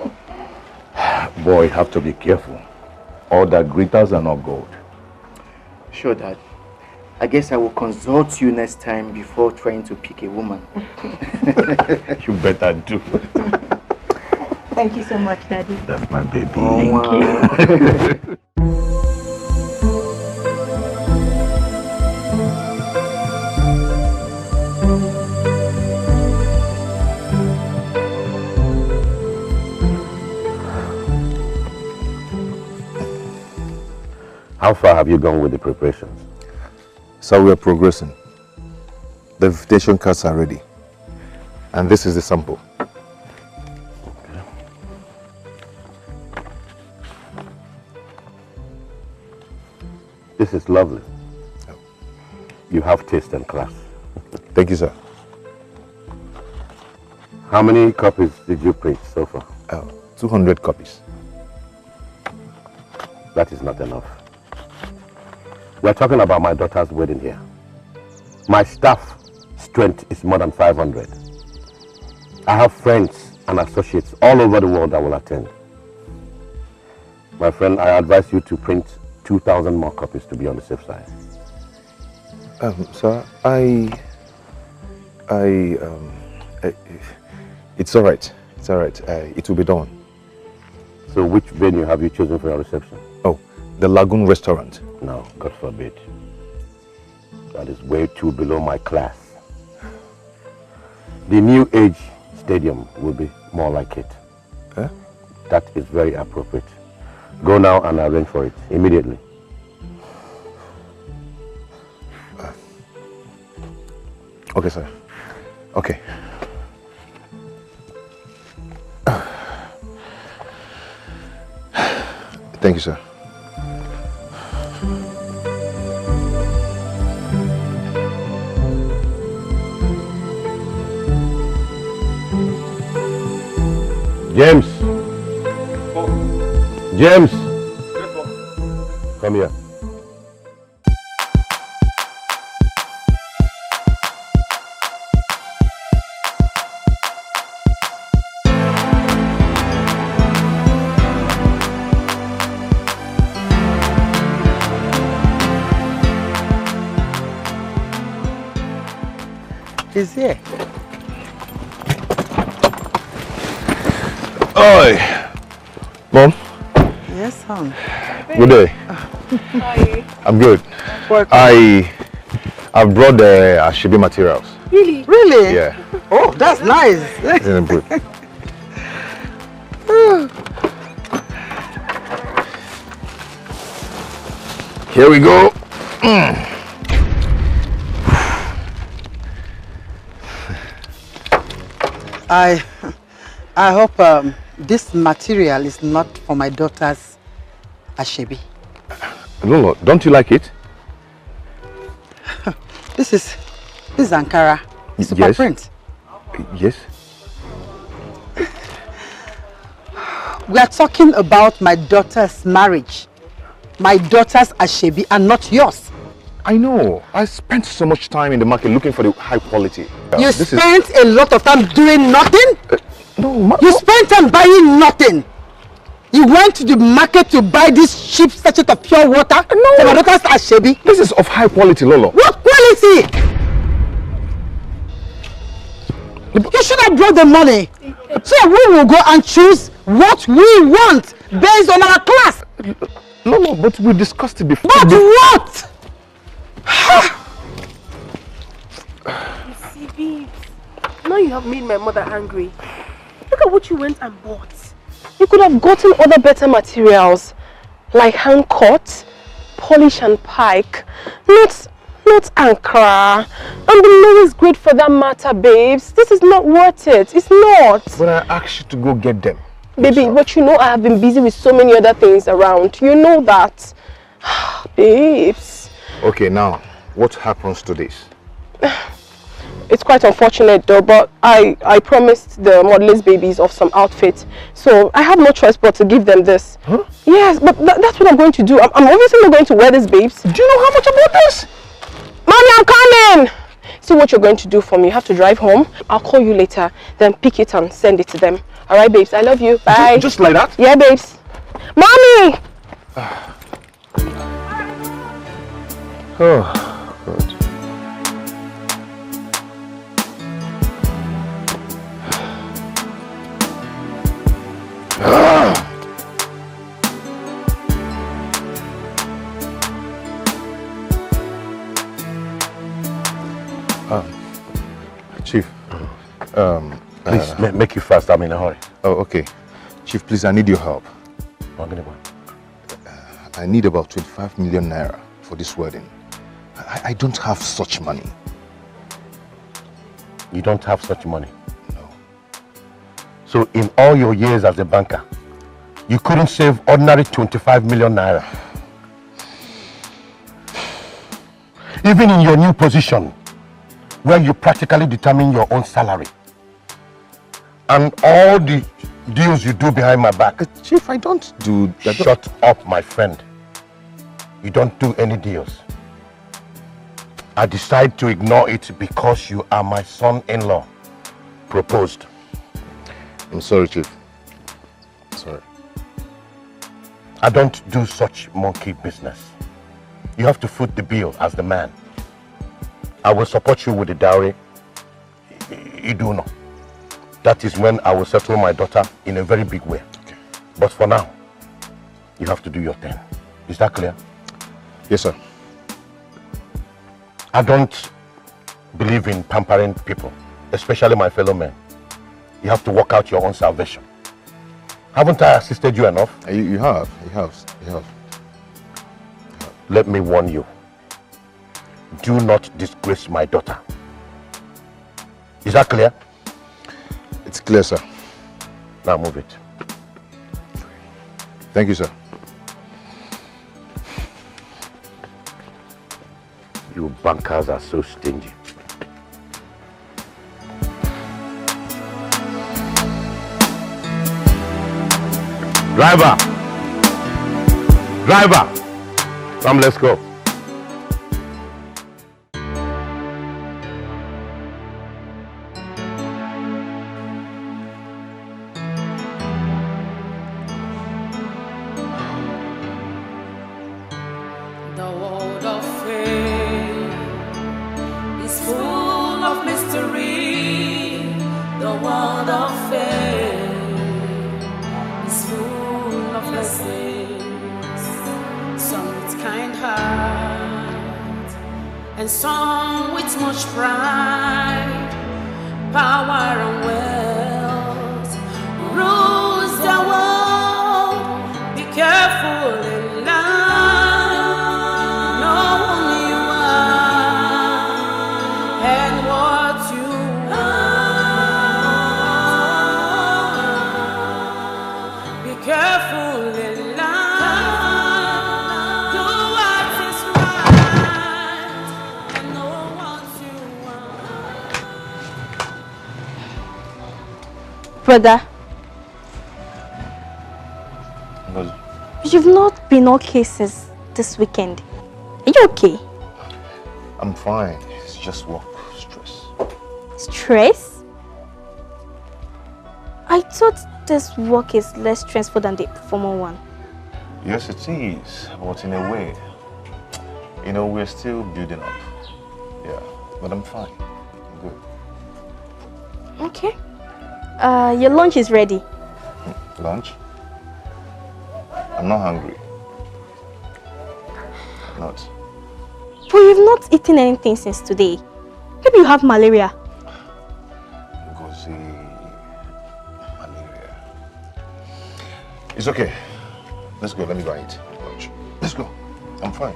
Boy, you have to be careful. All that glitters are not gold. Sure, Dad. I guess I will consult you next time before trying to pick a woman. You better do. Thank you so much, Daddy. That's my baby. Oh, wow. How far have you gone with the preparations? So we are progressing. The invitation cards are ready. And this is the sample. This is lovely. You have taste and class. Thank you, sir. How many copies did you print so far? 200 copies. That is not enough. We're talking about my daughter's wedding here. My staff strength is more than 500. I have friends and associates all over the world that will attend. My friend, I advise you to print 2,000 more copies to be on the safe side. Sir, it's all right. It's all right. It will be done. So which venue have you chosen for your reception? Oh, the Lagoon Restaurant. No, God forbid. That is way too below my class. The New Age Stadium will be more like it. Huh? That is very appropriate. Go now and arrange for it immediately. Okay, sir. Okay. Thank you, sir. James. James. Come here. He's here. Oi! Mom? Yes, son. Good day. Hi. I'm good. Welcome. I've brought the Ashibi materials. Really? Really? Yeah. Oh, that's nice. Isn't it good? Here we go. I hope this material is not for my daughter's Ashebi. Lolo, don't you like it? This is Ankara. Super print. Yes. We are talking about my daughter's marriage. My daughter's Ashebi and not yours. I know. I spent so much time in the market looking for the high quality. You spent a lot of time doing nothing? No, you spent time buying nothing. You went to the market to buy this cheap sachet of pure water for my daughter's Ashebi? This is of high quality, Lolo. What quality? You should have brought the money so we will go and choose what we want based on our class. No, but we discussed it before. But what? You see, babes, now you have made my mother angry. Look at what you went and bought. You could have gotten other better materials, like hand cut, polish and pike, not Ankara. And the lowest grade for that matter, babes. This is not worth it. It's not. But I asked you to go get them. Baby, but you know I have been busy with so many other things around. You know that. Babes. Okay, now, what happens to this? It's quite unfortunate though, but I promised the modelers babies of some outfits. So I have no choice but to give them this. Huh? Yes, but that's what I'm going to do. I'm obviously not going to wear this, babes. Do you know how much I bought this? Mommy, I'm coming! See what you're going to do for me. You have to drive home. I'll call you later, then pick it and send it to them. Alright, babes, I love you. Bye. Just like that? Yeah, babes. Mommy! Oh, God. Chief. Please, make it fast. I'm in a hurry. Oh, okay. Chief, please, I need your help. I need about 25 million naira for this wedding. I don't have such money. You don't have such money? No. So in all your years as a banker, you couldn't save ordinary 25 million naira? Even in your new position, where you practically determine your own salary, and all the deals you do behind my back. Chief, I don't do that. Shut up, my friend. You don't do any deals. I decide to ignore it because you are my son-in-law. Proposed. I'm sorry, Chief. Sorry. I don't do such monkey business. You have to foot the bill as the man. I will support you with the dowry. You do know. That is when I will settle my daughter in a very big way. Okay. But for now, you have to do your thing. Is that clear? Yes, sir. I don't believe in pampering people, especially my fellow men. You have to work out your own salvation. Haven't I assisted you enough? You have. Let me warn you. Do not disgrace my daughter. Is that clear? It's clear, sir. Now move it. Thank you, sir. You bankers are so stingy. Driver! Come, let's go. The world of faith is full of mystery. The world of faith is full of blessings. Some with kind heart and some with much pride, power and wealth rules the world. Be careful in life. Brother, you've not been okay since this weekend. Are you okay? I'm fine. It's just work stress. Stress? I thought this work is less stressful than the former one. Yes, it is, but in a way, you know, we're still building up. Yeah, but I'm fine. I'm good. Okay. Your lunch is ready. Lunch? I'm not hungry. I'm not. But you've not eaten anything since today. Maybe you have malaria. Malaria. It's okay. Let's go. Let me go and eat lunch. Let's go. I'm fine.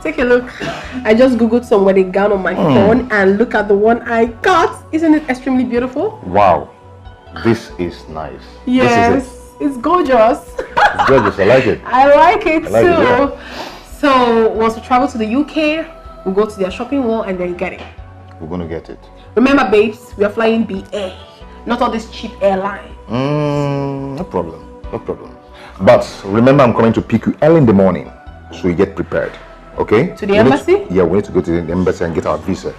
Take a look. I just googled some wedding gown on my phone and look at the one I got. Isn't it extremely beautiful? Wow. This is nice. Yes. This is it's gorgeous. It's gorgeous. I like it. I like it I like too. it, yeah. So once we travel to the UK, we'll go to their shopping mall and then get it. We're going to get it. Remember, babes, we are flying BA, not all this cheap airline. No problem. No problem. But remember, I'm coming to pick you early in the morning, so you get prepared. Okay? To the embassy? Yeah, we need to go to the embassy and get our visa.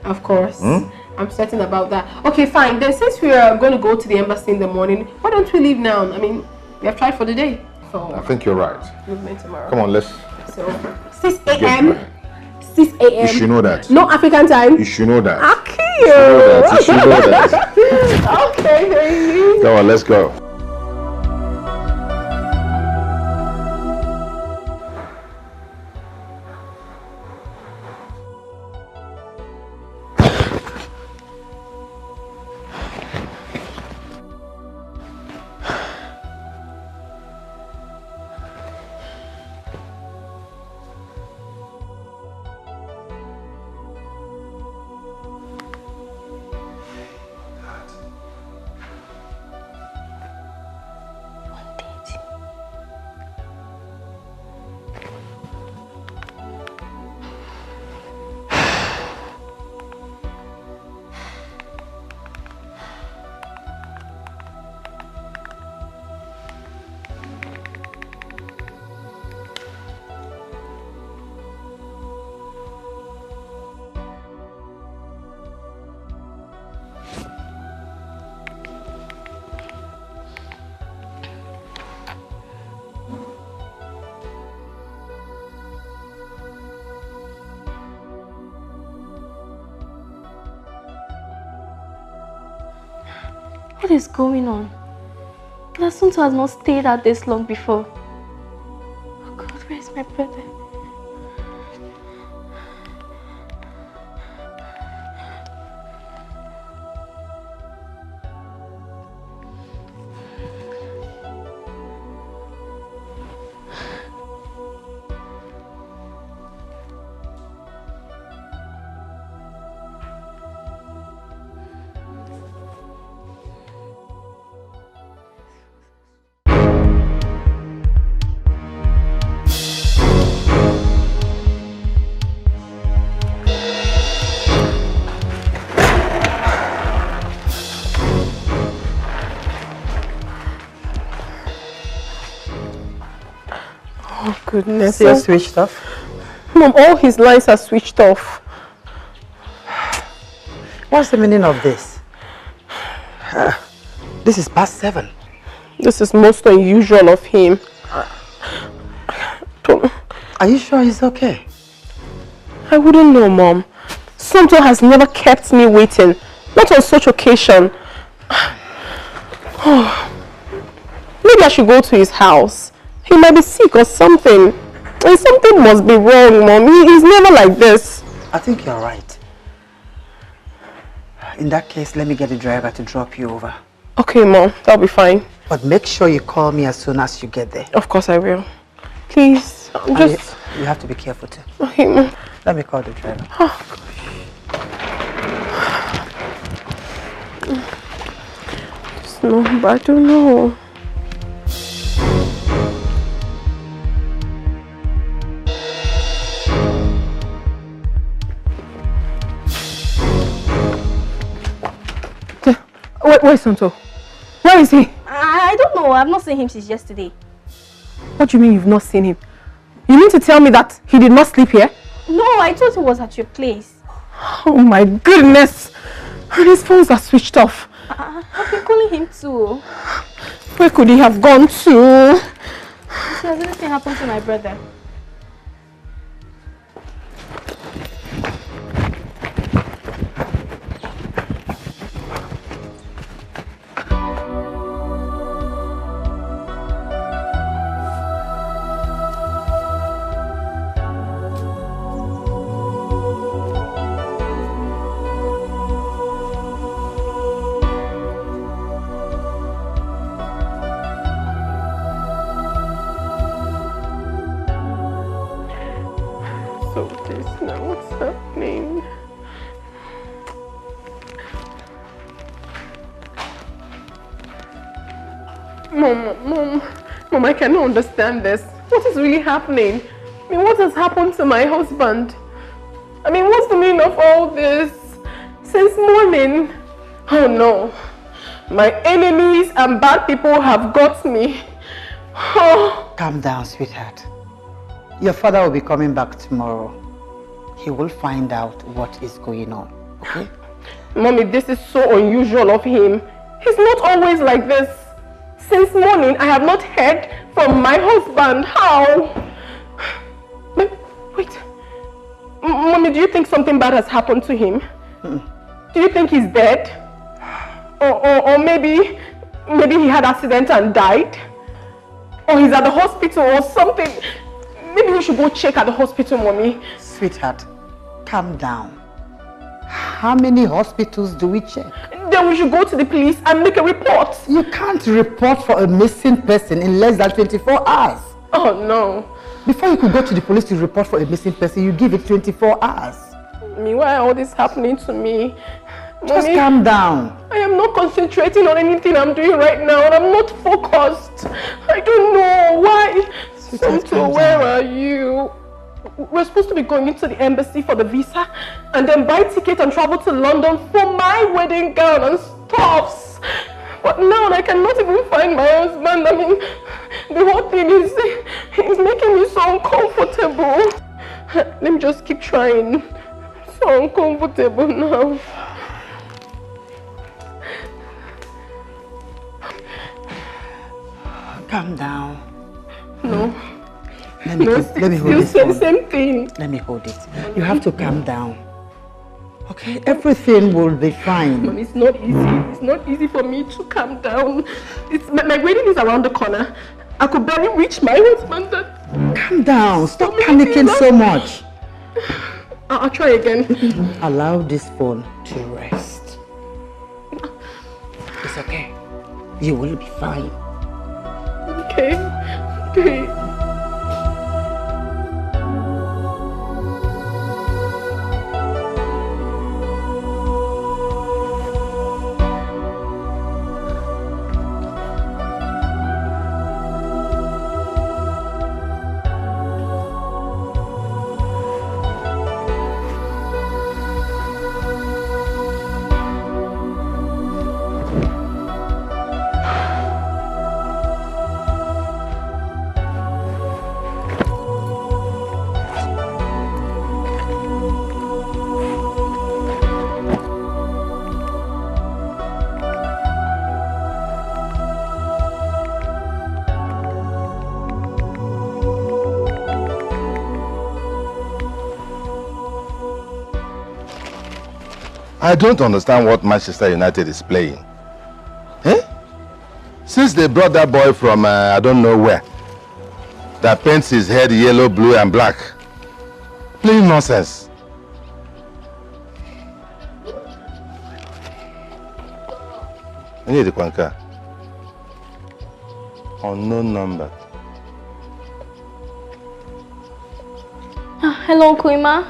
Of course. I'm certain about that. Okay, fine. Then since we are going to go to the embassy in the morning, why don't we leave now? I mean, we have tried for the day. So I think you're right. movement tomorrow. Come on, let's... So 6 a.m. 6 a.m. You should know that. No African time. You should know that. Okay. You should know that. Okay, baby. Come on, let's go. What is going on? Lasunto has not stayed out this long before. Oh God, where is my brother? Goodness. You're switched off? Mom, all his lines are switched off. What's the meaning of this? This is past 7. This is most unusual of him. Are you sure he's okay? I wouldn't know, Mom. Santo has never kept me waiting. Not on such occasion. Maybe I should go to his house. He might be sick or something. And something must be wrong, Mom. He's never like this. I think you're right. In that case, let me get the driver to drop you over. Okay, Mom. That'll be fine. But make sure you call me as soon as you get there. Of course I will. Please. You have to be careful too. Okay, Mom. Let me call the driver. Oh, gosh. No, but I don't know. Where's Santo? Where is he? I don't know. I've not seen him since yesterday. What do you mean you've not seen him? You mean to tell me that he did not sleep here? No, I thought he was at your place. Oh my goodness! And his phones are switched off. I've been calling him too. Where could he have gone to? Has anything happened to my brother? Mom, I cannot understand this. What is really happening? I mean, what has happened to my husband? I mean, what's the meaning of all this? Since morning. Oh no. My enemies and bad people have got me. Oh. Calm down, sweetheart. Your father will be coming back tomorrow. He will find out what is going on, okay? Mommy, this is so unusual of him. He's not always like this. Since morning, I have not heard from my husband. How? Wait. Mommy, do you think something bad has happened to him? Do you think he's dead? Or maybe he had an accident and died? Or he's at the hospital or something? Maybe we should go check at the hospital, Mommy. Sweetheart, calm down. How many hospitals do we check? Then we should go to the police and make a report. You can't report for a missing person in less than 24 hours. Oh no. Before you could go to the police to report for a missing person, you give it 24 hours. I mean, why all this happening to me? Just Mommy, calm down. I am not concentrating on anything I'm doing right now and I'm not focused. I don't know why. Santo, where are you? We're supposed to be going into the embassy for the visa and then buy ticket and travel to London for my wedding gown and stuffs. But now I cannot even find my husband. I mean, the whole thing is making me so uncomfortable. Let me just keep trying. So uncomfortable now. Calm down. No. Let me hold it. Same thing. Let me hold it. You have to calm down. Okay, everything will be fine. Mom, it's not easy. It's not easy for me to calm down. My wedding is around the corner. I could barely reach my husband. Calm down. Stop panicking so much. I'll try again. Allow this phone to rest. It's okay. You will be fine. Okay. Okay. I don't understand what Manchester United is playing. Eh? Since they brought that boy from I don't know where, that paints his head yellow, blue and black. Playing nonsense. I need the Kwanka. Unknown number. Hello, Uncle Ima.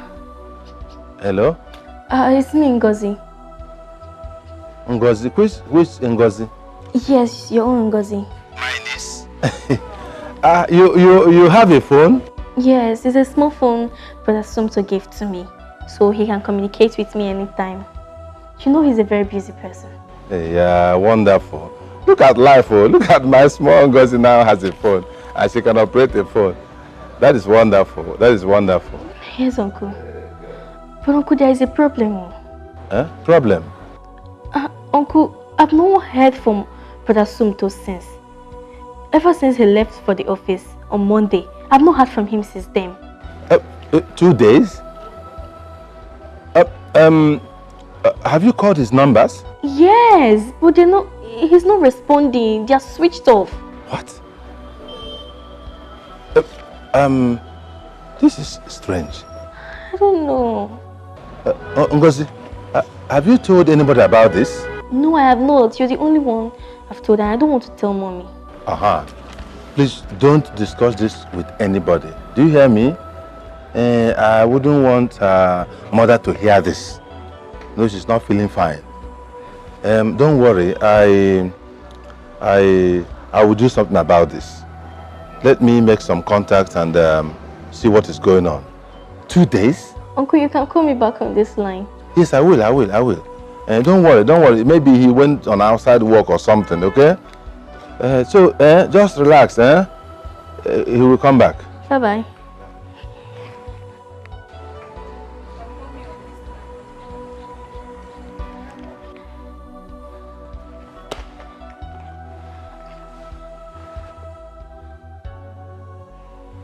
Hello? It's me, Ngozi. Ngozi? Which Ngozi? Yes, your own Ngozi. You have a phone? Yes, it's a small phone Brother Sumto gave to me, so he can communicate with me anytime. You know he's a very busy person. Yeah, wonderful. Look at life, oh. Look at my small Ngozi now has a phone, and she can operate a phone. That is wonderful. That is wonderful. Yes, Uncle. But Uncle, there is a problem. Huh? Problem? Uncle, I've not heard from Brother Sumto since. Ever since he left for the office on Monday, I've not heard from him since then. 2 days? Have you called his numbers? Yes, but he's not responding. They are switched off. What? This is strange. I don't know. Ngozi, have you told anybody about this? No, I have not. You're the only one I've told, and I don't want to tell Mommy. Please don't discuss this with anybody. Do you hear me? I wouldn't want mother to hear this. No, she's not feeling fine. Don't worry. I will do something about this. Let me make some contacts and see what is going on. 2 days? Uncle, you can call me back on this line. Yes, I will. Don't worry. Maybe he went on outside work or something, okay? Just relax, he will come back. Bye-bye.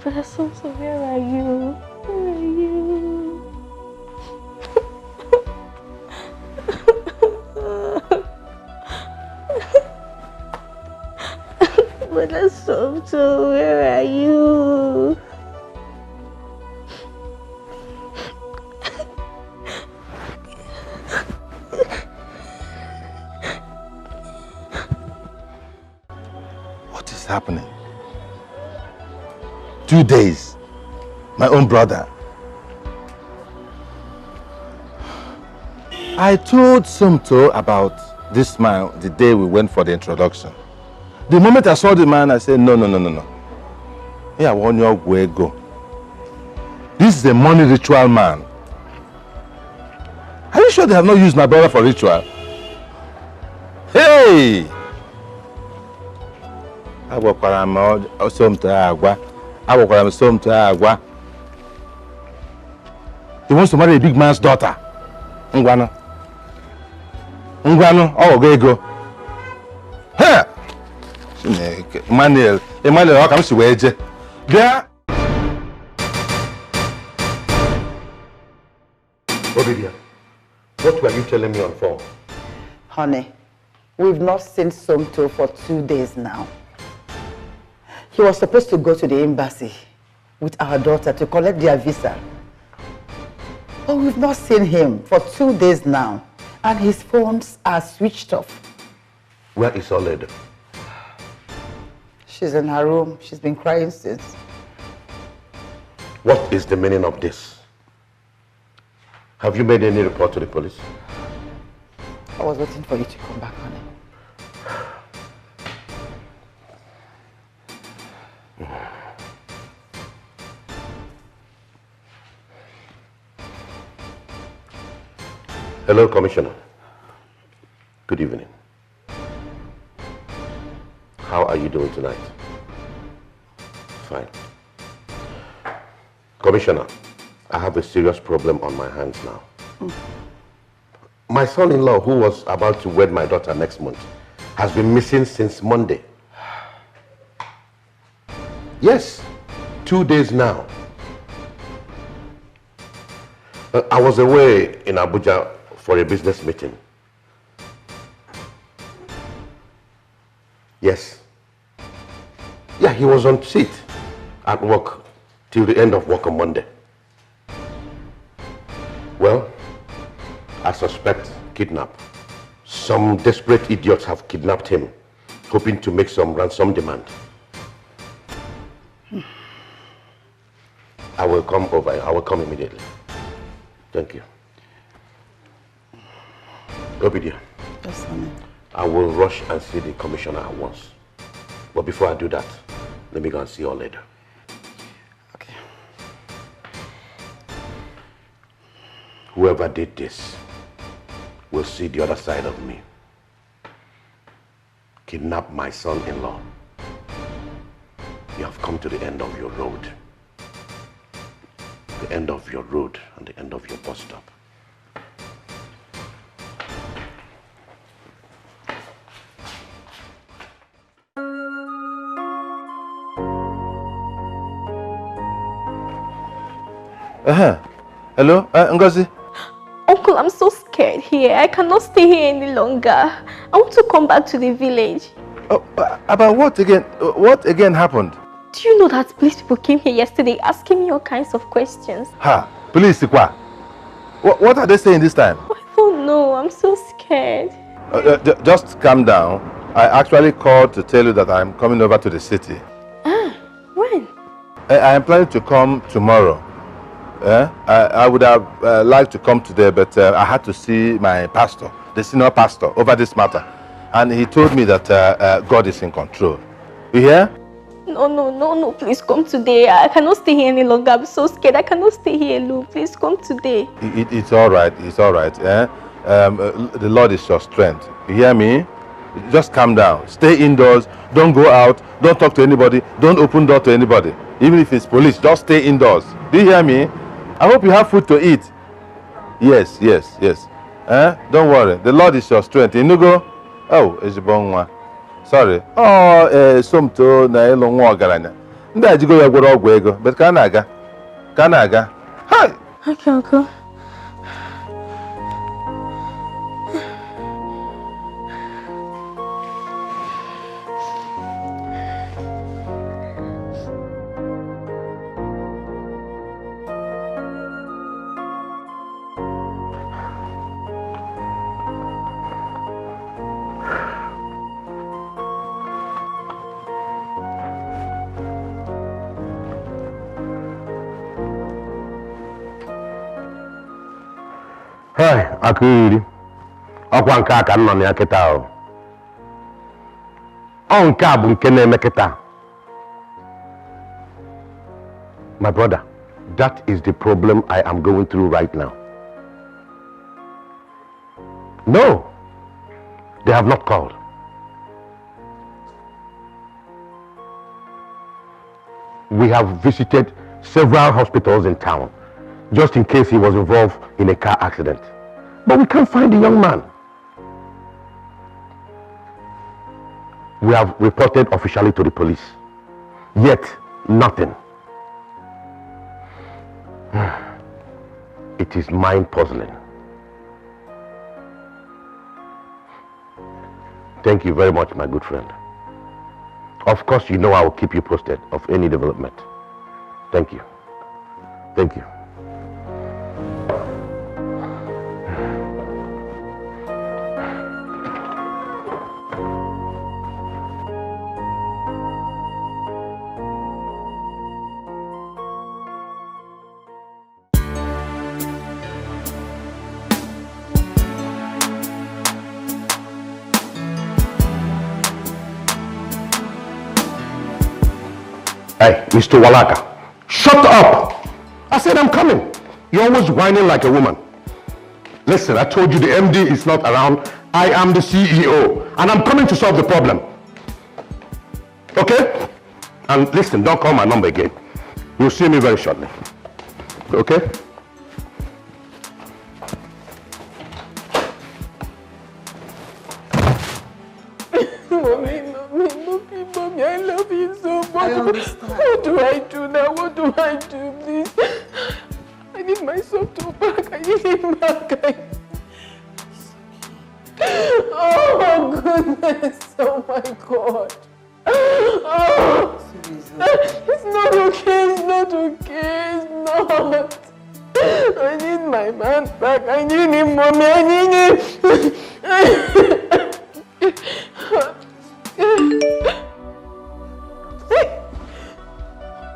Brother Sumto, where are you? Where are you? Brother Sumto, where are you? What is happening? 2 days. My own brother. I told Sumto about this man the day we went for the introduction. The moment I saw the man, I said, no. Here, I want your way go. This is a money ritual man. Are you sure they have not used my brother for ritual? Hey! He wants to marry a big man's daughter. Ngwano, go. Hey! Emmanuel, how come she wage? There. Obibia, What were you telling me on phone? Honey, we've not seen Somto for 2 days now. He was supposed to go to the embassy with our daughter to collect their visa. But we've not seen him for 2 days now, and his phones are switched off. Where is Oledo? She's in her room. She's been crying since. What is the meaning of this? Have you made any report to the police? I was waiting for you to come back, honey. Hello, Commissioner. Good evening. How are you doing tonight? Fine. Commissioner, I have a serious problem on my hands now. My son-in-law, who was about to wed my daughter next month, has been missing since Monday. Yes, 2 days now. I was away in Abuja for a business meeting. Yes. Yeah, he was on seat at work till the end of work on Monday. Well, I suspect kidnap. Some desperate idiots have kidnapped him, hoping to make some ransom demand. I will come over. I will come immediately. Thank you. Obidia. Yes, honey. I will rush and see the commissioner at once. But before I do that, let me go and see you all later. Okay. Whoever did this will see the other side of me. Kidnap my son-in-law. You have come to the end of your road. The end of your road and the end of your bus stop. Hello, Ngozi? Uncle, I'm so scared here. I cannot stay here any longer. I want to come back to the village. Oh, about what again? What again happened? Do you know that police people came here yesterday asking me all kinds of questions? Ha! Police, what are they saying this time? I don't know. I'm so scared. Just calm down. I actually called to tell you that I'm coming over to the city. When? I am planning to come tomorrow. I would have liked to come today, but I had to see my pastor, the senior pastor, over this matter. And he told me that God is in control. You hear? No, please come today. I cannot stay here any longer. I'm so scared. I cannot stay here alone. Please come today. It's all right. It's all right. The Lord is your strength. You hear me? Just calm down. Stay indoors. Don't go out. Don't talk to anybody. Don't open door to anybody. Even if it's police, just stay indoors. Do you hear me? I hope you have food to eat. Yes. Don't worry. The Lord is your strength. Inugo? Oh, Ejibonwa. Sorry. Oh, Somto na ilo nwa ogaranya. Ndị ajigo ya gwọrọ ọgwụ ego. But ka na-aga. Hi! Okay, uncle. Hey, Akiri. Ọkwa nke a ka nọ na ya kịta ahụ. Ọ nke a bụ nke na-eme kịta. My brother, that is the problem I am going through right now. No, they have not called. We have visited several hospitals in town, just in case he was involved in a car accident. But we can't find the young man. We have reported officially to the police. Yet, nothing. It is mind-puzzling. Thank you very much, my good friend. Of course, you know I will keep you posted of any development. Thank you. Thank you. Hey, Mr. Walaka, shut up! I said I'm coming. You're always whining like a woman. Listen, I told you the MD is not around. I am the CEO, and I'm coming to solve the problem. Okay? And listen, don't call my number again. You'll see me very shortly. Okay? Mommy, I love you so much. I understand. What do I do now? What do I do, please? I need myself to back. I need him back. Oh, goodness. Oh, my God. Oh. It's not okay. It's not okay. It's not. I need my man back. I need him, Mommy. I need him.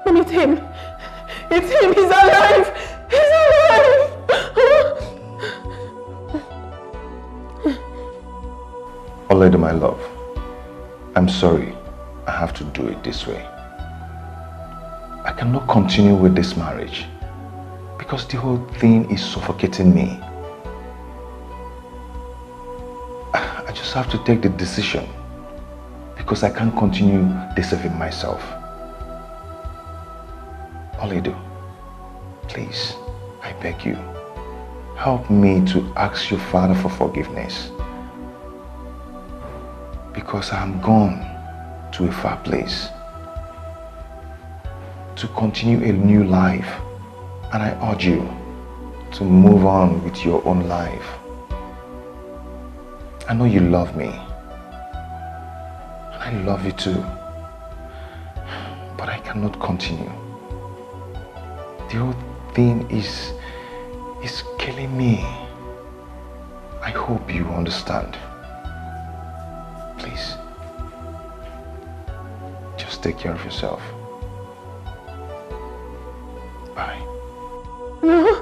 Mommy, it's him. It's him. He's alive. He's alive. Olede, my love, I'm sorry. I have to do it this way. I cannot continue with this marriage because the whole thing is suffocating me. I just have to take the decision because I can't continue deceiving myself. Olede, please, I beg you, help me to ask your father for forgiveness because I'm gone to a far place to continue a new life, and I urge you to move on with your own life. I know you love me, and I love you too, but I cannot continue. The whole thing is killing me. I hope you understand. Please, just take care of yourself. Bye. No!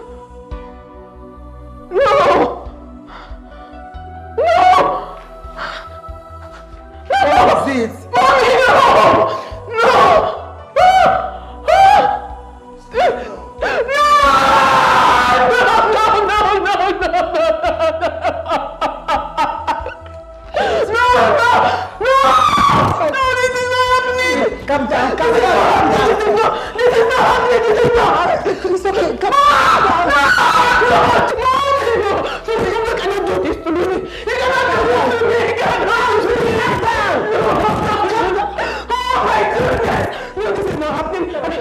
No! No! What is it? Mommy, no! No! Calm down, calm down. This is not happening. It's okay. Come on. You cannot do this to me. You cannot do this to me. You cannot do this. Oh my goodness. No, this is not happening. What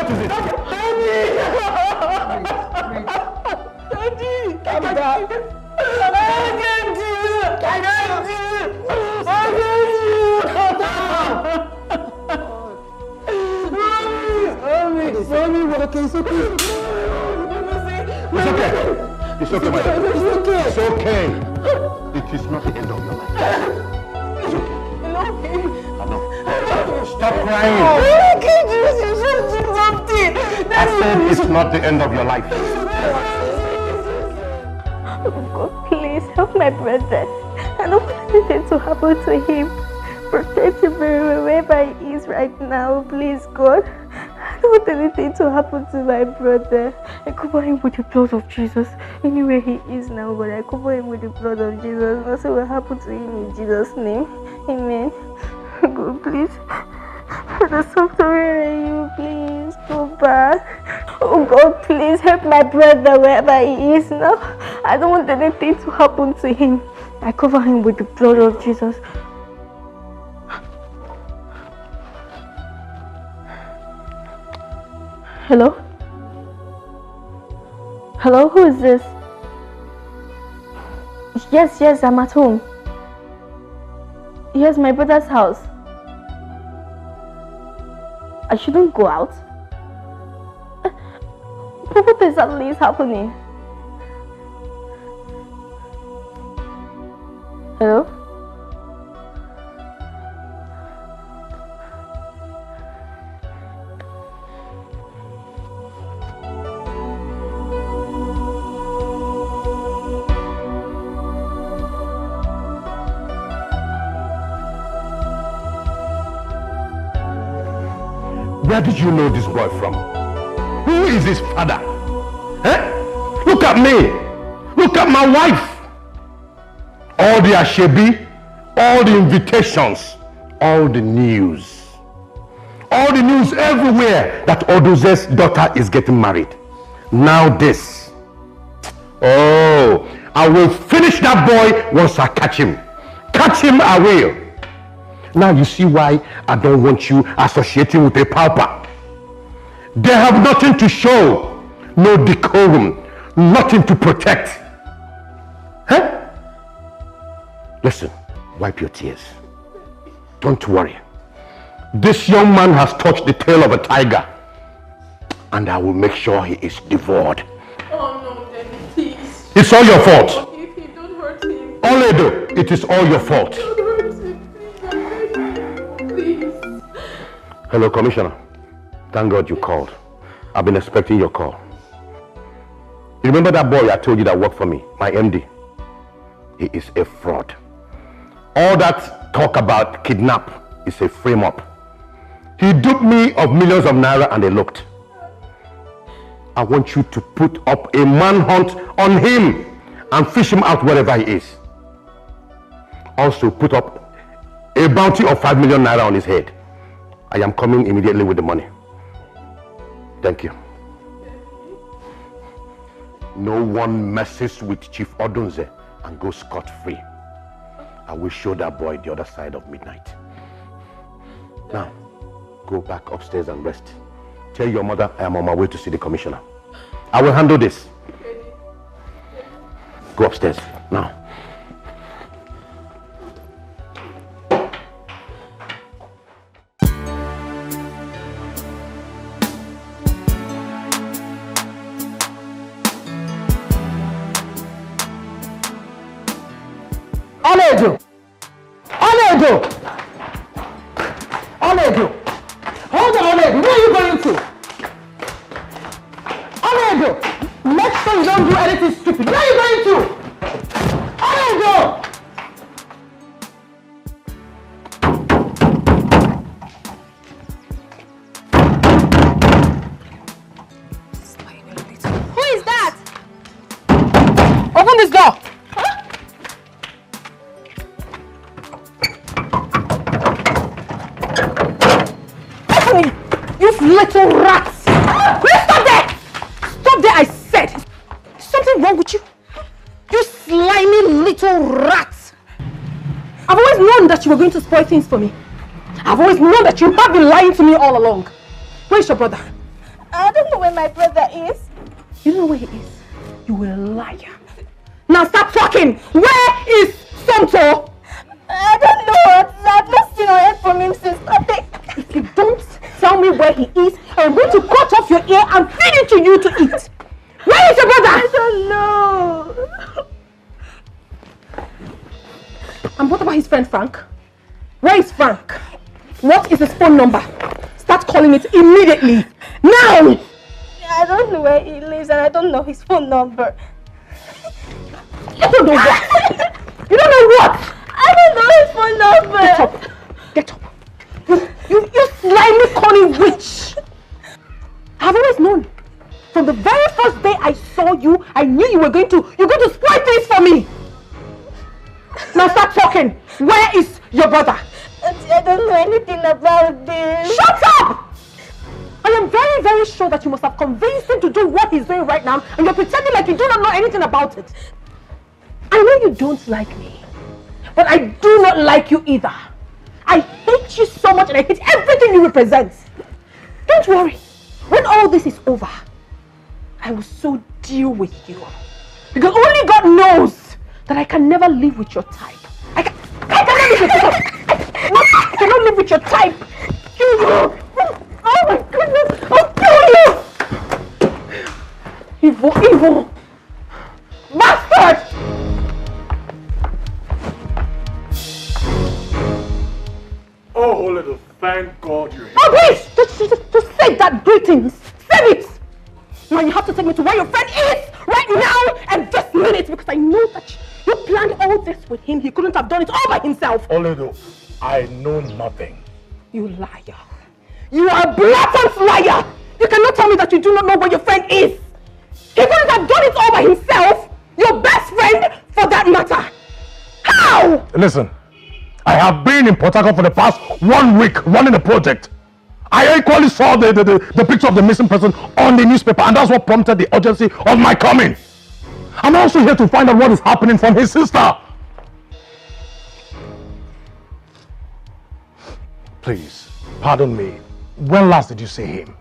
is it? Daddy! Calm down. I can't do it. I can't do it. I can't do it. Mommy, what okay? It's okay. It's okay. It's okay, my love. It's okay. It's okay. It is not the end of your life. It's okay. I know. Stop crying. I can't do this. You should do something. I said it's not the end of your life. Oh God, please help my brother. I don't want anything to happen to him. Protect him wherever he is right now, please, God. I don't want anything to happen to my brother. I cover him with the blood of Jesus. Anywhere he is now, but I cover him with the blood of Jesus. Nothing will happen to him in Jesus' name. Amen. God, please. Brother Sumter, where are you? Please go back. Oh God, please help my brother wherever he is now. I don't want anything to happen to him. I cover him with the blood of Jesus. Hello? Hello, who is this? Yes, I'm at home. Here's my brother's house. I shouldn't go out. What exactly is happening? Hello? Where did you know this boy from? Who is his father? Eh? Look at me. Look at my wife. All the ashebi, all the invitations, all the news. All the news everywhere that Oduze's daughter is getting married. Now this. Oh, I will finish that boy once I catch him. Catch him, I will. Now you see why I don't want you associating with a pauper. They have nothing to show, no decorum, nothing to protect. Huh? Listen, wipe your tears. Don't worry. This young man has touched the tail of a tiger, and I will make sure he is devoured. Oh no, Daddy, please. It's all your fault. If you don't hurt him. Oledo, it is all your fault. Don't hurt him, please. Hello, Commissioner. Thank God you called. I've been expecting your call. You remember that boy I told you that worked for me, my MD? He is a fraud. All that talk about kidnap is a frame-up. He duped me of millions of naira and eloped. I want you to put up a manhunt on him and fish him out wherever he is. Also put up a bounty of 5 million naira on his head. I am coming immediately with the money. Thank you. No one messes with Chief Odunze and goes scot-free. I will show that boy the other side of midnight. Now, go back upstairs and rest. Tell your mother I am on my way to see the commissioner. I will handle this. Go upstairs now. Oledo! Oledo! Oledo! Hold on, Oledo! Where are you going to? Oledo! Make sure you don't do anything stupid. Where are you going to? Oledo! Who is that? Open this door! You little rats! Will you stop there? Stop there, I said! Is something wrong with you? You slimy little rat! I've always known that you were going to spoil things for me. I've always known that you have been lying to me all along. Where's your brother? I don't know where my brother is. You don't know where he is? You a liar. Now stop talking! Where is Somto? I don't know. I've not seen or heard from him since nothing. If you don't tell me where he is, I'm going to cut off your ear and feed it to you to eat. Where is your brother? I don't know. And what about his friend Frank? Where is Frank? What is his phone number? Start calling it immediately. Now! I don't know where he lives and I don't know his phone number. You don't know what? You don't know what? I don't know his phone number. Get up. Get up. You slimy, cunning witch. I've always known. From the very first day I saw you, I knew you're going to spoil things for me. Now start talking. Where is your brother? Auntie, I don't know anything about this. Shut up! I am very, very sure that you must have convinced him to do what he's doing right now, and you're pretending like you do not know anything about it. I know you don't like me, but I do not like you either. I hate you so much and I hate everything you represent. Don't worry. When all this is over, I will so deal with you. Because only God knows that I can never live with your type. I cannot live with your type. I cannot live with your type. Oh my goodness! I'll kill you! Evil, evil! Bastard! Oh, Oledo, thank God you're here. Oh please! Just say that greetings! Say it! Now you have to take me to where your friend is! Right now! And this minute! Because I know that you planned all this with him. He couldn't have done it all by himself. Oledo, I know nothing. You liar. You are a blatant liar! You cannot tell me that you do not know where your friend is! He couldn't have done it all by himself! Your best friend, for that matter! How? Listen, I have been in Port Harcourt for the past 1 week running a project. I equally saw the picture of the missing person on the newspaper, and that's what prompted the urgency of my coming. I'm also here to find out what is happening from his sister. Please, pardon me. When last did you see him?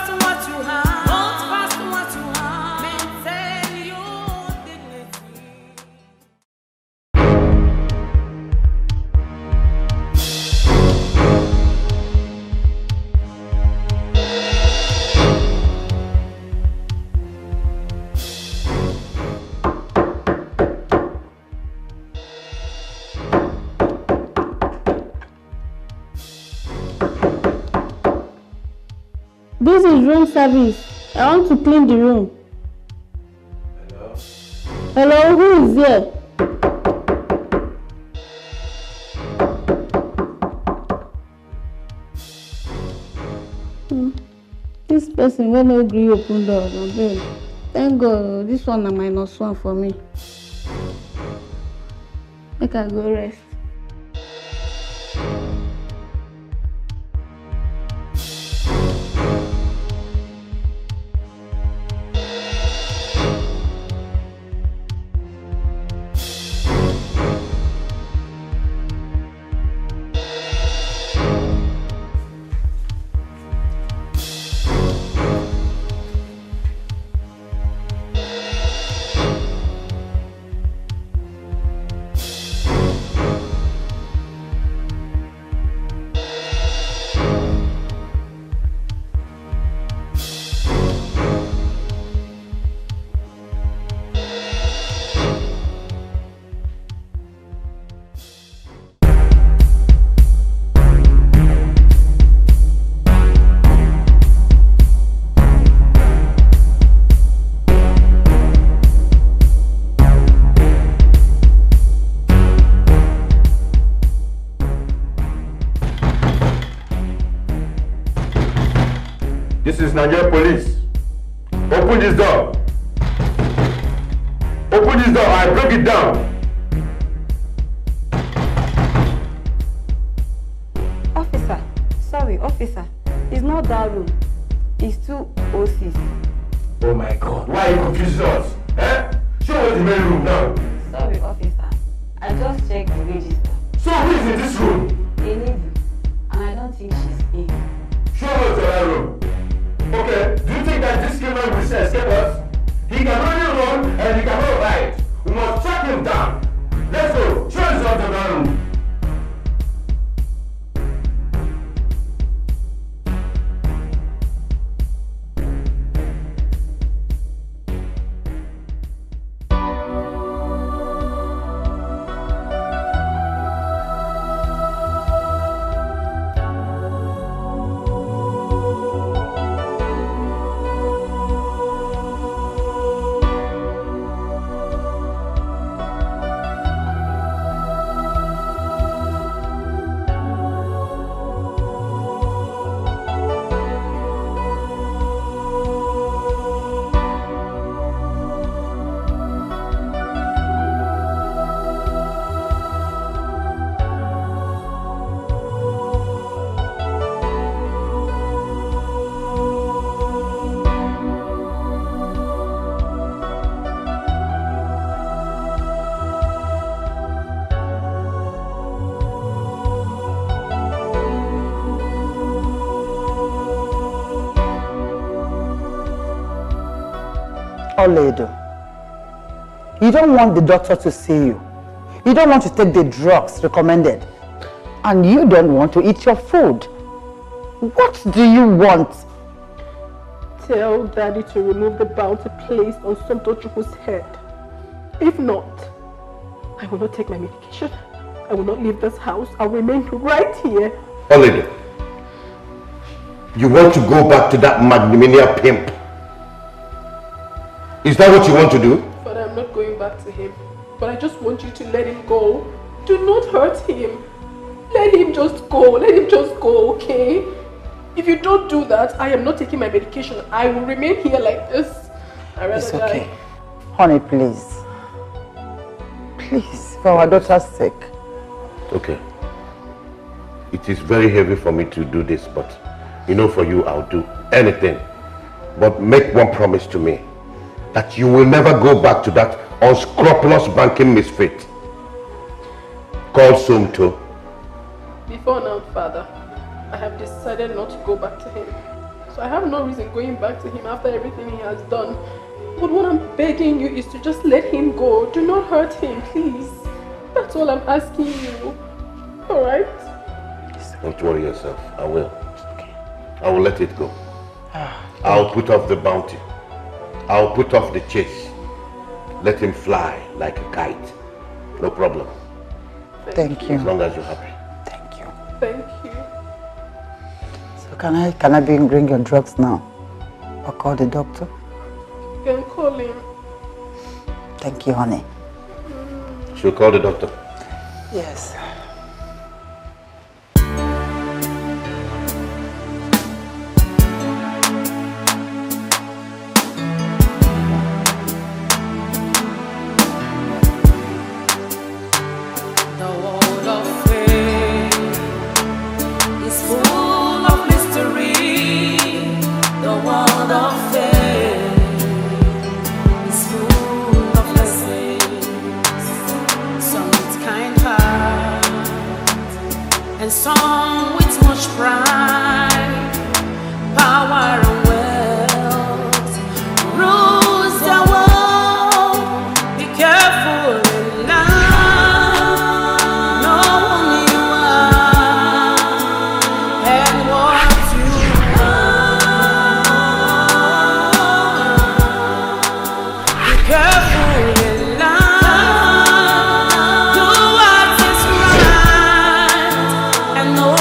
fast what you have. Hold fast what you have. Maintain your dignity. This is room service. I want to clean the room. Hello, who is there? This person will not agree open door. Thank God, this one is -1 for me. Make I go rest. This is Naija police. Open this door. Open this door, I break it down. Officer, sorry, officer. It's not that room. It's 2 OCs. Oh my God, why are you confusing us? Eh? Show us the main room now. Sorry, officer. I just checked the register. So who is in this room? Enidu. And I don't think she's in. Show us the other room. Okay, do you think that this criminal will escape us? He can only run and he cannot ride. We must track him down. Let's go. Show us the other room. Oledo, you don't want the doctor to see you. You don't want to take the drugs recommended. And you don't want to eat your food. What do you want? Tell Daddy to remove the bounty placed on Somtochukwu's head. If not, I will not take my medication. I will not leave this house. I'll remain right here. Oledo, you want to go back to that Magnimania pimp? Is that what you want to do? Father, I'm not going back to him. But I just want you to let him go. Do not hurt him. Let him just go. Let him just go, okay? If you don't do that, I am not taking my medication. I will remain here like this. I'd rather It's okay. die. Honey, please. Please, for our daughter's sake. Okay. It is very heavy for me to do this, but you know, for you, I'll do anything. But make one promise to me, that you will never go back to that unscrupulous banking misfit called Somto. Before now, Father, I have decided not to go back to him. So I have no reason going back to him after everything he has done. But what I'm begging you is to just let him go. Do not hurt him, please. That's all I'm asking you. Alright? Don't worry yourself. I will. I will let it go. I'll put off the bounty. I'll put off the chase. Let him fly like a kite. No problem. Thank you. As long as you're happy. Thank you. So can I bring your drugs now? Or call the doctor? You can call him. Thank you, honey. She'll call the doctor. Yes. And some with much pride, power and wealth rules the world. Be careful in life, know who you are and what you are. Be careful in life, do what is right. No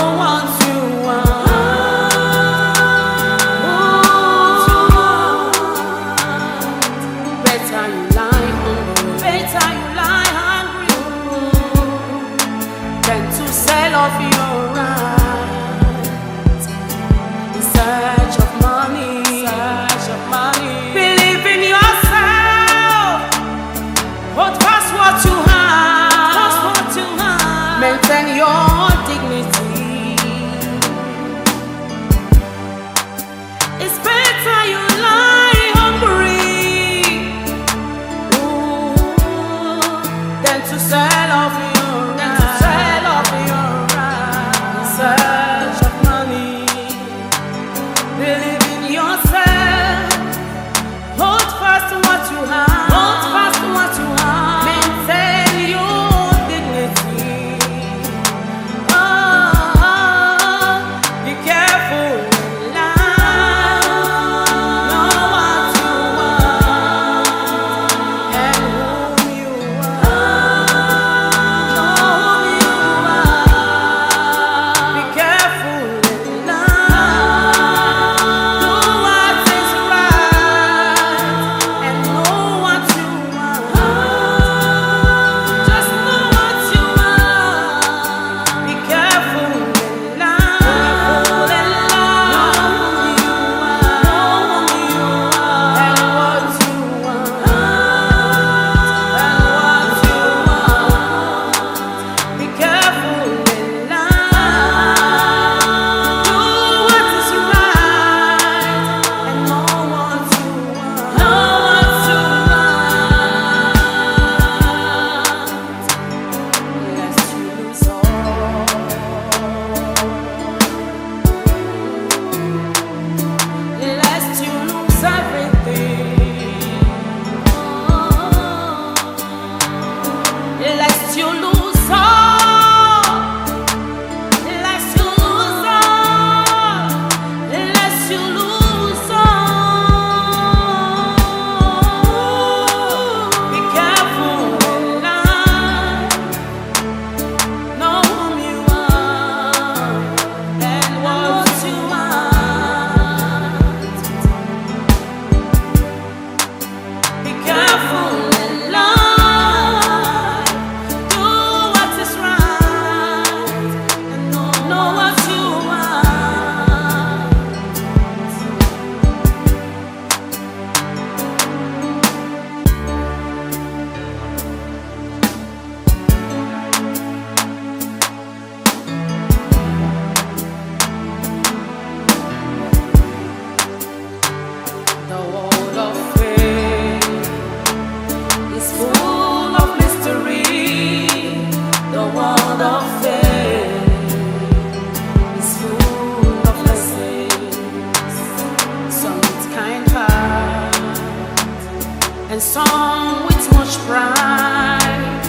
and some with much pride,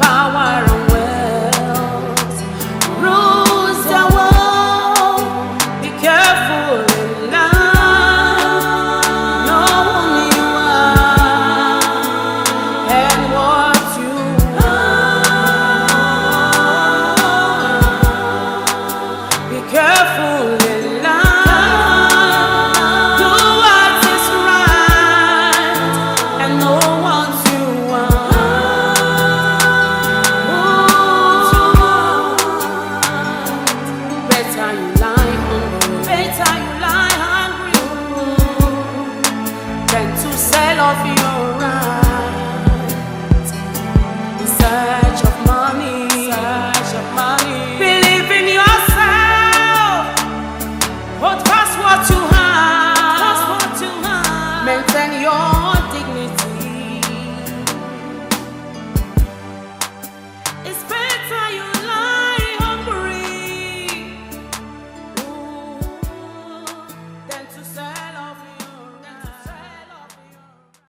power and wealth rules the world. Be careful in life, know who you are and what you are. Be careful in life, do what is right and know what you want. Better you lie hungry, better you lie hungry than to sell off your